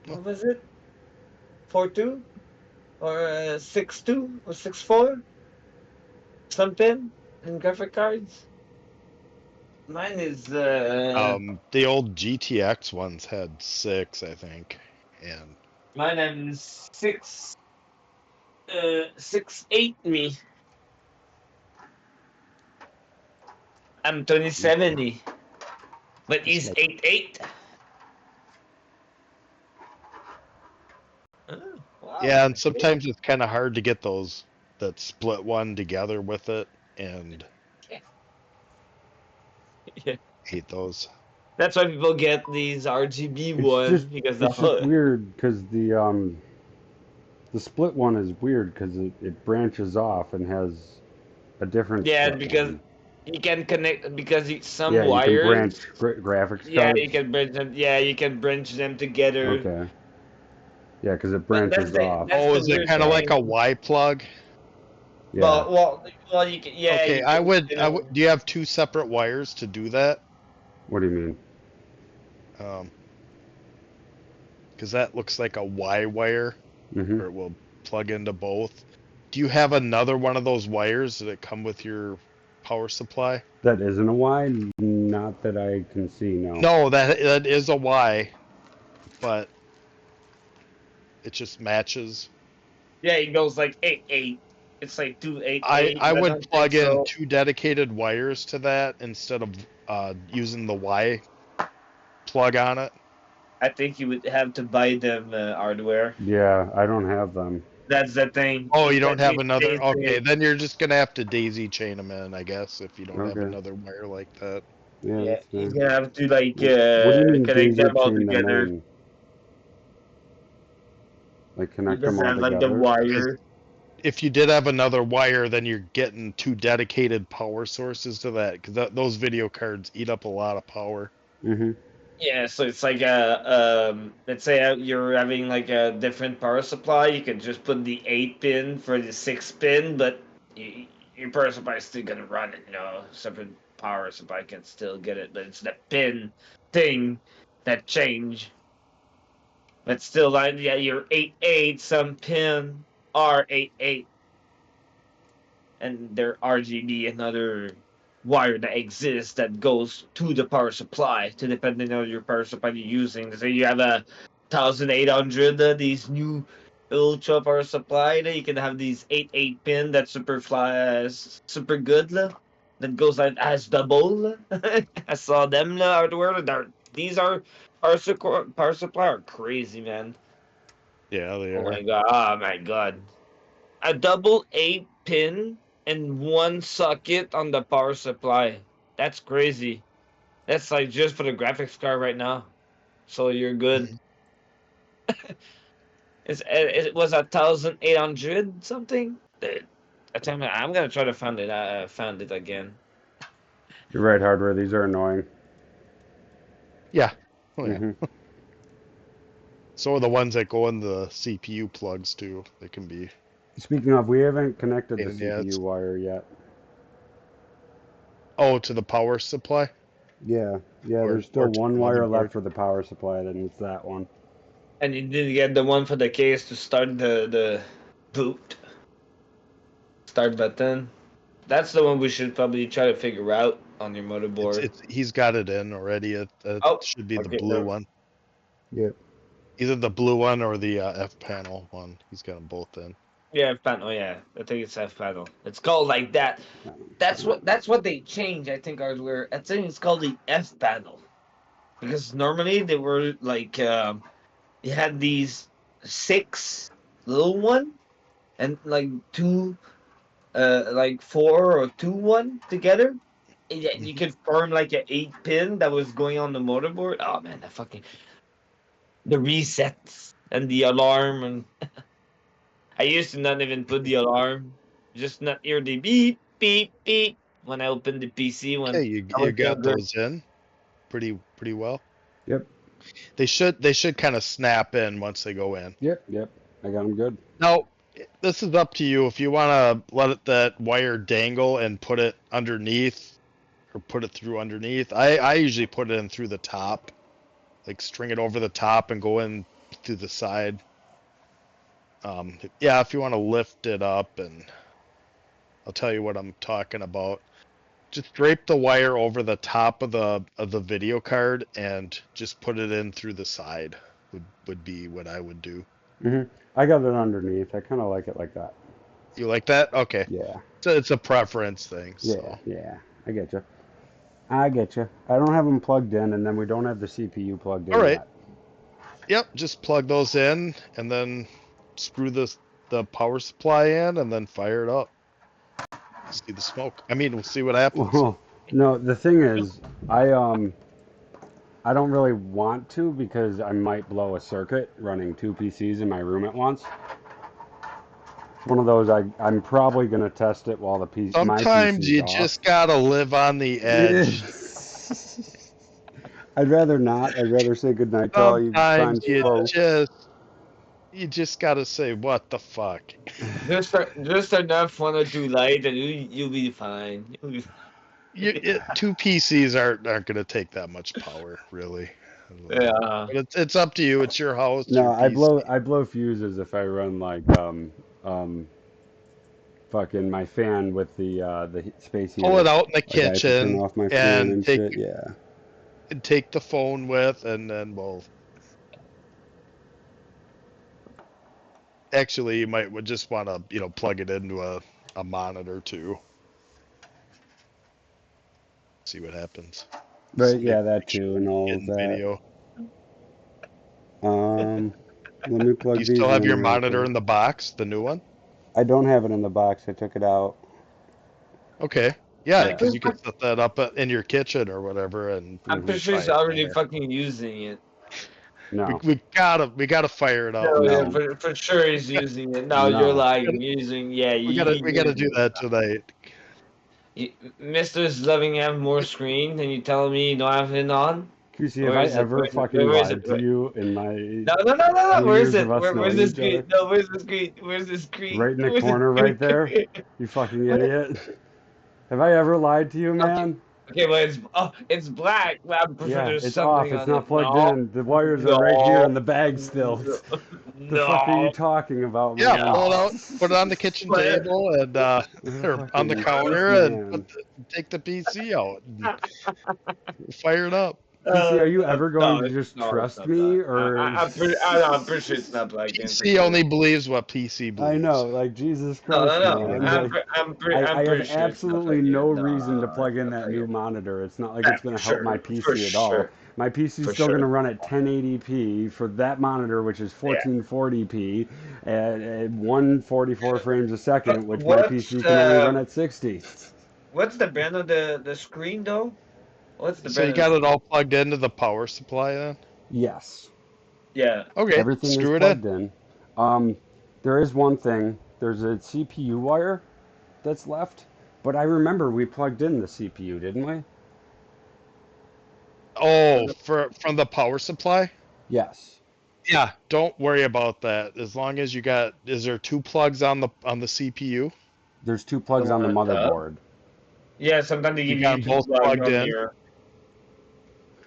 what was it? 4 2 or 6 2 or 6 4? Something in graphic cards. Mine is The old GTX ones had 6, I think, and mine is 6 6 8 me. I'm 2070, but he's like- 8'8". Oh, wow. Yeah, and sometimes it's kind of hard to get that split one together with it, and Yeah. hate those. That's why people get these RGB It's ones just because the it's just hood. weird because the split one is weird because it branches off and has a different Yeah, split because one. you can connect because some Yeah, you can branch wires. graphics Yeah, cards. you can bridge them. Yeah, you can bridge them together. Okay. Yeah, because it But branches off. that's Oh, the is it weird kind of like a thing. Y plug? Yeah. Well, you can. Yeah, Okay, you I can, would. you I know, would. Do you have two separate wires to do that? What do you mean? Because that looks like a Y wire, Mm-hmm. or it will plug into both. Do you have another one of those wires that come with your power supply? That isn't a Y, not that I can see. No. No, that is a Y, but it just matches. yeah, it goes like 8'8". It's like 288. I I would don't think plug in so. two dedicated wires to that instead of using the Y plug on it. I think you would have to buy them hardware. Yeah, I don't have them. That's the thing. Oh, you don't That have these another? days, Okay, then you're just gonna have to daisy chain them in, I guess, if you don't have Okay. another wire like that. Yeah, yeah, that's he's fine. gonna have to like What do you mean connect daisy them all chain them together. in? Like You connect them just all have like the together? wire. If you did have another wire, then you're getting two dedicated power sources to that, because those video cards eat up a lot of power. Mm-hmm. Yeah, so it's like let's say you're having like a different power supply. You can just put the 8-pin for the 6-pin, but your power supply is still gonna run it. Separate power supply can still get it, but it's the pin thing that change. But still, like yeah, your 8-8, some pin are 8-8, and their RGB, another wire that exists that goes to the power supply, to depending on your power supply you're using. Say you have a 1800, these new ultra power supply, that you can have these 8-8 pin that super good, that goes like as double. I saw them hardware. These are power supply are crazy, man. Yeah, they Oh are. my god! Oh my god! A double 8-pin and one socket on the power supply. That's crazy. That's like just for the graphics card right now. So you're good. Mhm. It was 1800 something. I tell you, I'm gonna try to find it. I found it again. You're right, hardware. These are annoying. Yeah. Oh, yeah. Mm-hmm. So are the ones that go in the CPU plugs too. They can be. Speaking of, we haven't connected the Pain in the ass. CPU wire yet. Oh, to the power supply. Yeah, Or- there's still or to one the wire motherboard. left for the power supply, then it's that one. And you did get the one for the case to start the boot. Start button. That's the one we should probably try to figure out on your motherboard. He's got it in already. It Oh, should be the okay, blue no. one. Yep. Either the blue one or the F panel one. He's got them both in. Yeah, F panel. Yeah, I think it's F panel. It's called like that. That's what they changed. I think hardware. I think it's called the F panel, because normally they were like you had these 6 little one and like 2 like 4 or 2 1 together. And yet you Mhm. could form like an 8-pin that was going on the motherboard. Oh man, the resets and the alarm, and I used to not even put the alarm, just not hear the beep beep beep when I opened the PC when Okay, you I was got younger. those in pretty well. Yep. They should kind of snap in once they go in. Yep. I got them good. Now, this is up to you. If you want to let that wire dangle and put it underneath, or put it through underneath, I usually put it in through the top, like string it over the top and go in through the side. Yeah, if you want to lift it up, and I'll tell you what I'm talking about. Just drape the wire over the top of the video card and just put it in through the side. Would be what I would do. Mm-hmm. I got it underneath. I kind of like it like that. You like that? Okay. Yeah. So it's a preference thing. So Yeah. I get you. I get you. I don't have them plugged in, and then we don't have the CPU plugged All in right. yet. Yep, just plug those in and then screw the power supply in and then fire it up. See the smoke. I mean, we'll see what happens. Well, no, the thing is, I don't really want to because I might blow a circuit running two PCs in my room at once. One of those I'm probably gonna test it while my Sometimes PC's you off. just gotta live on the edge. I'd rather not. I'd rather say goodnight to all you fine Sometimes folks. you just gotta say, what the fuck? Just enough one or two light, and you'll be fine. You'll be Two PCs aren't gonna take that much power, really. yeah. But it's up to you. It's your house, No, your PC. I blow fuses if I run like um fucking my fan with the space Pull it heater. out in the Like I have to turn kitchen off my fan and and shit. Yeah. take the phone with, and then we'll. Actually, you would just want to, plug it into a monitor too. See what happens. But Maybe yeah, that make sure too and all of getting that. video. Let me Do plug you these still have in your real monitor quick. in the box, the new one? I don't have it in the box. I took it out. Okay. Yeah, I'm because pretty, you could set that up in your kitchen or whatever, and I'm pretty sure try he's it already there. fucking using it. No, We gotta fire it up. No, yeah, no, for sure he's using it. No, you're no. lying. Using, yeah, We gotta he we gotta knows do that tonight. Mister's loving have more screen, and you telling me you don't have it on? QC, have Where I is it? ever fucking Where is it? lied to you in my No, no, no, no, no. Where is years it? of us Where's knowing the each screen? other? No, where's the screen? Where's the screen? Right in the Where's the corner right there? screen? You fucking idiot. Have I ever lied to you, Okay, man? okay, well it's black. Well, I'm pretty sure Yeah, there's it's off. something It's on not it. plugged No, in. The wires are right here no, in the bag still. no, The fuck are you no. talking about, Yeah, man? pull it No. out, put it on the kitchen But table, and or on the Fucking this counter, and man. take the PC out and fire it up. QC, are you no, ever going no, to just no, it's trust not black. me, or? I'm pretty sure it's not black in for PC sure. only believes what PC I know, believes. like Jesus No, Christ, no, no. man. Like, I'm I have pretty sure it's not absolutely black no in. No, reason to it's plug in not that black new in. monitor. It's not like Yeah, it's going for to help my sure, for PC at all. sure, My PC's for still going to sure. run at 1080p for that monitor, which is Yeah. 1440p at 144 frames a But second, which my PC can only run at 60. what's the brand of the screen though? What's the So you brand of got the it all plugged into the power supply then? Yes, Yeah. Okay, everything is screw it in. plugged in. There is one thing. There's a CPU wire that's left, but I remember we plugged in the CPU, didn't we? Oh, from the power supply? Yes. Yeah, don't worry about that. As long as is there two plugs on the CPU? There's two The plugs on one the on top? motherboard. Yeah, sometimes they You give got you them two both plugs plugged on in? here.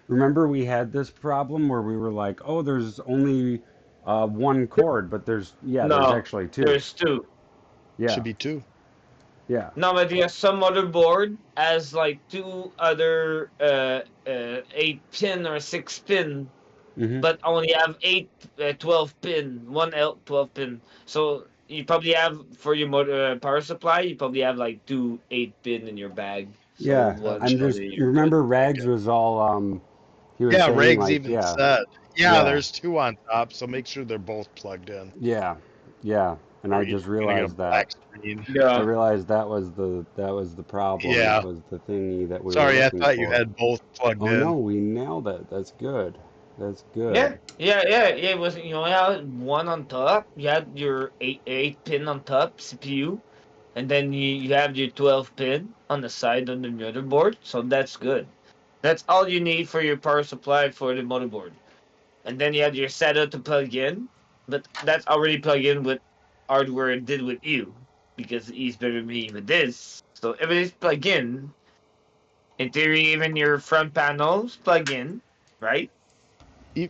Remember we had this problem where we were like, oh, there's only one cord, but there's No, actually two. there's two. Yeah, Should be two. yeah, No, but yeah, some other board has like two other 8 pin or 6 pin, hmm but only have 12 pin, one L 12 pin. So you probably have for your motor power supply, you probably have like two 8 pin in your bag. So yeah. Oh, one I'm gee. just probably you're good. remember You're Rags good. was all he was Yeah, saying Regs like, even yeah, said. Yeah, yeah, there's two on top, so make sure they're both plugged in. yeah, yeah. And Or I you're just gonna get a realized that. black screen. I Yeah. realized that was the problem. That Yeah. was the thingy that we were Sorry, I looking thought you for. had both plugged Oh no, in. we nailed it. That's good. That's Yeah, good. It was you had one on top. You had your eight pin on top CPU, and then you have your 12 pin on the side on the motherboard. So that's good. That's all you need for your power supply for the motherboard. And then you have your setup to plug in, but that's already plugged in with hardware it did with you because he's better than me with this. So everything's plugged in theory, even your front panels plug in, right?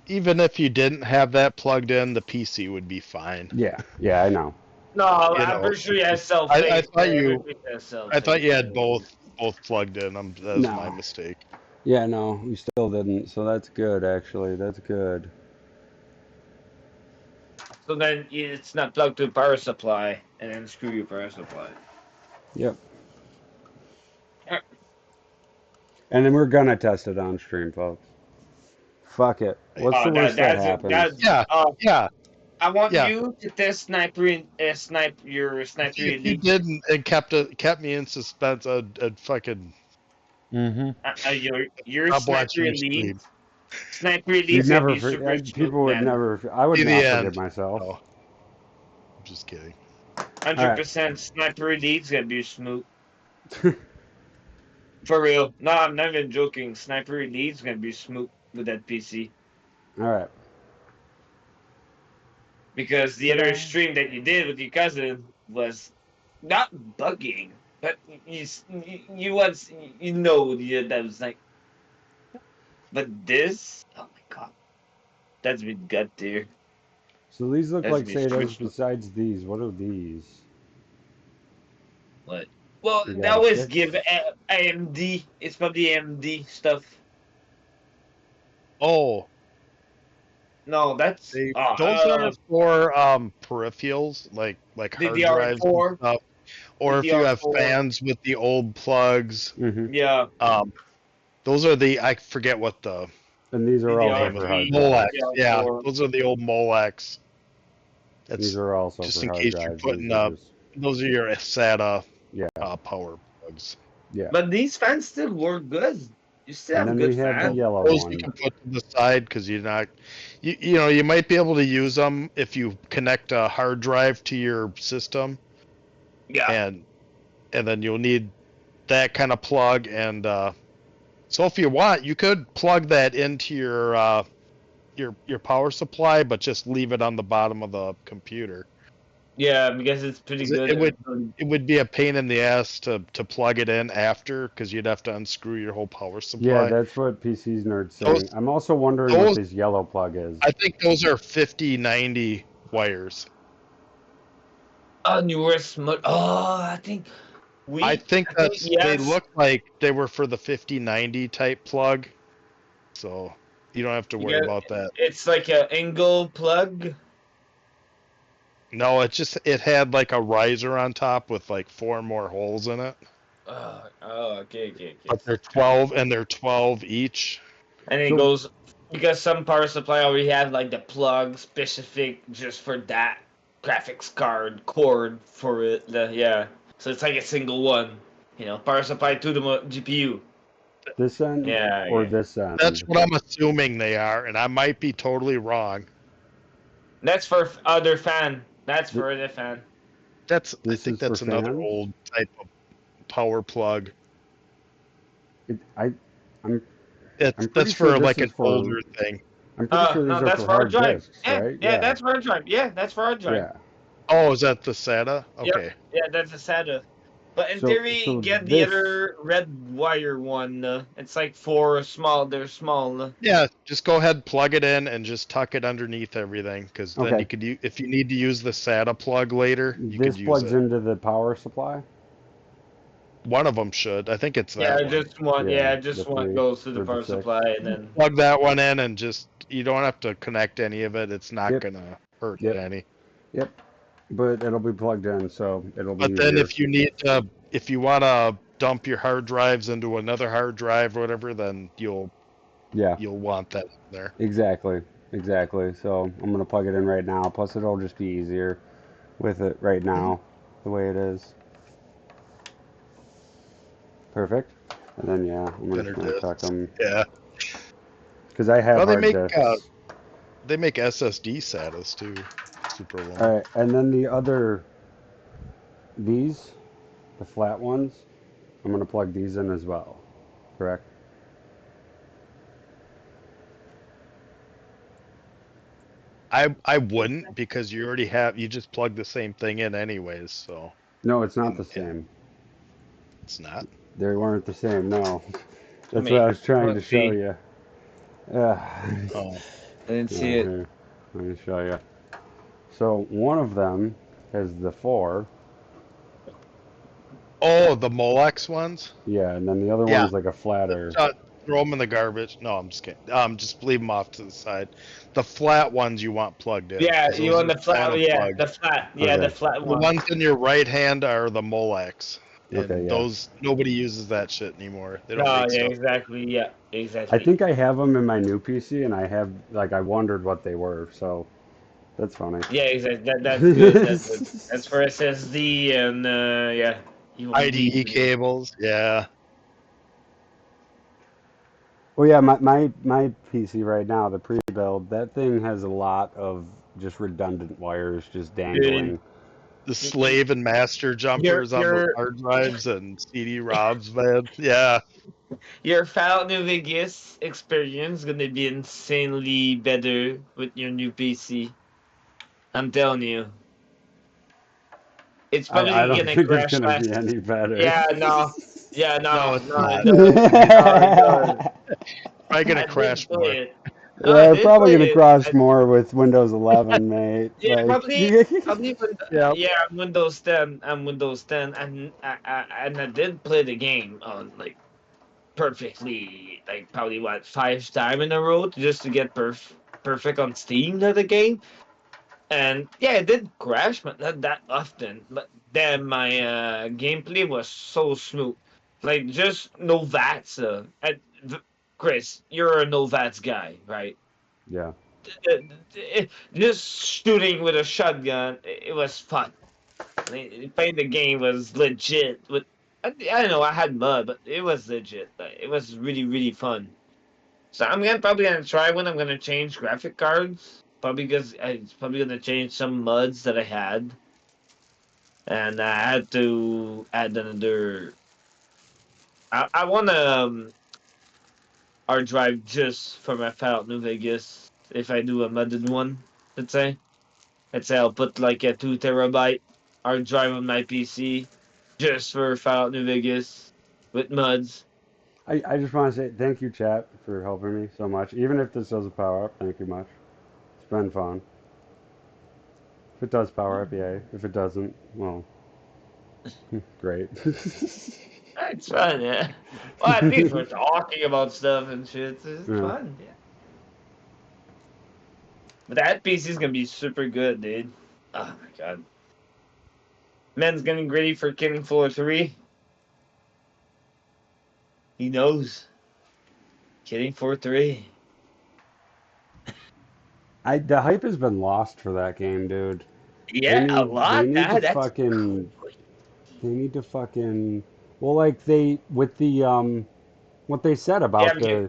Even if you didn't have that plugged in, the PC would be fine. Yeah, yeah, I know. No, You I'm know, pretty sure you have I self-face. thought you Everything has I thought self-face. you had both plugged in. That was my No. mistake. Yeah, no, we still didn't. So that's good, actually. That's good. So then it's not plugged to power supply, and then screw your power supply. Yep. And then we're gonna test it on stream, folks. Fuck it. What's the worst that happens? Yeah, yeah, I want yeah. you to test your sniper If you elite. didn't and kept me in suspense, I'd fucking Mm-hmm. Your stop sniper watching your elite. stream. Sniper You'd elite's gonna never, be super smooth, people would man. never, I would See not the forgive end. myself. No, I'm just kidding. 100% sniper elite's gonna be smooth. For real. No, I'm not even joking. Sniper elite's gonna be smooth with that PC. All right. Because the other stream that you did with your cousin was not bugging, but you once that was like. But this, oh my god, that's been gut tier. So these look That's like be SATAs stressful. besides these. What are these? What? Well, You they got a always 6? give AMD. It's probably AMD stuff. Oh, No, that's those are for peripherals like hard drives and DDR4. stuff. Or if you have DDR4. fans with the old plugs, Mm-hmm. Yeah. those are the I forget what the And these are also name for of hard DDR3. Molex. drives. Yeah, DDR4. those are the old Molex. These That's are also just for in hard case you're drives. putting These are just, those are your SATA yeah, power plugs. yeah. But these fans still work good. You still And have then good we have the fans. yellow Those you one. can put to the side because you're not, you know, you might be able to use them if you connect a hard drive to your system, Yeah. and then you'll need that kind of plug. And so if you want, you could plug that into your power supply, but just leave it on the bottom of the computer. Yeah, because it's pretty 'Cause good. it would be a pain in the ass to plug it in after because you'd have to unscrew your whole power supply. Yeah, that's what PC's Nerd's saying. Those- I'm also wondering what those- this yellow plug is. I think those are 5090 wires. Newer smart. Oh, I think I think that's they yes. look like they were for the 5090 type plug, so you don't have to worry Yeah. about that. It's like an angle plug. No, it had like a riser on top with like 4 more holes in it. Okay. But they're 12 and they're 12 each. And it So- goes because some power supply already have like the plug specific just for that graphics card cord for it. So it's like a single one. Power supply to the GPU. This end Yeah, or yeah. this end? That's what I'm assuming they are, and I might be totally wrong. That's for other fan. That's for other fan. I This think is for that's another fans? old type of power plug. I'm pretty That's sure for this like is an for- older thing. I'm pretty sure these No, are that's for for hard hard drive. disks, Yeah, right? yeah, that's for hard drive. Yeah, that's for hard drive. Yeah. Oh, is that the SATA? Yep. Okay. Yeah, that's a SATA. But in So- theory, so get the this- other red wire one. It's like they're small. Yeah, just go ahead, plug it in, and just tuck it underneath everything. Because then Okay. you could, if you need to use the SATA plug later, you This could use plugs it. into the power supply. One of them should. I think it's that Yeah, one. just one. Yeah, Yeah, just the one 3 goes to the or the power 6. supply, and then Plug that one in, and just you don't have to connect any of it. It's not Yep. gonna hurt Yep. it any. Yep. But it'll be plugged in, so it'll be But then easier. if you need to, if you want to dump your hard drives into another hard drive or whatever, then you'll want that in there. Exactly. So I'm gonna plug it in right now. Plus, it'll just be easier with it right now, the way it is. Perfect. And then I'm Thinner just gonna tuck discs. them Yeah. because I have Well, they hard make, disks. They make SSD SATAs too. Super long. All right, and then these, the flat ones, I'm gonna plug these in as well. Correct. I wouldn't because you just plug the same thing in anyways, so No, it's not the same. it's not. They weren't the same. No, that's mean, what I was trying to must show be. you. Yeah. Oh. I didn't see it. Here, let me show you. So one of them has the 4. Oh, the Molex ones? Yeah, and then the other Yeah. one's like a flatter. Throw them in the garbage. No, I'm just kidding. Just leave them off to the side. The flat ones you want plugged in. Yeah, 'cause you those want are the flat. auto Yeah, plug. the flat. Yeah, Okay. the flat The one. ones in your right hand are the Molex. And Okay, yeah. those nobody uses that shit anymore. They don't No, make yeah, stuff. exactly. Yeah, I exactly. think I have them in my new PC, and I have like I wondered what they were, so that's funny. Yeah, exactly. That's good. That's good. That's for SSD and yeah, you won't IDE need. cables, yeah. Well, yeah, my PC right now, the pre-build, that thing has a lot of just redundant wires just Dude, dangling. The slave and master your jumpers on those your hard drives and CD-ROMs, man. Yeah. your Fallout New Vegas experience gonna be insanely better with your new PC. I'm telling you, it's I probably don't gonna think it's crash gonna be less. any better. Yeah, no, yeah, No, no, it's no, it not. does. No, it does. Probably gonna I did crash more. play it. No, I Yeah, did probably play gonna it. cross more with Windows 11, mate. Yeah, Like, probably when, Yeah. yeah, I'm Windows 10. I'm Windows 10, and I did play the game on like perfectly, like probably what 5 times in a row just to get perfect on Steam of the game. And yeah, it did crash, but not that often. But then my gameplay was so smooth, like just no VATs. Chris, you're a no VATs guy, right? yeah, Just shooting with a shotgun, it was fun. Playing the game was legit. But I don't know, I had mud, but it was legit. Like, it was really really fun. So probably gonna try when I'm gonna change graphic cards. Probably because it's probably gonna change some mods that I had, and I had to add another. I want hard drive just for my Fallout New Vegas. If I do a modded one, let's say. Let's say I'll put like a 2 terabyte hard drive on my PC just for Fallout New Vegas with mods. I just want to say thank you, chat, for helping me so much. Even if this doesn't power up, thank you much. It's been fun. If it does power up, yay. If it doesn't, well, great. It's fun, yeah. Well, at least we're talking about stuff and shit. It's Yeah. fun, yeah. But that PC is gonna be super good, dude. Oh my god. Man's getting ready for Killing Floor 3. He knows. Killing Floor 3. The hype has been lost for that game, dude. Yeah, a They lot. need to That's fucking they need to fucking well, like they with the what they said yeah, about okay.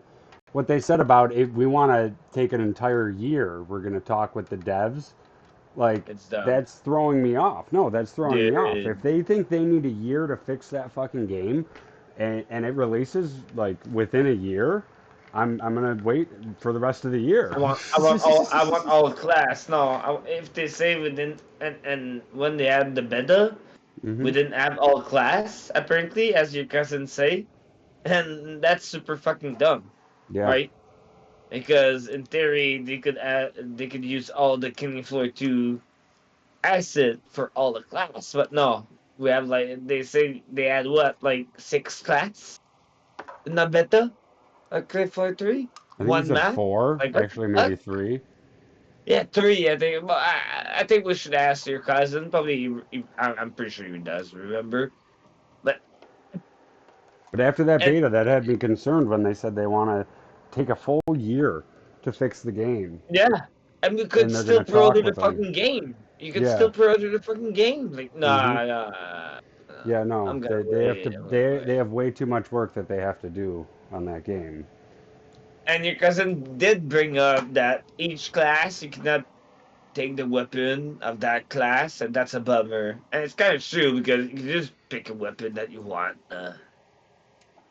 what they said about if we want to take an entire year, we're going to talk with the devs. Like It's dumb. that's throwing me off. No, that's throwing me off. If Dude. they think they need a year to fix that fucking game, and it releases like within a year, I'm gonna wait for the rest of the year. I want all class. No, if they say we didn't, and when they add the beta, we Hmm. didn't have all class apparently, as your cousin say, and that's super fucking dumb, Yeah. right? Because in theory they could use all the Killing Floor 2 asset for all the class, but no, we have like they say they add what like 6 class in the beta of Killing Floor 3, I think he one said map. four, Like what the actually maybe fuck? three. Yeah, 3. I think. Well, I think we should ask your cousin. Probably, I'm pretty sure he does remember. But But after that and beta, that had me concerned when they said they want to take a full year to fix the game, yeah, and we could and they're still gonna pre-order talk the with them. fucking game. You could Yeah. still pre-order the fucking game. Like, Hmm. nah. Yeah, no, I'm gonna they have to wait. I'm gonna they wait. have way too much work that they have to do on that game. And your cousin did bring up that each class you cannot take the weapon of that class, and that's a bummer. And it's kind of true because you can just pick a weapon that you want.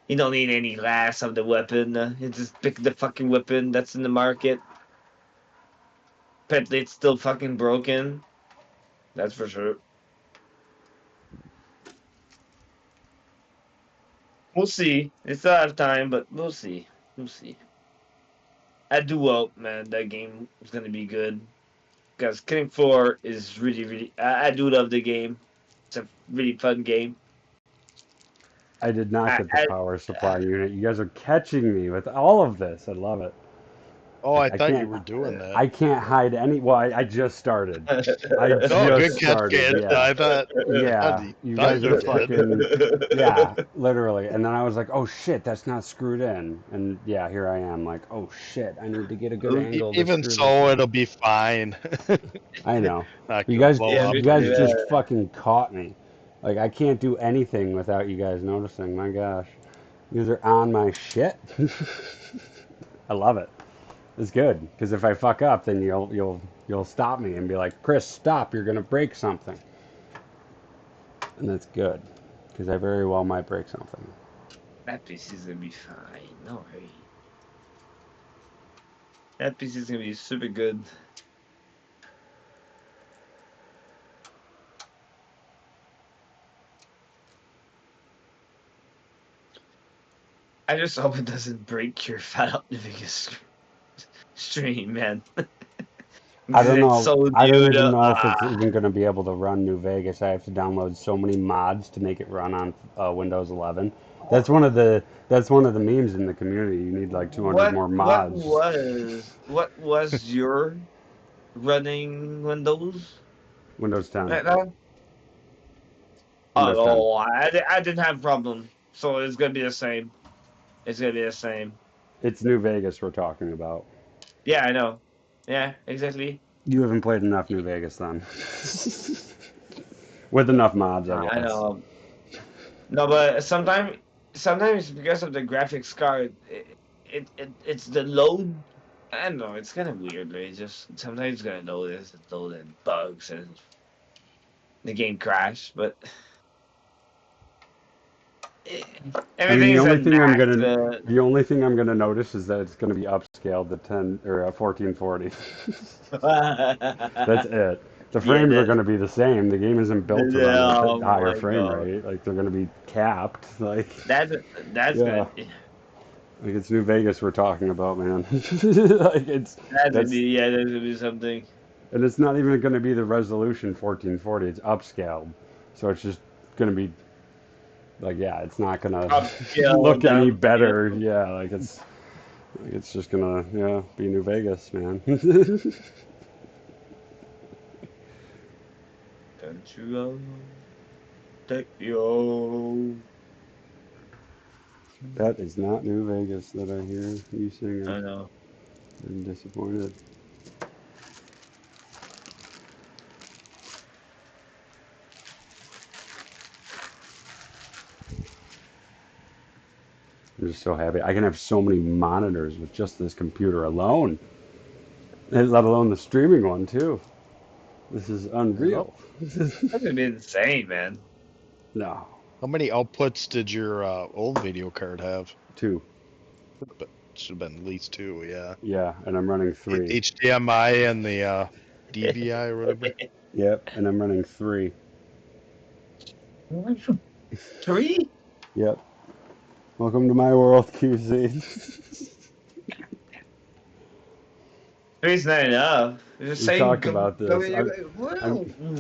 You don't need any class of the weapon. You just pick the fucking weapon that's in the market. Apparently, it's still fucking broken. That's for sure. We'll see. We still have time, but we'll see. We'll see. I do hope, man, that game is gonna be good. Because Killing Floor is really, really. I do love the game. It's a really fun game. I did not I, get the I power supply unit. You guys are catching me with all of this. I love it. Oh, I I thought you can't. were doing I that. can't hide any. Well, I just started. I Oh, just good catch, started. kid. Yeah. I Yeah. he You thought guys you are did. fucking. Yeah, literally. And then I was like, oh shit, that's not screwed in. And yeah, here I am. Like, oh shit, I need to get a good angle to Even screw this so, in. it'll be fine. I know. Not You gonna guys, blow Yeah, up you or guys yeah. just anything. fucking caught me. Like, I can't do anything without you guys noticing. My gosh. You guys are on my shit. I love it. It's good because if I fuck up, then you'll stop me and be like, Chris, stop! You're gonna break something, and that's good because I very well might break something. That piece is gonna be fine. No worry. That piece is gonna be super good. I just hope it doesn't break your fat up the biggest stream, man. I don't It's know. so I don't dude. even know if it's even gonna be able to run New Vegas. I have to download so many mods to make it run on Windows 11. That's one of the memes in the community. You need like 200 more mods. What was your running Windows Windows 10. right now? Oh, Windows 10. no, I didn't have problem, so it's gonna be the same. It's gonna be the same. It's New Vegas we're talking about. Yeah, I know. Yeah, exactly. You haven't played enough New Vegas then. With enough mods, I I guess. know. No, but sometimes because of the graphics card, it's the load. I don't know. It's kind of weird. Right? It's just sometimes it's gonna load this, and load and bugs, and the game crash. But eh, I mean, everything is at max. the only thing I'm gonna notice is that it's gonna be upscaled to 10 or 1440. That's it. The Yeah, frames are gonna be the same. The game isn't built to run at oh a higher my frame god, rate. Like they're gonna be capped. Like that's that's yeah, good. like it's New Vegas we're talking about, man. Like That's gonna that's be yeah, that's gonna be something. and it's not even gonna be the resolution 1440. It's upscaled, so it's just gonna be like yeah, it's not gonna Upscale, look any downscale. better. Yeah, like it's just gonna yeah be New Vegas, man. Don't you take yo. That is not New Vegas that I hear you singing. I know. I'm disappointed. I'm just so happy. I can have so many monitors with just this computer alone, and let alone the streaming one too. This is Yep. unreal. That's gonna be insane, man. No, How many outputs did your old video card have? two. But should have been at least two, yeah. Yeah, and I'm running three. HDMI and the DVI or whatever. Yep, and I'm running three. 3? Yep. Welcome to my world, QC. 3's not enough. It's the We same. talked about this.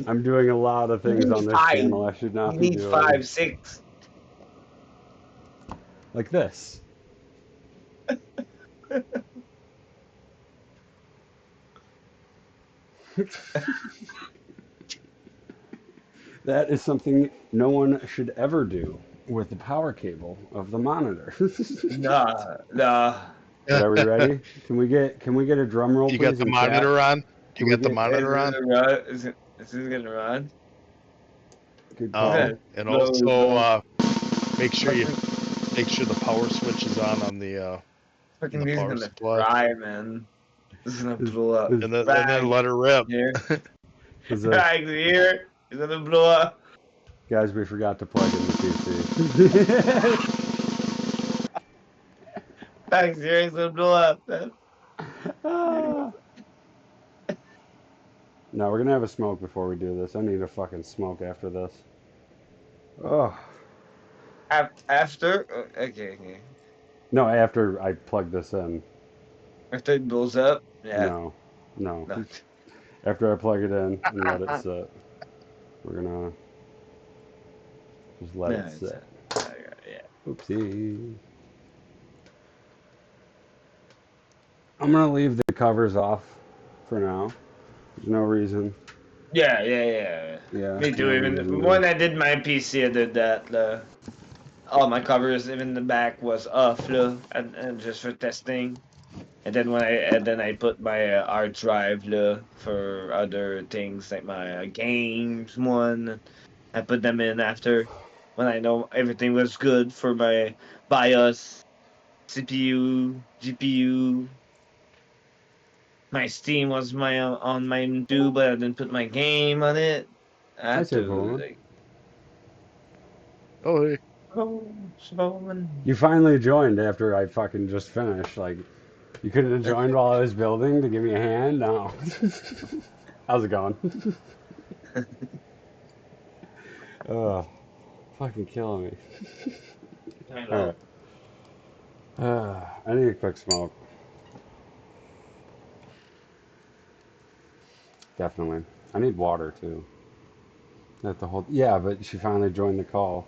I'm doing a lot of You things on need this 5. channel I should You not be need doing. 5, 6. Like this. That is something no one should ever do with the power cable of the monitor. Nah, nah. But are we ready? Can we get a drum roll, You please, got the in chat? monitor on? Can You we got the get Is monitor it on? gonna run? Is this gonna run? good call? And No, also make sure fucking, the power switch is on the fucking thing's power gonna supply, fry, man. This is gonna Is, blow up. is, and then let her rip. Here. is Bags here. It's gonna blow up. guys, we forgot to plug in the PC. Bags here. It's gonna blow up. Man. Ah. No, we're gonna have a smoke before we do this. I need a fucking smoke after this. Oh. After, okay. No, after I plug this in. After it blows up, yeah. No. No. No. After I plug it in and let it sit. We're gonna just let No, it sit. yeah. Oopsie. I'm gonna leave the covers off for now. There's no reason. Yeah. Yeah, Me no too. Even reason when I did my PC, I did that. All my covers, even the back, was off, and just for testing. And then I put my hard drive for other things like my games one. I put them in after when I know everything was good for my BIOS, CPU, GPU. My Steam was my on mine too, but I didn't put my game on it. I I had say to Poland. like Oh, hey. slow and You finally joined after I fucking just finished. Like, you couldn't have joined while I was building to give me a hand? No. How's it going? Oh, fucking killing me. I know. Alright. I need a quick smoke. Definitely. I need water too. Not the whole. Yeah, but she finally joined the call.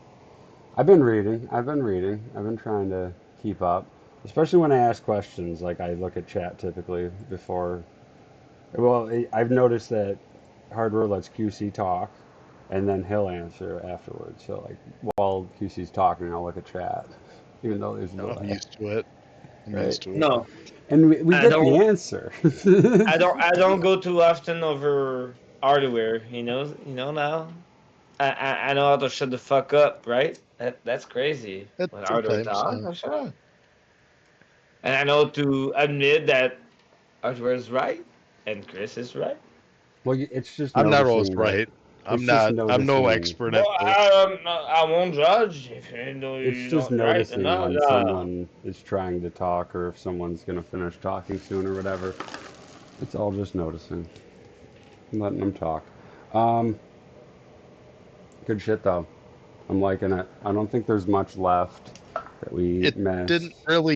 I've been reading. I've been reading. I've been trying to keep up, especially when I ask questions. Like I look at chat typically before. Well, I've noticed that Hardware lets QC talk, and then he'll answer afterwards. So like while QC's talking, I'll look at chat, even though there's a I'm delay, used to it. I'm right? used to it. No, And we I get the don't. answer. I don't go too often over hardware. You know now. I know how to shut the fuck up, right? That's crazy. It When hardware sometimes. talks, I shut up. And I know to admit that hardware is right and Chris is right. Well, it's just I'm not always noticing that. right. It's I'm just not. I'm no noticing. expert Well, at both. I won't judge if you know It's you just don't right or noticing not. when someone is trying to talk or if someone's gonna finish talking soon or whatever. It's all just noticing. I'm letting them talk. Um, Good shit though. I'm liking it. I don't think there's much left that we It didn't missed, really.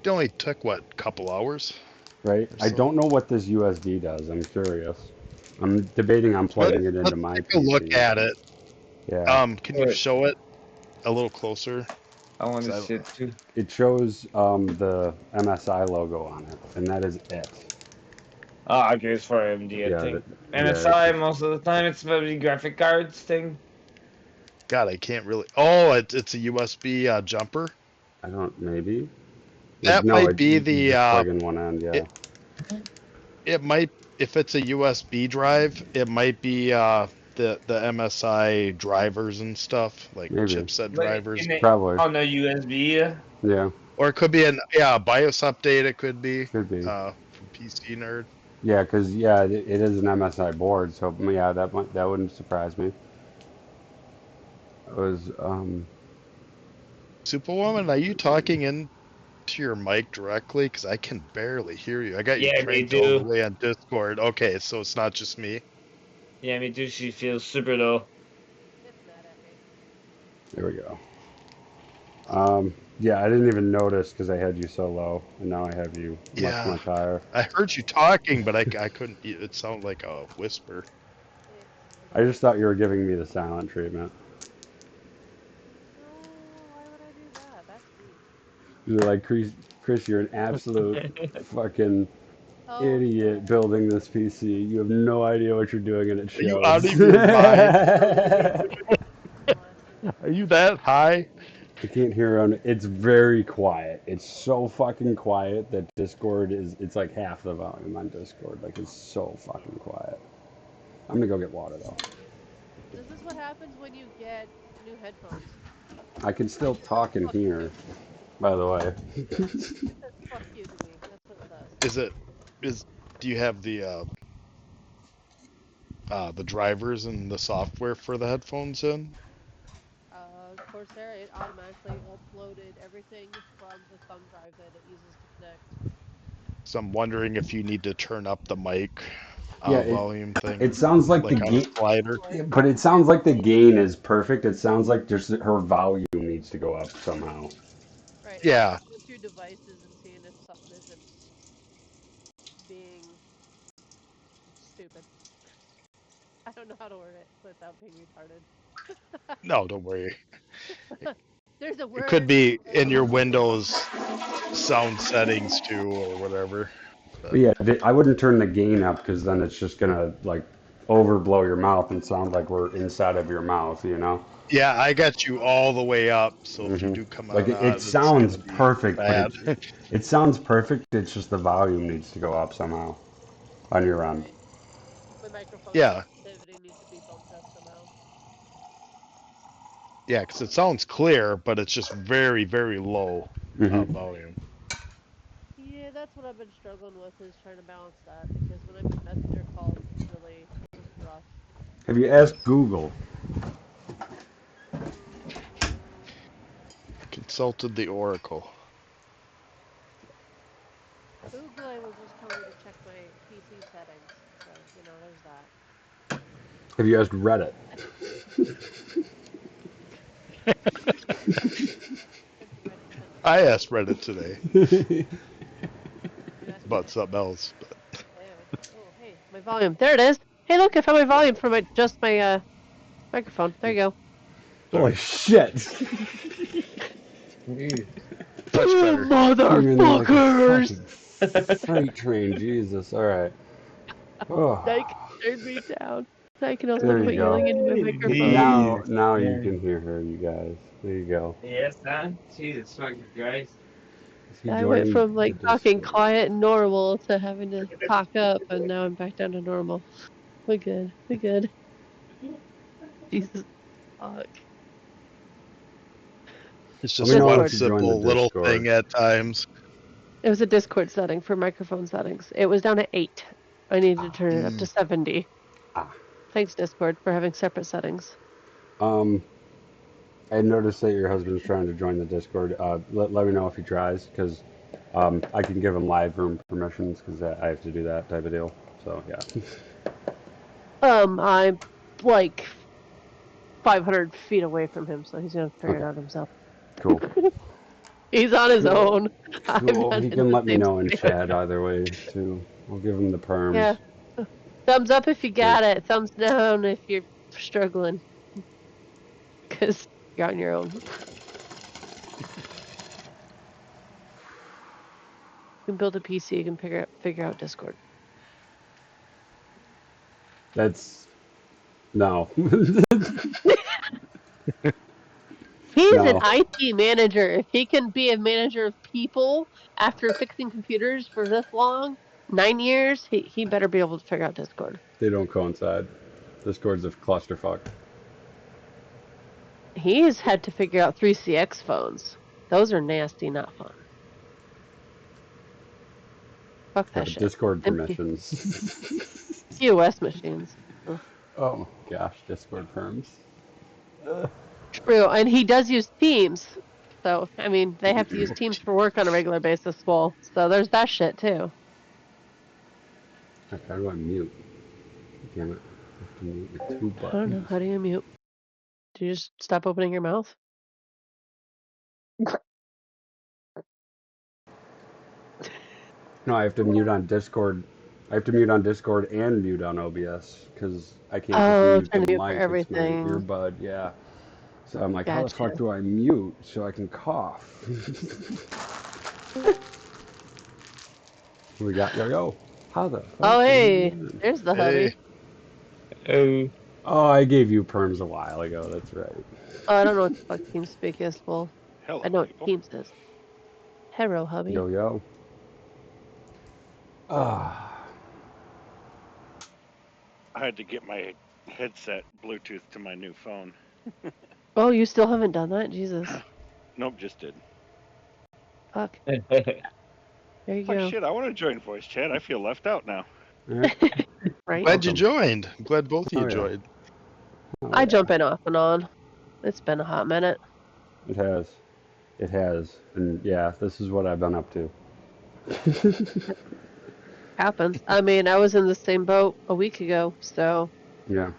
It only took what, couple hours right? or I so. don't know what this USB does. I'm curious. I'm debating on plugging it into Let's my take a look PC. at it. Yeah, Can you Wait, show it a little closer? I want 'Cause to I don't see know. it too. it shows the MSI logo on it, and that is it. I guess for AMD, I Yeah, think. it's MSI, just most of the time, it's maybe graphic cards thing. God, I can't really. Oh, it's a USB jumper. I don't maybe like That no, might be you the. just plug in one end. Yeah, It it might, if it's a USB drive, it might be the MSI drivers and stuff like maybe, chipset But drivers, in it, probably. on the USB, Yeah, or it could be an BIOS update. It could be could be. from PC Nerd. Yeah, because yeah, it is an MSI board, so yeah, that wouldn't surprise me. It was Superwoman, are you talking into your mic directly? Because I can barely hear you. I got you yeah, me cranked all the too. way on Discord. Okay, so it's not just me. Yeah, me too. She feels super low. It's mad at me. there we go. Yeah, I didn't even notice because I had you so low, and now I have you Yeah, much higher. I heard you talking, but I couldn't. It sounded like a whisper. It's I annoying. just thought you were giving me the silent treatment. No, why would I do that? That's rude. You're like, Chris, you're an absolute fucking Oh, idiot building this PC. You have no idea what you're doing, and it Are you out shows. of your mind? honestly. Are you that high? I can't hear on. It's very quiet. It's so fucking quiet that Discord is. It's like half the volume on Discord. Like it's so fucking quiet. I'm gonna go get water though. This is what happens when you get new headphones. I can still talk in Fuck you. here, by the way. It says fuck you to me. That's what it does. Is it is Do you have the drivers and the software for the headphones in? Corsair, it automatically uploaded everything from the thumb drive that it uses to connect. So I'm wondering if you need to turn up the mic Yeah, volume thing, it sounds like the like on a gain, slider. but it sounds like the gain is perfect. It sounds like just her volume needs to go up somehow. Right, it's Yeah, just going through devices and seeing if something isn't being stupid. I don't know how to word it without being retarded. no, don't worry. There's a It could word. be in your Windows sound settings too, or whatever. But yeah, I wouldn't turn the gain up because then it's just gonna like overblow your mouth and sound like we're inside of your mouth, you know? Yeah, I got you all the way up, so if you hmm do come Like out it odd, it's sounds gonna be perfect, but bad. it sounds perfect. It's just the volume needs to go up somehow on your end. Right. My microphone Yeah, sensitivity needs to be bumped up somehow. yeah, because it sounds clear, but it's just very, very low hmm volume. Yeah, that's what I've been struggling with is trying to balance that because when I make messenger calls, it's really rough. Have you asked Google? Mm, Consulted the Oracle. Google was just telling me to check my PC settings, so there's that. Have you asked Reddit? Sent to Reddit, sent to I Reddit. asked Reddit today You asked about Reddit? something else, but Oh, hey, my volume. There it is. Hey, look, I found my volume for my microphone. There you go. Holy shit! Jeez. much You better. Came in like a motherfuckers! fucking freight train. Jesus. All right. Oh, They can turn me down. I can also there you quit go. yelling into my microphone. Now you Man. can hear her, you guys. There you go. Yes, son. Jesus fucking Christ. Is he I went joining from the talking Discord? quiet and normal to having to talk up, and now I'm back down to normal. We're good. We're good. Jesus fuck. It's Let just me know one if Discord. you join the simple little Discord. thing at times. It was a Discord setting for microphone settings. It was down at 8. I needed to turn it up to 70. Ah. Thanks, Discord, for having separate settings. Um, I noticed that your husband's trying to join the Discord. Let me know if he tries, because I can give him live room permissions, because I have to do that type of deal. So, yeah. I'm like 500 feet away from him, so he's gonna figure it Okay, out himself. cool. He's on his Cool. own. I'm Cool. not He in can the let me same know in space. chat either way, too. I'll give him the perms. Yeah. Thumbs up if you Great. got it. Thumbs down if you're struggling, because you're on your own. You can build a PC. You can figure out Discord. That's... No. He's an No. IT manager. If he can be a manager of people after fixing computers for this long, 9 years, he better be able to figure out Discord. They don't coincide. Discord's a clusterfuck. He's had to figure out 3CX phones. Those are nasty, not fun. Fuck Yeah, that but shit. Discord Empty permissions. POS machines. Ugh. Oh gosh, Discord perms. True, and he does use Teams. So, I mean, they have to use Teams for work on a regular basis. Well, so there's that shit too. How do I mute? Damn it. I have to mute with two I don't know. buttons. How do you mute? Do you just stop opening your mouth? No, I have to mute on Discord. I have to mute on Discord and mute on OBS because I can't just Oh, mute the turn mute for mic. It's my everything. earbud. Yeah. So I'm like, how the Gotcha. fuck do I mute so I can cough? We got yo. How the fuck Oh, do hey, you? there's the Hey, hubby. Oh. Oh, I gave you perms a while ago. That's right. Oh, I don't know what the fuck TeamSpeak is. Well, I Hello, know what people. Teams is. Hello, hubby. Yo yo. Ah. I had to get my headset Bluetooth to my new phone. Oh, you still haven't done that? Jesus. Nope, just did. Fuck. There you It's like, go. shit, I want to join voice chat. I feel left out now. All right. Right? glad you Welcome. joined. I'm glad both of you Oh yeah. joined. Oh I yeah. jump in off and on. It's been a hot minute. It has. It has. And yeah, this is what I've been up to. Happens. I mean, I was in the same boat a week ago, so Yeah.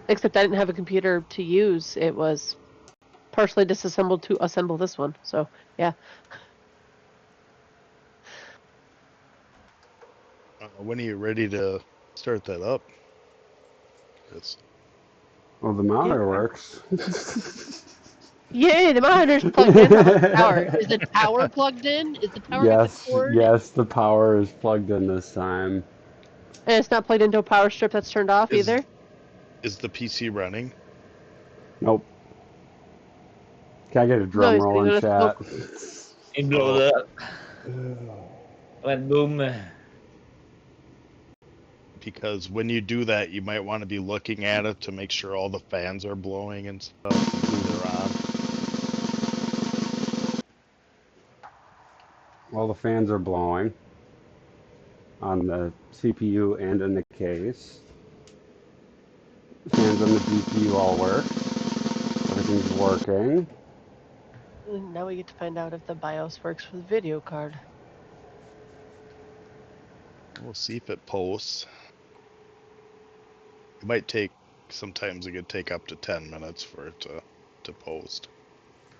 except I didn't have a computer to use. It was partially disassembled to assemble this one. So, yeah. When are you ready to start that up? Yes. Well, the Yeah. monitor works. Yay, the monitor's plugged in. How about the power? Is the power plugged in? Is the power got the Yes, cord? yes, the power is plugged in this time. And it's not plugged into a power strip that's turned off either? Is the PC running? Nope. Can I get a No, drum he's roll getting in a chat? smoke. It blew it up. Went boom. Because when you do that, you might want to be looking at it to make sure all the fans are blowing and stuff. They're on. All the fans are blowing on the CPU and in the case. Fans on the GPU all work. Everything's working. Now we get to find out if the BIOS works for the video card. We'll see if it posts. It might take, sometimes it could take up to 10 minutes for it to post.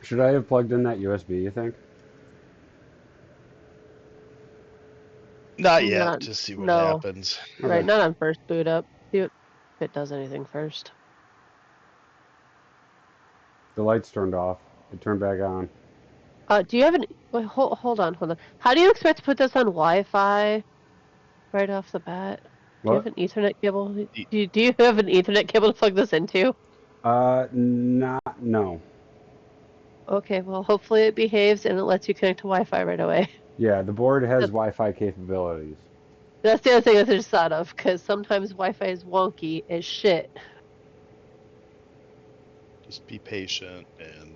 Should I have plugged in that USB, you think? Not yet, Not- just see what no. happens. Right, not on first boot up. See if it does anything first. The lights turned off. It turned back on. Do you have an... Wait, hold on. How do you expect to put this on Wi-Fi right off the bat? Do you have an Ethernet cable? Do you have an Ethernet cable to plug this into? No. Okay, well, hopefully it behaves and it lets you connect to Wi-Fi right away. Yeah, the board has Wi-Fi capabilities. That's the other thing that I just thought of, because sometimes Wi-Fi is wonky as shit. Just be patient and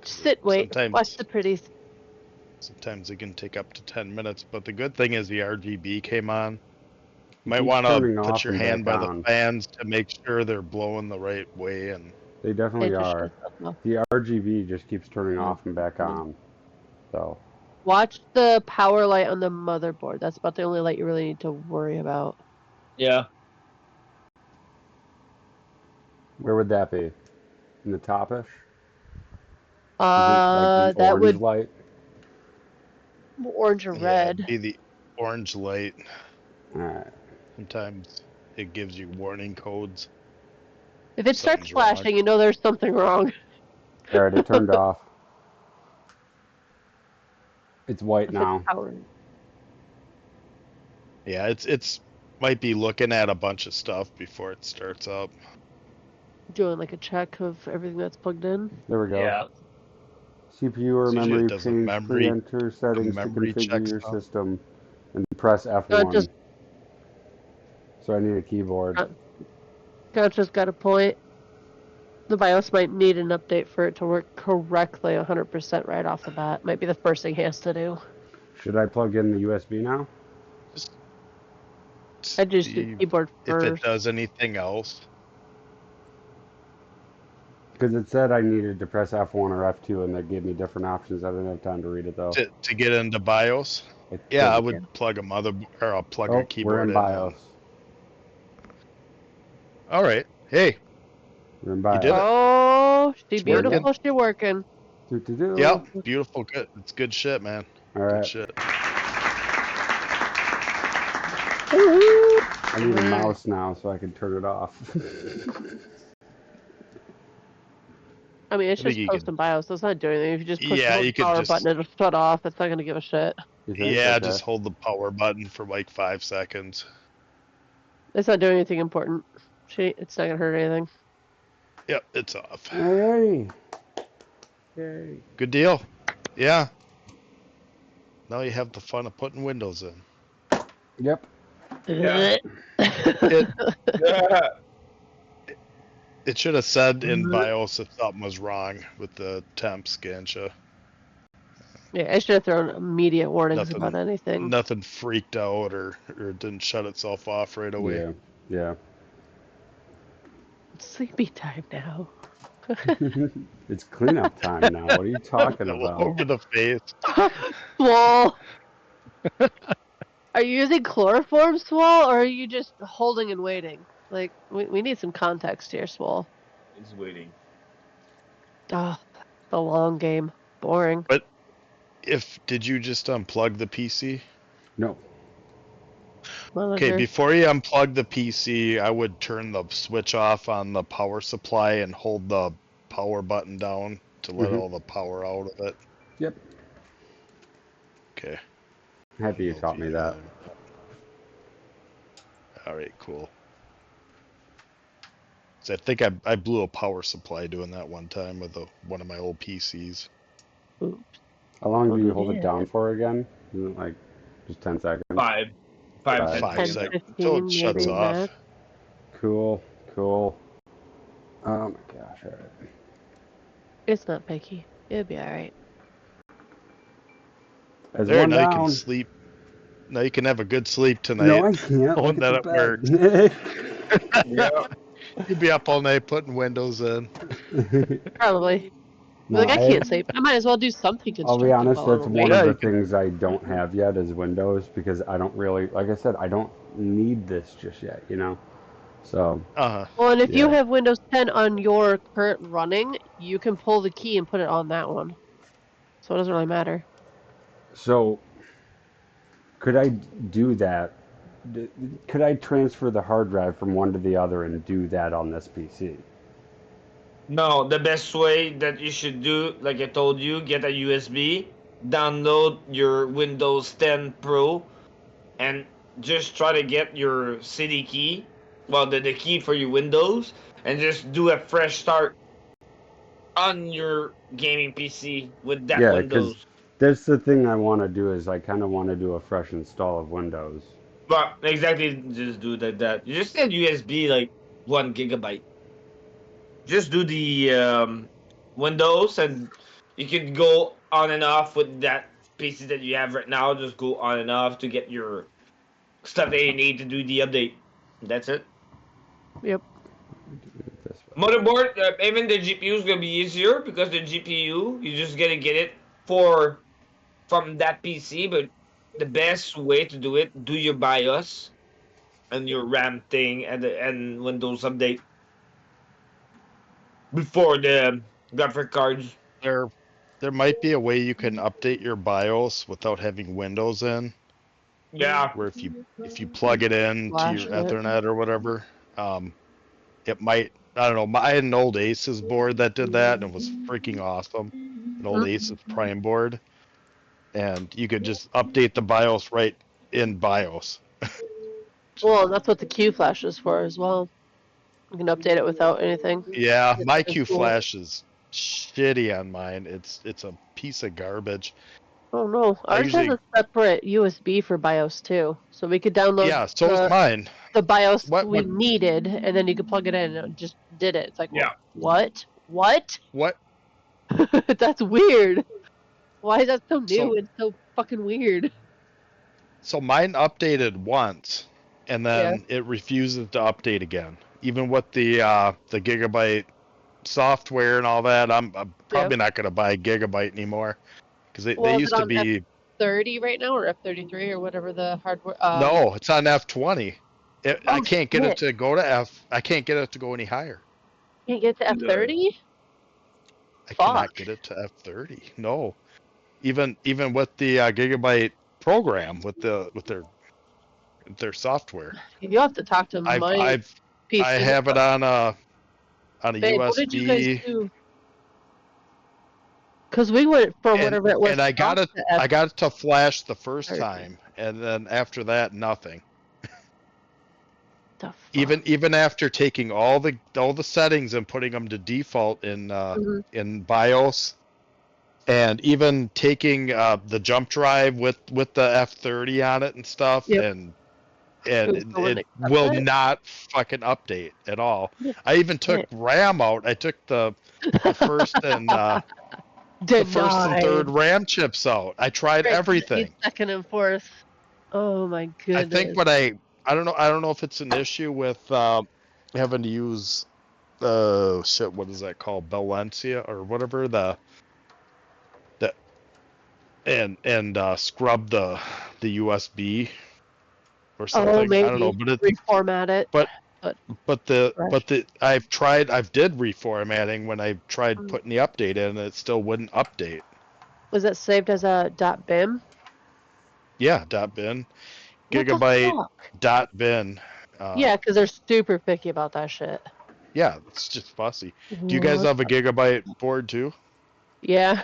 Sit, wait, watch the pretties. sometimes it can take up to 10 minutes, but the good thing is the RGB came on. You might keeps want turning to off put your and hand by back on. the fans to make sure they're blowing the right way. And They definitely It just are. shuts off. The RGB just keeps turning off and back on. So Watch the power light on the motherboard. That's about the only light you really need to worry about. Yeah. where would that be? In the topish? Is it like the That orange would light? orange or yeah, red. it'd be the orange light. Alright. Sometimes it gives you warning codes. If it starts Something's wrong. flashing, you know there's something wrong. Alright, it turned off. It's white It's now. like power. Yeah, it's might be looking at a bunch of stuff before it starts up. Doing like a check of everything that's plugged in. There we go. Yeah. CPU or Usually it memory does a change, memory- pre-enter settings to memory check configure your stuff. system and press F1. Gotcha's, So I need a keyboard. Gotcha's got a point. The BIOS might need an update for it to work correctly 100% right off the bat. Might be the first thing he has to do. Should I plug in the USB now? Just I just see do keyboard if it first. does anything else. Because it said I needed to press F1 or F2 and that gave me different options. I didn't have time to read it though. To get into BIOS. I Yeah, I think. would plug a motherboard or I'll plug Oh, a keyboard we're in in. BIOS. All right. Hey, We're in You BIOS. did it. Oh, she It's beautiful. working. She working. Do-do-do. yep, beautiful. Good. It's good shit, man. All Good right. shit. I need a mouse now so I can turn it off. I mean, it's I think just you posting can- BIOS. It's not doing anything. If you just push Yeah, the you could power just- button, it'll shut off. It's not gonna give a shit. You think? Yeah, Okay. just hold the power button for like 5 seconds. It's not doing anything important. It's not gonna hurt anything. Yep, it's off. Hey. Yay. Good deal. Yeah. Now you have the fun of putting windows in. Yep. Yeah. It should have said in BIOS if something was wrong with the temp scancha. Yeah, I should have thrown immediate warnings Nothing- about anything. Nothing freaked out or it didn't shut itself off right away. Yeah. Yeah. Sleepy time now. It's cleanup time now. What are you talking about? Over the face. Swole. Are you using chloroform, Swole, or are you just holding and waiting? Like, we need some context here, Swole. He's waiting. Oh, the long game. Boring. Did you just unplug the PC? No. Okay, Motherfucker. before you unplug the PC, I would turn the switch off on the power supply and hold the power button down to let Mhm. all the power out of it. Yep. Okay. Happy you taught me that. All right, cool. So I think I blew a power supply doing that one time with one of my old PCs. Oops. How long do you Oh, hold it yeah. down for again? Isn't it like just 10 seconds? 5 Five. seconds. 5 10, seconds until it 15 shuts maybe off. max. Cool. Cool. Oh my gosh. All right. It's not picky. It'll be alright. There's There, one now you can down. sleep. Now you can have a good sleep No, tonight. I can't. Knowing Look at that the it works. bed. Yeah. You'd be up all night putting windows in. Probably. No, Like, I can't sleep. I might as well do something I'll be constructive honest, while I'm that's one awake. of Yeah, the you can. things I don't have yet is Windows because I don't really, like I said, I don't need this just yet, you know? So, Well, and if you yeah. have Windows 10 on your current running, you can pull the key and put it on that one. So it doesn't really matter. So, could I do that? Could I transfer the hard drive from one to the other and do that on this PC? No, the best way that you should do, like I told you, get a USB, download your Windows 10 Pro, and just try to get your CD key, well, the key for your Windows, and just do a fresh start on your gaming PC with that Yeah, because Windows. that's the thing I want to do is I kind of want to do a fresh install of Windows. But exactly, just do that. You just need USB like 1 GB. Just do the Windows, and you can go on and off with that PC that you have right now. Just go on and off to get your stuff that you need to do the update. That's it. Yep. This way. Motherboard, even the GPU is gonna be easier because the GPU you just gotta get it for from that PC. But the best way to do it, do your BIOS and your RAM thing and Windows update before the graphic cards. There might be a way you can update your BIOS without having Windows in, Yeah, where if you plug it in to Flash your it. Ethernet or whatever, it might. I don't know. I had an old Aces board that did that, and it was freaking awesome. An old Aces Prime board, and you could just update the BIOS right in BIOS. Well, that's what the Q flash is for as well. You can update it without anything. Yeah, my It's Q cool. Flash is shitty on mine. It's a piece of garbage. Oh no, I ours has usually a separate USB for BIOS too, so we could download yeah, so is mine. the BIOS What we what needed, and then you could plug it in and it just did it. It's like, yeah. what? What? what? That's weird. Why is that so new So and so fucking weird? so mine updated once, and Yeah. then it refuses to update again. Even with the gigabyte software and all that, I'm probably not gonna buy Gigabyte anymore because they Well, is used it to on be. F30 right now or F33 or whatever the hardware? No, it's on F20. I Oh can't get it shit! to go to I can't get it to go any higher. Can't get to F30. I Fuck. cannot get it to F30. No, even with the Gigabyte program with their software. You have to talk to I've my I've I PC. have it on a Babe, what did you guys USB, do? Because we went from and whatever it was and I got soft it to I got it to flash the first F30. time, and then after that nothing. The fuck? Even after taking all the settings and putting them to default Mhm. in BIOS, and even taking the jump drive with the F30 on it and stuff, Yep. and It wouldn't it accept will it? not fucking update at all. Yeah. I even took Shit. RAM out. I took the first and the first and third Denied. RAM chips out. I tried Right, everything. second and fourth. Oh my I think goodness. what I don't know if it's an issue with having to use shit, what is that called, Valencia or whatever, the and scrub the USB or Oh, something. I don't know, maybe reformat it. but Fresh. I did reformatting when I tried putting the update in, and it still wouldn't update. Was it saved as a .bim? Yeah, .bin, What the gigabyte fuck? .bin. Yeah, because they're super picky about that shit. Yeah, it's just fussy. Do you guys have a gigabyte board too? Yeah.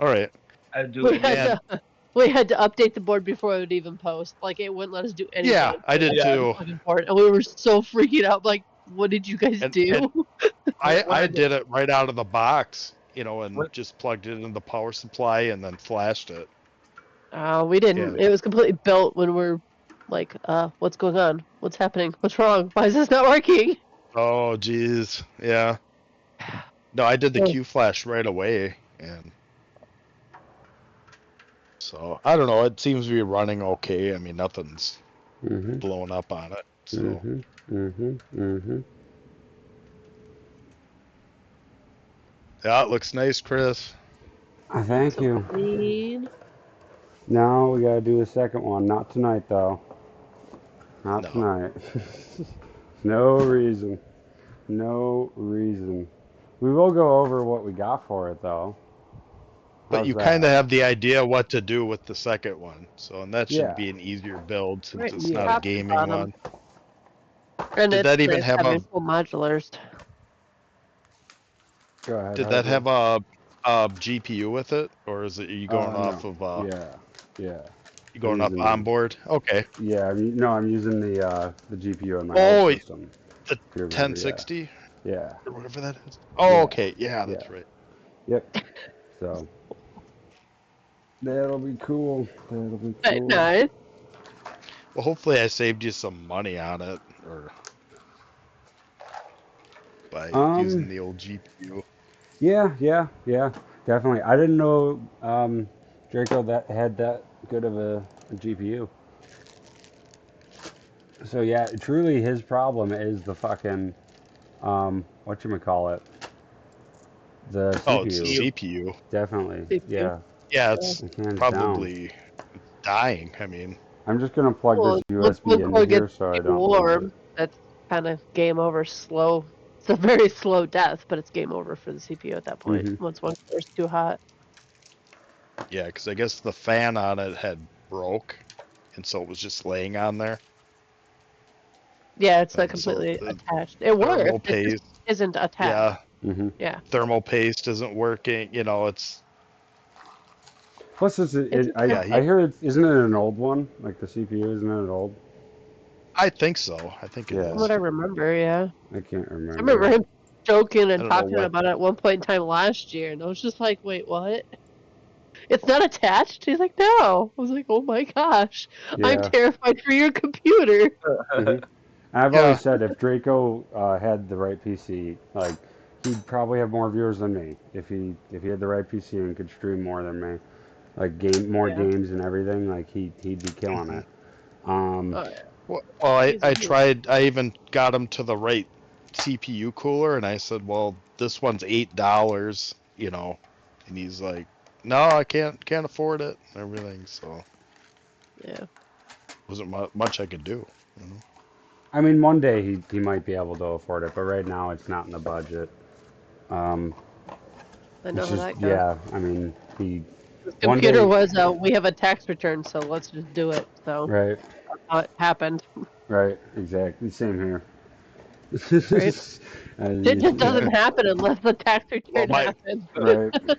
All right. I do. We And had then, to we had to update the board before it would even post. Like it wouldn't let us do anything. Yeah, I did Yeah. too. Fucking board. And we were so freaking out. Like, what did you guys And do? When I did it right out of the box, you know, and What? just plugged it in the power supply and then flashed it. We didn't. Yeah. It was completely built when we're like, what's going on? What's happening? What's wrong? Why is this not working? Oh, geez. Yeah. No, I did the Oh. Q flash right away, and so I don't know. It seems to be running okay. I mean, nothing's Mm-hmm. blown up on it. So Mm-hmm. Mm-hmm. Mm-hmm. yeah, it looks nice, Chris. Thank So you. clean. Now we gotta do the second one. Not tonight, though. Not No. tonight. No reason. No reason. We will go over what we got for it, though. But How's you that? kind of have the idea what to do with the second one, so and that should Yeah. be an easier build since Right, it's yeah. not a top to gaming bottom. one. And Did it's that even nice have having a? full modulars. Go ahead. Did that have a GPU with it, or is it you going off No. of Yeah. Yeah. you going I'm up using on board? Okay. Yeah. No, I'm using the GPU on my Oh, old system. the If you remember, 1060 Yeah. or whatever that is. Oh, Yeah. okay. Yeah, that's Yeah. right. Yep. So that'll be cool. That'll be But cool. nice. Well, hopefully I saved you some money on it, or by using the old GPU. Yeah. Yeah. Yeah. Definitely. I didn't know Draco that had that good of a GPU. So yeah, truly his problem is the fucking whatchamacallit, the Oh, it's the CPU. CPU. Definitely. CPU. Yeah. Yeah, it's Hands down. probably dying. I mean, I'm just gonna plug Well, this once USB into core here gets so I too don't lose it. warm, that's kind of game over. Slow. It's a very slow death, but it's game over for the CPU at that point. Mhm. Once one core is too hot. yeah, because I guess the fan on it had broke, and so it was just laying on there. Yeah, it's not And so completely the attached. It works. thermal It just paste, isn't attached. yeah, Mhm. Yeah. thermal paste isn't working. You know, it's Plus, yeah. I hear isn't it an old one? Like the CPU, isn't it an old? I think so. I think it Yeah. From what I is. remember, yeah. I can't I remember. remember him joking I and don't know talking what. about it at one point in time last year, and I was just like, wait, what? It's not attached? He's like, no. I was like, oh my gosh. I'm Yeah. terrified for your computer. Mhm. I've Yeah. always said if Draco had the right PC, like he'd probably have more viewers than me if he had the right PC and could stream more than me, like more Yeah. games and everything. Like he'd be killing it. Oh, yeah. Well, He's I huge. tried. I even got him to the right CPU cooler, and I said, "Well, this one's $8, you know," and he's like, "No, I can't afford it." And everything. So Yeah. wasn't much I could do. You know? I mean, one day he might be able to afford it, but right now it's not in the budget. Um, I know it's how just that goes. yeah. I mean, This one computer day was, we have a tax return, so let's just do it. So right, that's how it happened. right, exactly. Same here. Right? It just doesn't happen unless the tax Well, return happens. Right.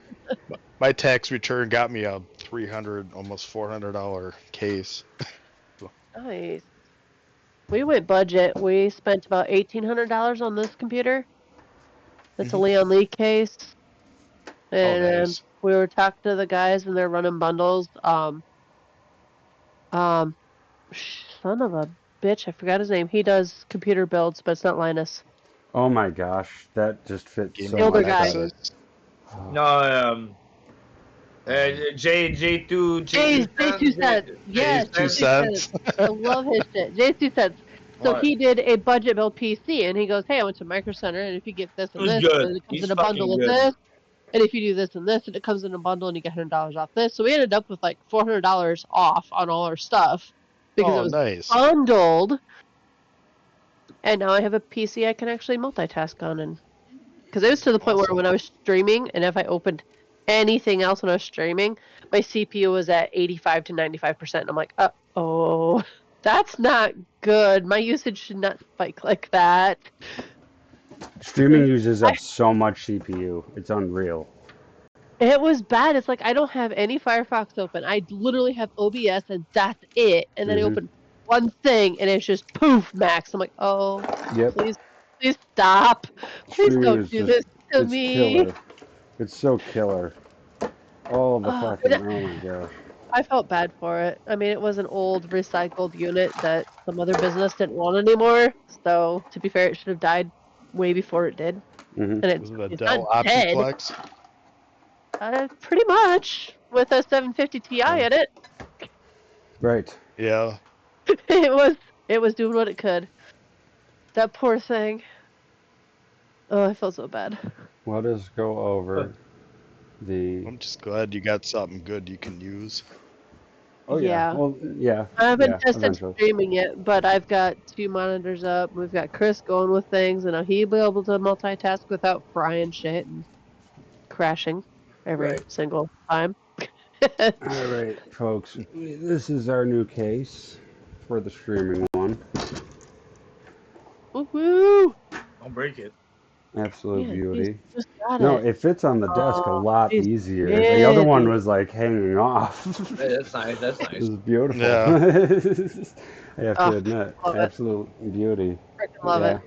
my tax return got me a $300, almost $400 case. Nice. We went budget. We spent about $1,800 on this computer. It's a Mhm. Leon Lee case. Oh, And nice. we were talking to the guys and they're running bundles. Son of a bitch, I forgot his name. He does computer builds, but it's not Linus. Oh my gosh, that just fits so Gaming older much guy. better. Nexus. No, J2 J2 cents. Yes, Two cents. I love his shit. J2 cents. So What? he did a budget build PC, and he goes, "Hey, I went to Micro Center, and if you get this and Who's this, good? then it comes He's in a bundle fucking with good. this, and if you do this and this, and it comes in a bundle, and you get $100 off this." So we ended up with like $400 off on all our stuff because it Oh, was nice. bundled. And now I have a PC I can actually multitask on, and because it was to the point where Awesome. when I was streaming, and if I opened anything else when I was streaming, my CPU was at 85 to 95%. And I'm like, oh, that's not good. My usage should not spike like that. Streaming uses up so much CPU. It's unreal. It was bad. It's like I don't have any Firefox open. I literally have OBS and that's it. And then I Mhm. open one thing and it's just poof max. I'm like, oh, Yep. please stop. Please Streaming don't is do just, this to it's me. killer. It's so killer. Oh, the fucking, But oh my gosh. I felt bad for it. I mean, it was an old recycled unit that some other business didn't want anymore. So to be fair, it should have died way before it did. Hmm. And Was it a it's not Dell dead. Optiplex? Pretty much with a 750 Ti in it. Right. Yeah. It was doing what it could. That poor thing. Oh, I felt so bad. Let us go over the. I'm just glad you got something good you can use. Oh yeah. Yeah. Well, yeah. I haven't Yeah. tested Eventually. streaming yet, but I've got 2 monitors up. We've got Chris going with things, and he'll be able to multitask without frying shit and crashing every Right. single time. All right, folks. This is our new case for the streaming one. Woohoo! Don't break it. Absolute Yeah, beauty. just got No, it. it fits on the desk a Oh, lot he's easier. The other one pretty. was like hanging off. Hey, that's nice. That's It nice. was beautiful. Yeah. I have Oh, to admit, love it. absolute beauty. Freaking love Yeah, it.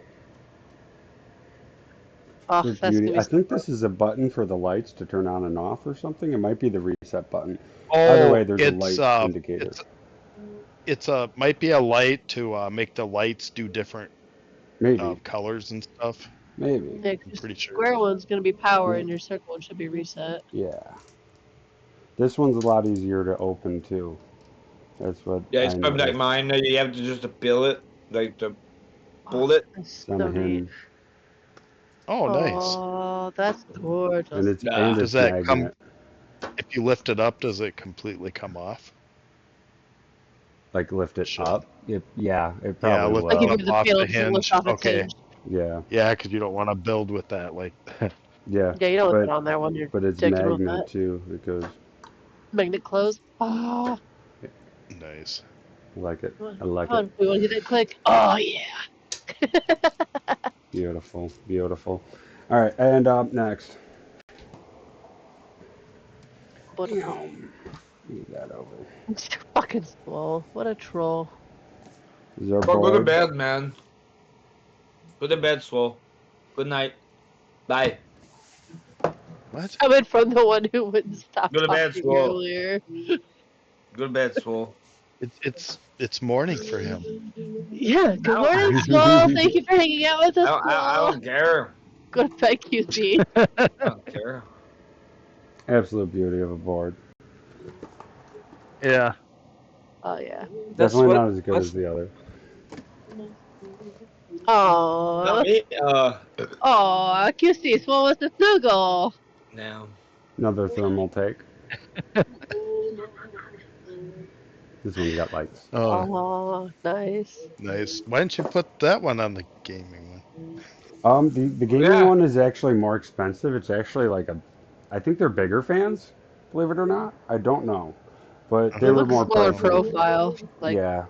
Oh, absolute that's beauty. gonna be I so think fun. this is a button for the lights to turn on and off or something. It might be the reset button. Oh, Either way, there's a it's light indicator. it's a might be a light to make the lights do different Maybe, colors and stuff. maybe. Yeah, 'cause I'm your pretty sure. square one's gonna be power, Yeah. and your circle one should be reset. Yeah. This one's a lot easier to open too. That's what Yeah, I it's probably like noticed. mine. You have to just peel it, like to pull it. That's It's on so neat. him, Oh, nice. Oh, that's gorgeous. and it's Nah. Does that magnet. if you lift it up, does it completely come off? Like lift it Should. up. Yeah, it Yeah, probably lift Like it if will. up you're the off panel the doesn't lift hinge. off its Okay. hinge. Yeah, Yeah, because you don't want to build with that. Like, yeah. Yeah, you don't want But that on there when you're but it's digging with magnet that. too. It goes. Magnet close. Oh, nice. I like it. come I like on. it. We want to get that click. Oh, yeah. Beautiful, beautiful. All right, and up next. Beautiful. Move that over. It's fucking slow. What a troll. This is our Or go to board. bed, man. Go to bed, Swole. Good night. Bye. What? Coming from the one who wouldn't stop Go to bed, talking Swole. earlier. Go to bed, Swole. It's morning for him. Yeah, good morning, Swole. Thank you for hanging out with us, I Swole. don't care. Go to bed, QC. I don't care. Absolute beauty of a board. Yeah. Oh, yeah. That's Definitely what. not as good What's as the other. Aww. not me? Aw, QC, Swole wants to snuggle. No. Another thermal take. This one's got lights. Oh, Aw, nice. nice. Why didn't you put that one on the gaming one? The gaming Yeah. one is actually more expensive. It's actually like I think they're bigger fans, believe it or not. I don't know, but they It were looks more smaller pricey. profile. Like, Yeah,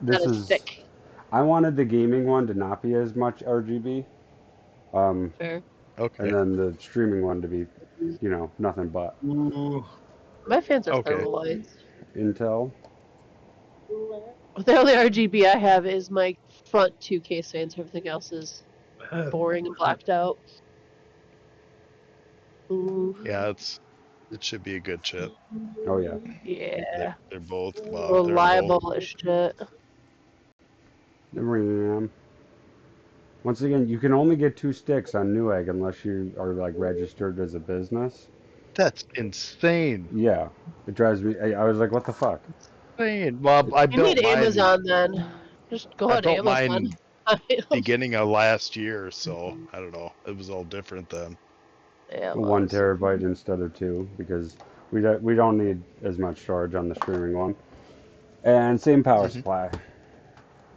that this is is. thick. I wanted the gaming one to not be as much RGB, Fair. Okay. and then the streaming one to be, nothing but Ooh. My fans are Okay. thermal lights. Intel. The only RGB I have is my front 2 case fans. Everything else is boring and blacked out. Ooh, Yeah, it should be a good chip. Oh yeah. yeah. They're both wow. Reliable as shit. The RAM. Once again, you can only get 2 sticks on Newegg unless you are like registered as a business. That's insane. Yeah, it drives me. I was like, what the fuck? Insane. Well, I You built need mine. Amazon then. Just go I on built Amazon. mine beginning of last year, so I don't know. It was all different then. Yeah, 1 terabyte instead of 2 because we don't need as much storage on the streaming one, and same power Mhm. supply.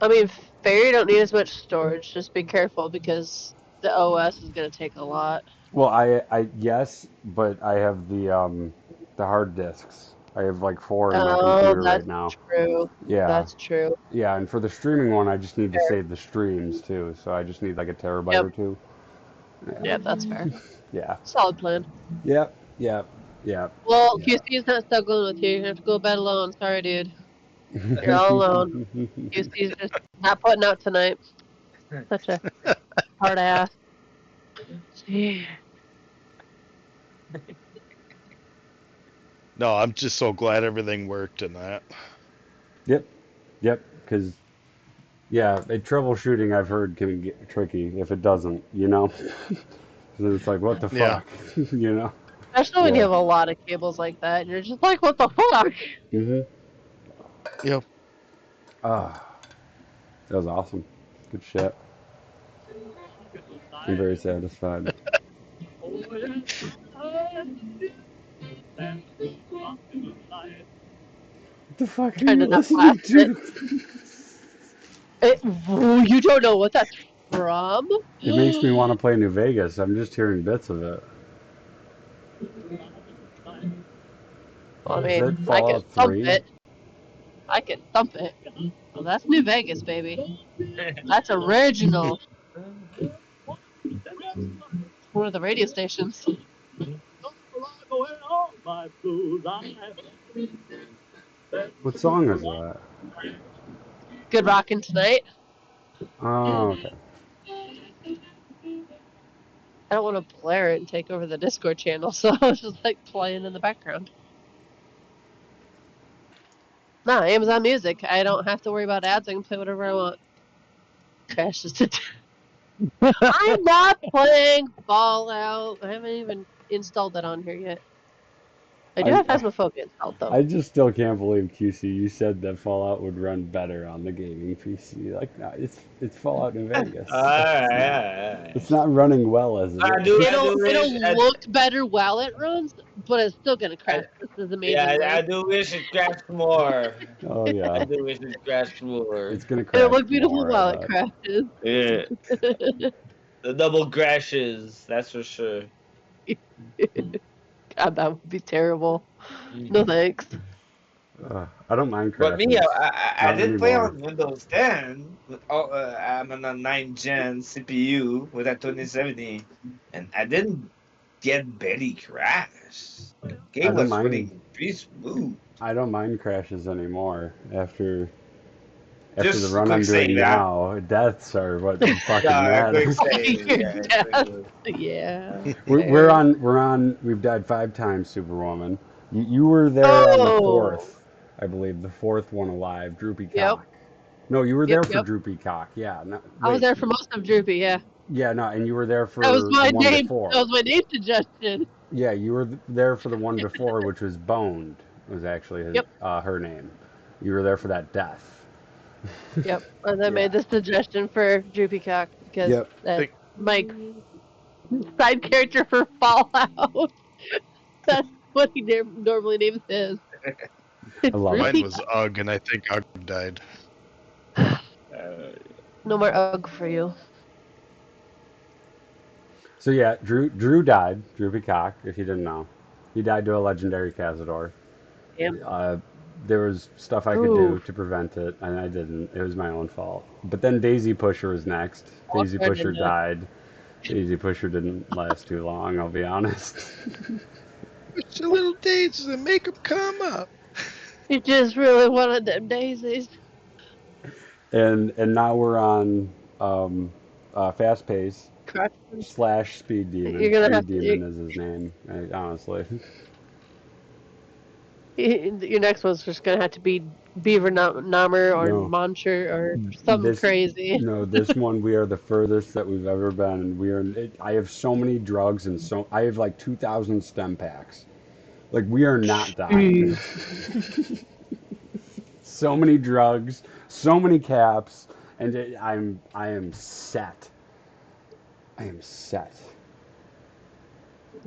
I mean, fair, you don't need as much storage. Just be careful because the OS is going to take a lot. Well, I yes, but I have the hard disks. I have like 4 in my computer right now. True. Yeah, That's true. yeah, and for the streaming one, I just need to Fair. save the streams too. So I just need like a terabyte Yep. or 2. Yeah, that's fair. Yeah. Solid plan. Yep. Yep. Yep. Well, QC's not struggling with you. You have to go to bed alone. Sorry, dude. You're all alone. QC's just not putting out tonight. Such a hard ass. Gee. No, I'm just so glad everything worked and that. Yep. Yep. Because, yeah, troubleshooting I've heard can get tricky if it doesn't, you know? So it's like, what the Yeah. fuck? You know? Especially when you Yeah. have a lot of cables like that, and you're just like, what the fuck? Mm-hmm. Yep. Ah, that was awesome. Good shit. I'm very satisfied. What the fuck are Trying you to not listening blast it. to? You don't know what that's from? It makes me want to play New Vegas. I'm just hearing bits of it. Well, I Is that mean, I can Fallout thump 3? it. I can thump it. Well, that's New Vegas, baby. That's original. One of the radio stations. What song is that? Good rockin' tonight. Oh, okay. I don't want to blare it and take over the Discord channel, so I was just like playing in the background. No, Amazon Music. I don't have to worry about ads. I can play whatever I want. Crashes to. I'm not playing Fallout. I haven't even installed that on here yet. I do have Phasmophobia installed though. I just still can't believe QC. You said that Fallout would run better on the gaming PC. Like, no, it's Fallout New Vegas. It's not running well as it is. It'll look better while it runs, but it's still gonna crash. This is amazing. I do wish it crashed more. Oh yeah. I do wish it crashed more. It's gonna crash. It'll look beautiful more, while it crashes. Yeah. The double crashes, that's for sure. God, that would be terrible. No thanks. I don't mind crashes. But me, I Not did play anymore. on Windows 10. I'm on a 9th gen CPU with a 2070, and I didn't get barely crash. The game don't was mind. running pretty smooth. I don't mind crashes anymore after Just the run quick I'm doing save, yeah. now. Deaths are what fucking Yeah, quick matter. save. Yeah. We're on. We've died 5 times, Superwoman. You were there on the 4th, I believe, the 4th one alive, Droopy Cock. No, you were there for Droopy Cock. Yeah. No, I was there for most of Droopy. Yeah. Yeah, no, and you were there for That was my the one name. before. That was my name suggestion. Yeah, you were there for the one before, which was Boned. Was actually her name. You were there for that death. Yep, and I made this suggestion for Droopy Cock because that's my side character for Fallout. That's what he normally names his. I love Mine was Ugg, and I think Ugg died. No more Ugg for you. So yeah, Drew died. Droopy Cock, if you didn't know, he died to a legendary Cazador. Damn. There was stuff I could do to prevent it, and I didn't. It was my own fault. But then Daisy Pusher was next. Daisy Pusher died. Daisy Pusher didn't last too long, I'll be honest. It's the little daisies that make them come up. You just really wanted them daisies. And now we're on Fast Pace / Speed Demon. You're gonna Speed have to, Demon is his name, honestly. Your next one's just gonna have to be Beaver Namer or Moncher or something crazy. No, this one we are the furthest that we've ever been. I have so many drugs and I have like 2,000 stem packs. Like we are not dying. So many drugs, so many caps, and I am set. I am set.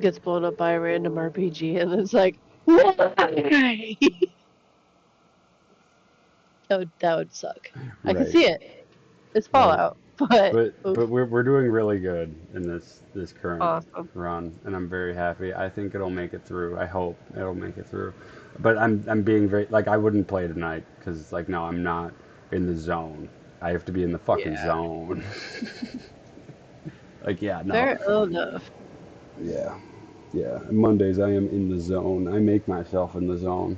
Gets blown up by a random RPG, and it's like, why? that would suck. I can see it. It's Fallout, but we're doing really good in this current run, and I'm very happy. I think it'll make it through. I hope it'll make it through. But I'm being very I wouldn't play tonight because no, I'm not in the zone. I have to be in the fucking zone. Like, yeah, no. Fair enough. Yeah. Yeah. Mondays I am in the zone. I make myself in the zone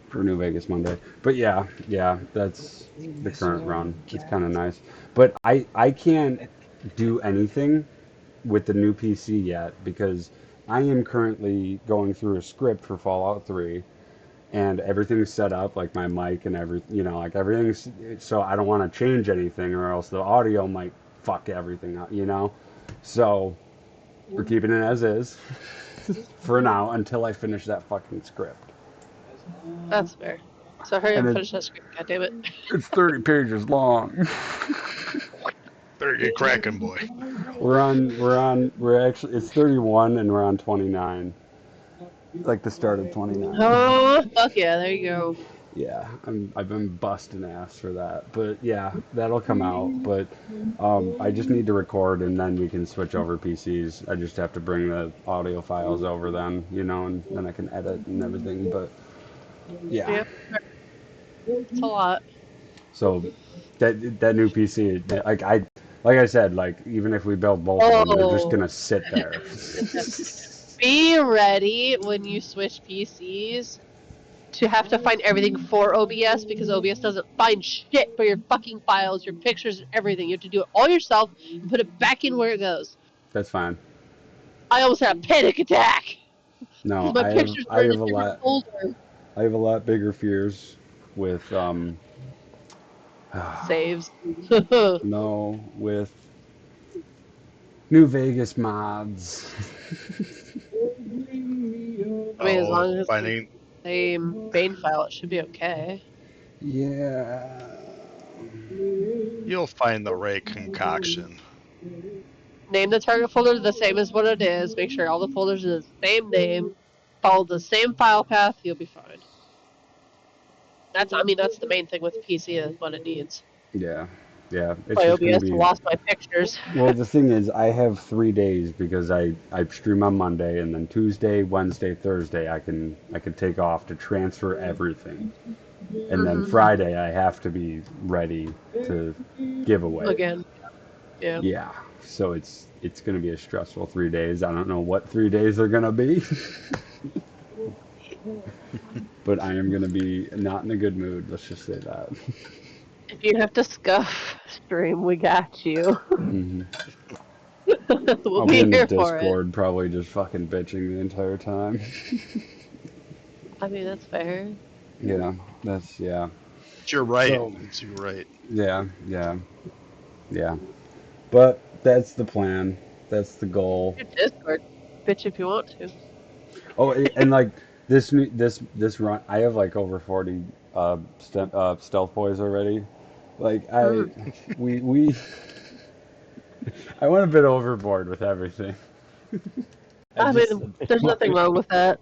for New Vegas Monday. But yeah, yeah, that's the current run. It's kind of nice. But I can't do anything with the new PC yet because I am currently going through a script for Fallout 3 and everything's set up like my mic and like everything's so I don't want to change anything or else the audio might fuck everything up. So we're keeping it as is for now until I finish that fucking script. That's fair. So hurry up And and finish that script, goddammit. it's 30 pages long. Better get cracking, boy. We're actually, it's 31 and we're on 29. Like the start of 29. Oh, fuck yeah, there you go. Yeah, I've been busting ass for that. But yeah, that'll come out. But I just need to record and then we can switch over PCs. I just have to bring the audio files over then, and then I can edit and everything. But yeah. Yep. It's a lot. So that new PC, like I said, like even if we build both of them, they're just Oh. gonna sit there. Be ready when you switch PCs to have to find everything for OBS because OBS doesn't find shit for your fucking files, your pictures, everything. You have to do it all yourself and put it back in where it goes. That's fine. I almost had a panic attack. No, My pictures were in a different folder. I have a lot bigger fears with Saves. no, with New Vegas mods. I mean, as long as finding it's the same main file, it should be okay. Yeah. you'll find the right concoction. Name the target folder the same as what it is. Make sure all the folders are the same name. Follow the same file path. You'll be fine. That's the main thing with PC is what it needs. Yeah. Yeah. It's My just gonna OBS be. lost my pictures. Well, the thing is, I have 3 days because I stream on Monday, and then Tuesday, Wednesday, Thursday, I can take off to transfer everything, and then Friday I have to be ready to give away. Again. Yeah. Yeah. So it's gonna be a stressful 3 days. I don't know what 3 days are gonna be, but I am gonna be not in a good mood. Let's just say that. If you have to scuff stream, we got you. Mhm. We'll I'll be be in the here for it. Discord, probably just fucking bitching the entire time. I mean, that's fair. Yeah, yeah. But you're right. So- You're right. Yeah. But that's the plan. That's the goal. Your Discord, bitch, if you want to. Oh, and like this run, I have like over 40 stealth boys already. Like we I went a bit overboard with everything. I mean, there's nothing wrong with that.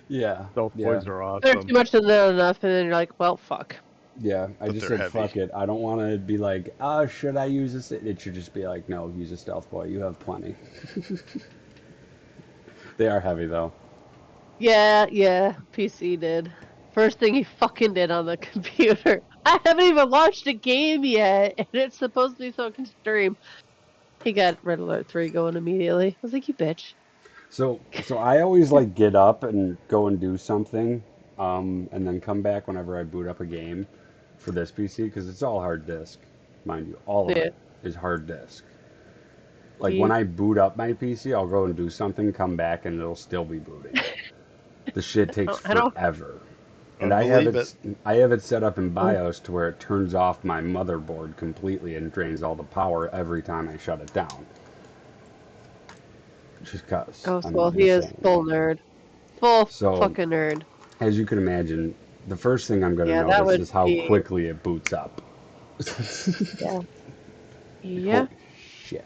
Yeah. Stealth yeah. boys are There's awesome. too much in there enough, and then you're like, well, fuck. Yeah, I But just they're said heavy. fuck it. I don't want to be like, should I use this? It should just be like, no, use a stealth boy. You have plenty. They are heavy though. Yeah, PC did. First thing he fucking did on the computer. I haven't even launched a game yet, and it's supposed to be so I can stream. He got Red Alert 3 going immediately. I was like, you bitch. So I always like get up and go and do something, and then come back whenever I boot up a game for this PC because it's all hard disk, mind you. All of Yeah. it is hard disk. Like when I boot up my PC, I'll go and do something, come back, and it'll still be booting. The shit takes I don't- forever. I And I have believe I have it set up in BIOS to where it turns off my motherboard completely and drains all the power every time I shut it down. Just cause. Oh, I'm well, he is insane. full nerd. Full So- fucking nerd. As you can imagine, the first thing I'm going to Yeah, that notice would is how be- quickly it boots up. Yeah. Yeah. Holy shit.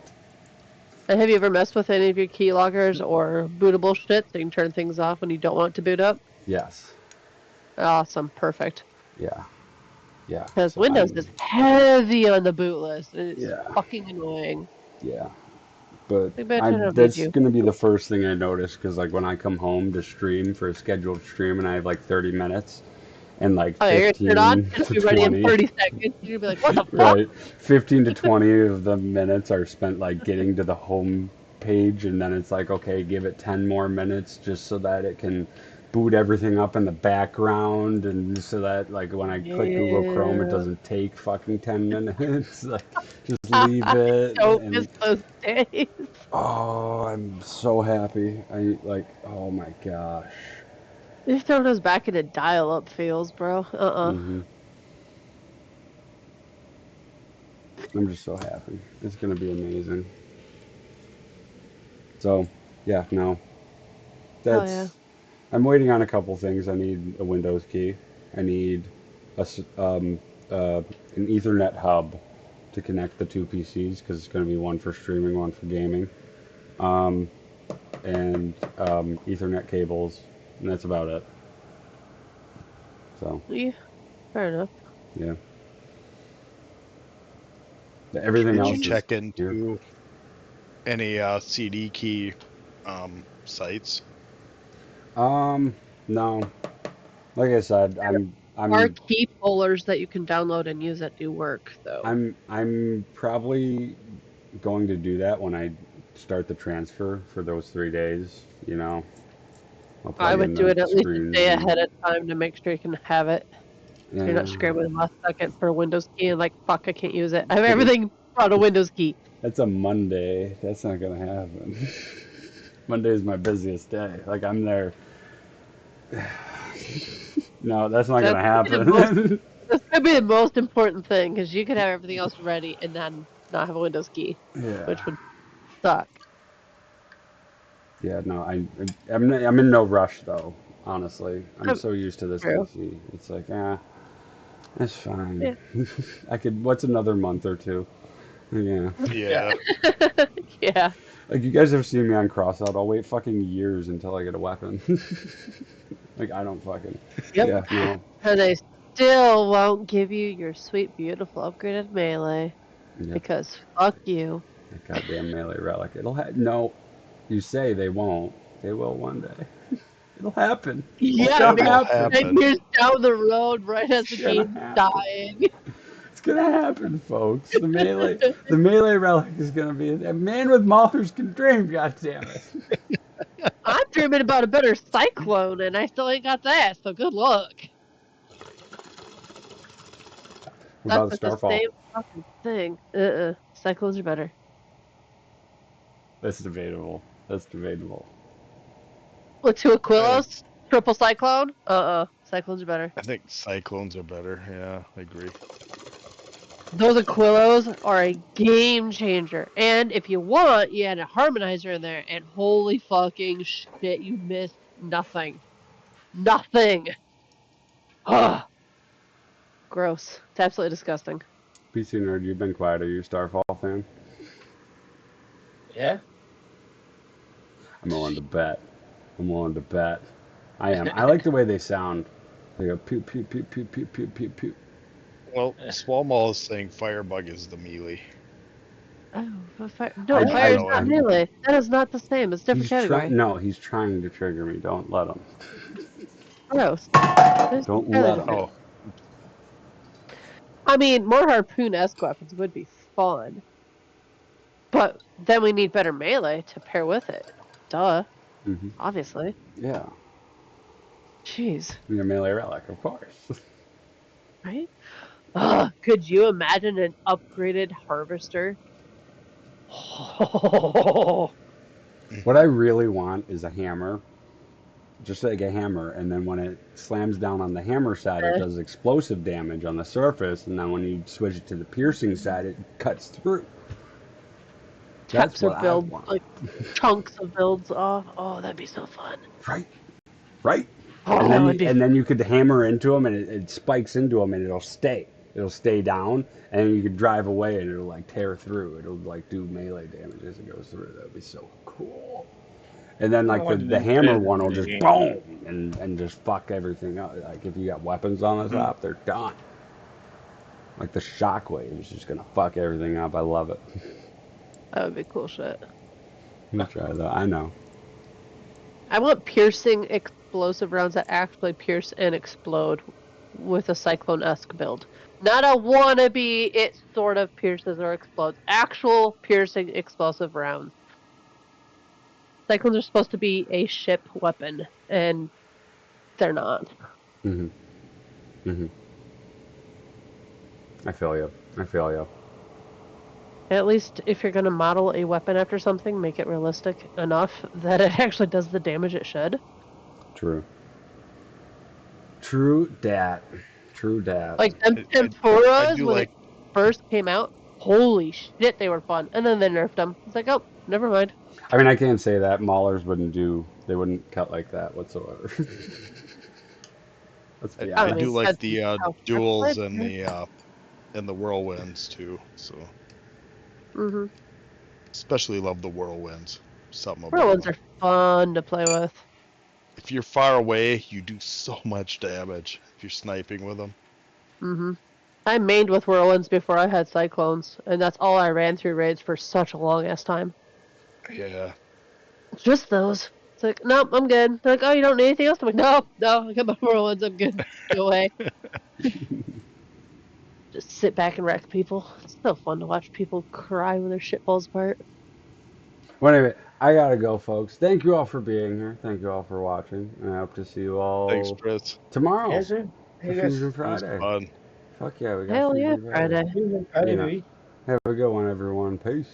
And have you ever messed with any of your keyloggers or bootable shit so you can turn things off when you don't want it to boot up? Yes. Awesome. Perfect. Yeah. Yeah. Because So Windows I'm- is heavy on the boot list. And it's Yeah. fucking annoying. Yeah. But I bet I don't need that's you. going to be the first thing I notice because, like, when I come home to stream for a scheduled stream and I have like 30 minutes, and like Oh, yeah, you're gonna turn it on. 15 It'll to be ready in 20. 30 seconds. You're gonna be like, what the fuck? Right. 15 to 20 of the minutes are spent like getting to the home page, and then it's like, okay, give it 10 more minutes just so that it can boot everything up in the background, and so that like when I click Google Chrome, it Yeah. doesn't take fucking 10 minutes. Like, just leave it. Don't And miss those days. oh, I'm so happy. I like, oh my gosh. They're throwing us back into dial-up feels, bro. hmm I'm just so happy. It's gonna be amazing. So, yeah, no, Oh, yeah. that's. I'm waiting on a couple things. I need a Windows key. I need a an Ethernet hub to connect the two PCs because it's going to be one for streaming, one for gaming, um, and Ethernet cables, and that's about it. So, Yeah, fair enough. yeah, everything Did you else is check here. into any CD key sites? No, like I said, Or key pullers that you can download and use that do work, though. I'm probably going to do that when I start the transfer for those 3 days. You know, I'll I plug in would do the it at least a screens day and ahead of time to make sure you can have it. So you're not yeah, scrambling last second for a Windows key and like, fuck, I can't use it. I have everything on a Windows key. that's a Monday. That's not gonna happen. Monday is my busiest day. Like I'm there. No, that's not gonna happen. That's gonna be the most important thing because you could have everything else ready and then not have a Windows key, which Yeah, would suck. yeah. No, I'm in no rush though. Honestly, I'm Um, so used to this True. PC. It's like that's Yeah. fine. I could. What's another month or two? Yeah. Yeah. Yeah. Like you guys have seen me on Crossout. I'll wait fucking years until I get a weapon. Like I don't fucking. Yep. Yeah. No. And they still won't give you your sweet, beautiful upgraded melee Yeah. because fuck you. That goddamn melee relic. No. You say they won't. They will one day. It'll happen. Yeah, It will maybe happen. 10 years down the road, right as the It's gonna game's happen. dying. It's gonna happen, folks. The melee relic is gonna be a man with Maulers can dream. Goddammit. I'm dreaming about a better cyclone, and I still ain't got that. So good luck. What That's about the like the Starfall? same fucking thing. Cyclones are better. That's debatable. That's debatable. With two Aquillos, triple cyclone. Cyclones are better. I think cyclones are better. Yeah, I agree. Those Aquillos are a game changer. And if you want, you add a harmonizer in there, and holy fucking shit, you miss nothing. Nothing. Ugh. Gross. It's absolutely disgusting. PC nerd, you've been quiet. Are you a Starfall fan? Yeah. I'm willing to bet. I'm willing to bet. I am. I like the way they sound. They go pew pew pew pew pew pew pew pew. Well, Swalmall is saying Firebug is the melee. Oh, no, I fire is know not him. melee. That is not the same. It's a different category. No, he's trying to trigger me. Don't let him. Gross. It's Don't entirely let him. different. Oh, I mean, more harpoon-esque weapons would be fun. But then we need better melee to pair with it. Duh. hmm Obviously. Yeah, Jeez. your melee relic, of course. Right? Ugh, could you imagine an upgraded harvester? What I really want is a hammer, just like a hammer, and then when it slams down on the hammer side, it does explosive damage on the surface, and then when you switch it to the piercing side, it cuts through. That's Taps or what I builds, want. like chunks of builds off. Oh, that'd be so fun. Right, right. Oh, And then it'd be and then you could hammer into them, and it spikes into them, and it'll stay. It'll stay down, and then you could drive away, and it'll like tear through. It'll like do melee damage as it goes through. That'd be so cool. And then like the hammer one will just boom and just fuck everything up. Like if you got weapons on the top, they're done. Like the shockwave is just gonna fuck everything up. I love it. that would be cool shit. I'm gonna try that. I know. I want piercing explosive rounds that actually pierce and explode with a Cyclone-esque build. Not a wannabe, it sort of pierces or explodes. Actual piercing explosive rounds. Cyclones are supposed to be a ship weapon, and they're not. Mhm. Mhm. I feel you. I feel you. At least if you're going to model a weapon after something, make it realistic enough that it actually does the damage it should. True. True dat. True dat. Like, them I tempuras, do when like. they first came out, holy shit, they were fun. And then they nerfed them. It's like, oh, never mind. I mean, I can't say that Maulers wouldn't do. They wouldn't cut like that whatsoever. Let's be I honest. do like the how duels fast and the whirlwinds too. So Mm-hmm. especially love the whirlwinds. Something about Whirlwinds them. are fun to play with. If you're far away, you do so much damage if you're sniping with them. Mm-hmm. I mained with whirlwinds before I had cyclones, and that's all I ran through raids for such a long ass time. Yeah. Just those. It's like, nope, I'm good. They're like, oh, you don't need anything else? I'm like, no, I got my whirlwinds, I'm good. Go away. Just sit back and wreck people. It's so fun to watch people cry when their shit falls apart. Well, anyway, I gotta go, folks. Thank you all for being here. Thank you all for watching. And I hope to see you Thanks, all Chris. tomorrow Yes, sir. for Hey, guys. Fusion It was Friday. fun. Fuck yeah, we got Hell yeah, Fusion Friday. Friday. Friday, You know, baby. have a good one, everyone. Peace.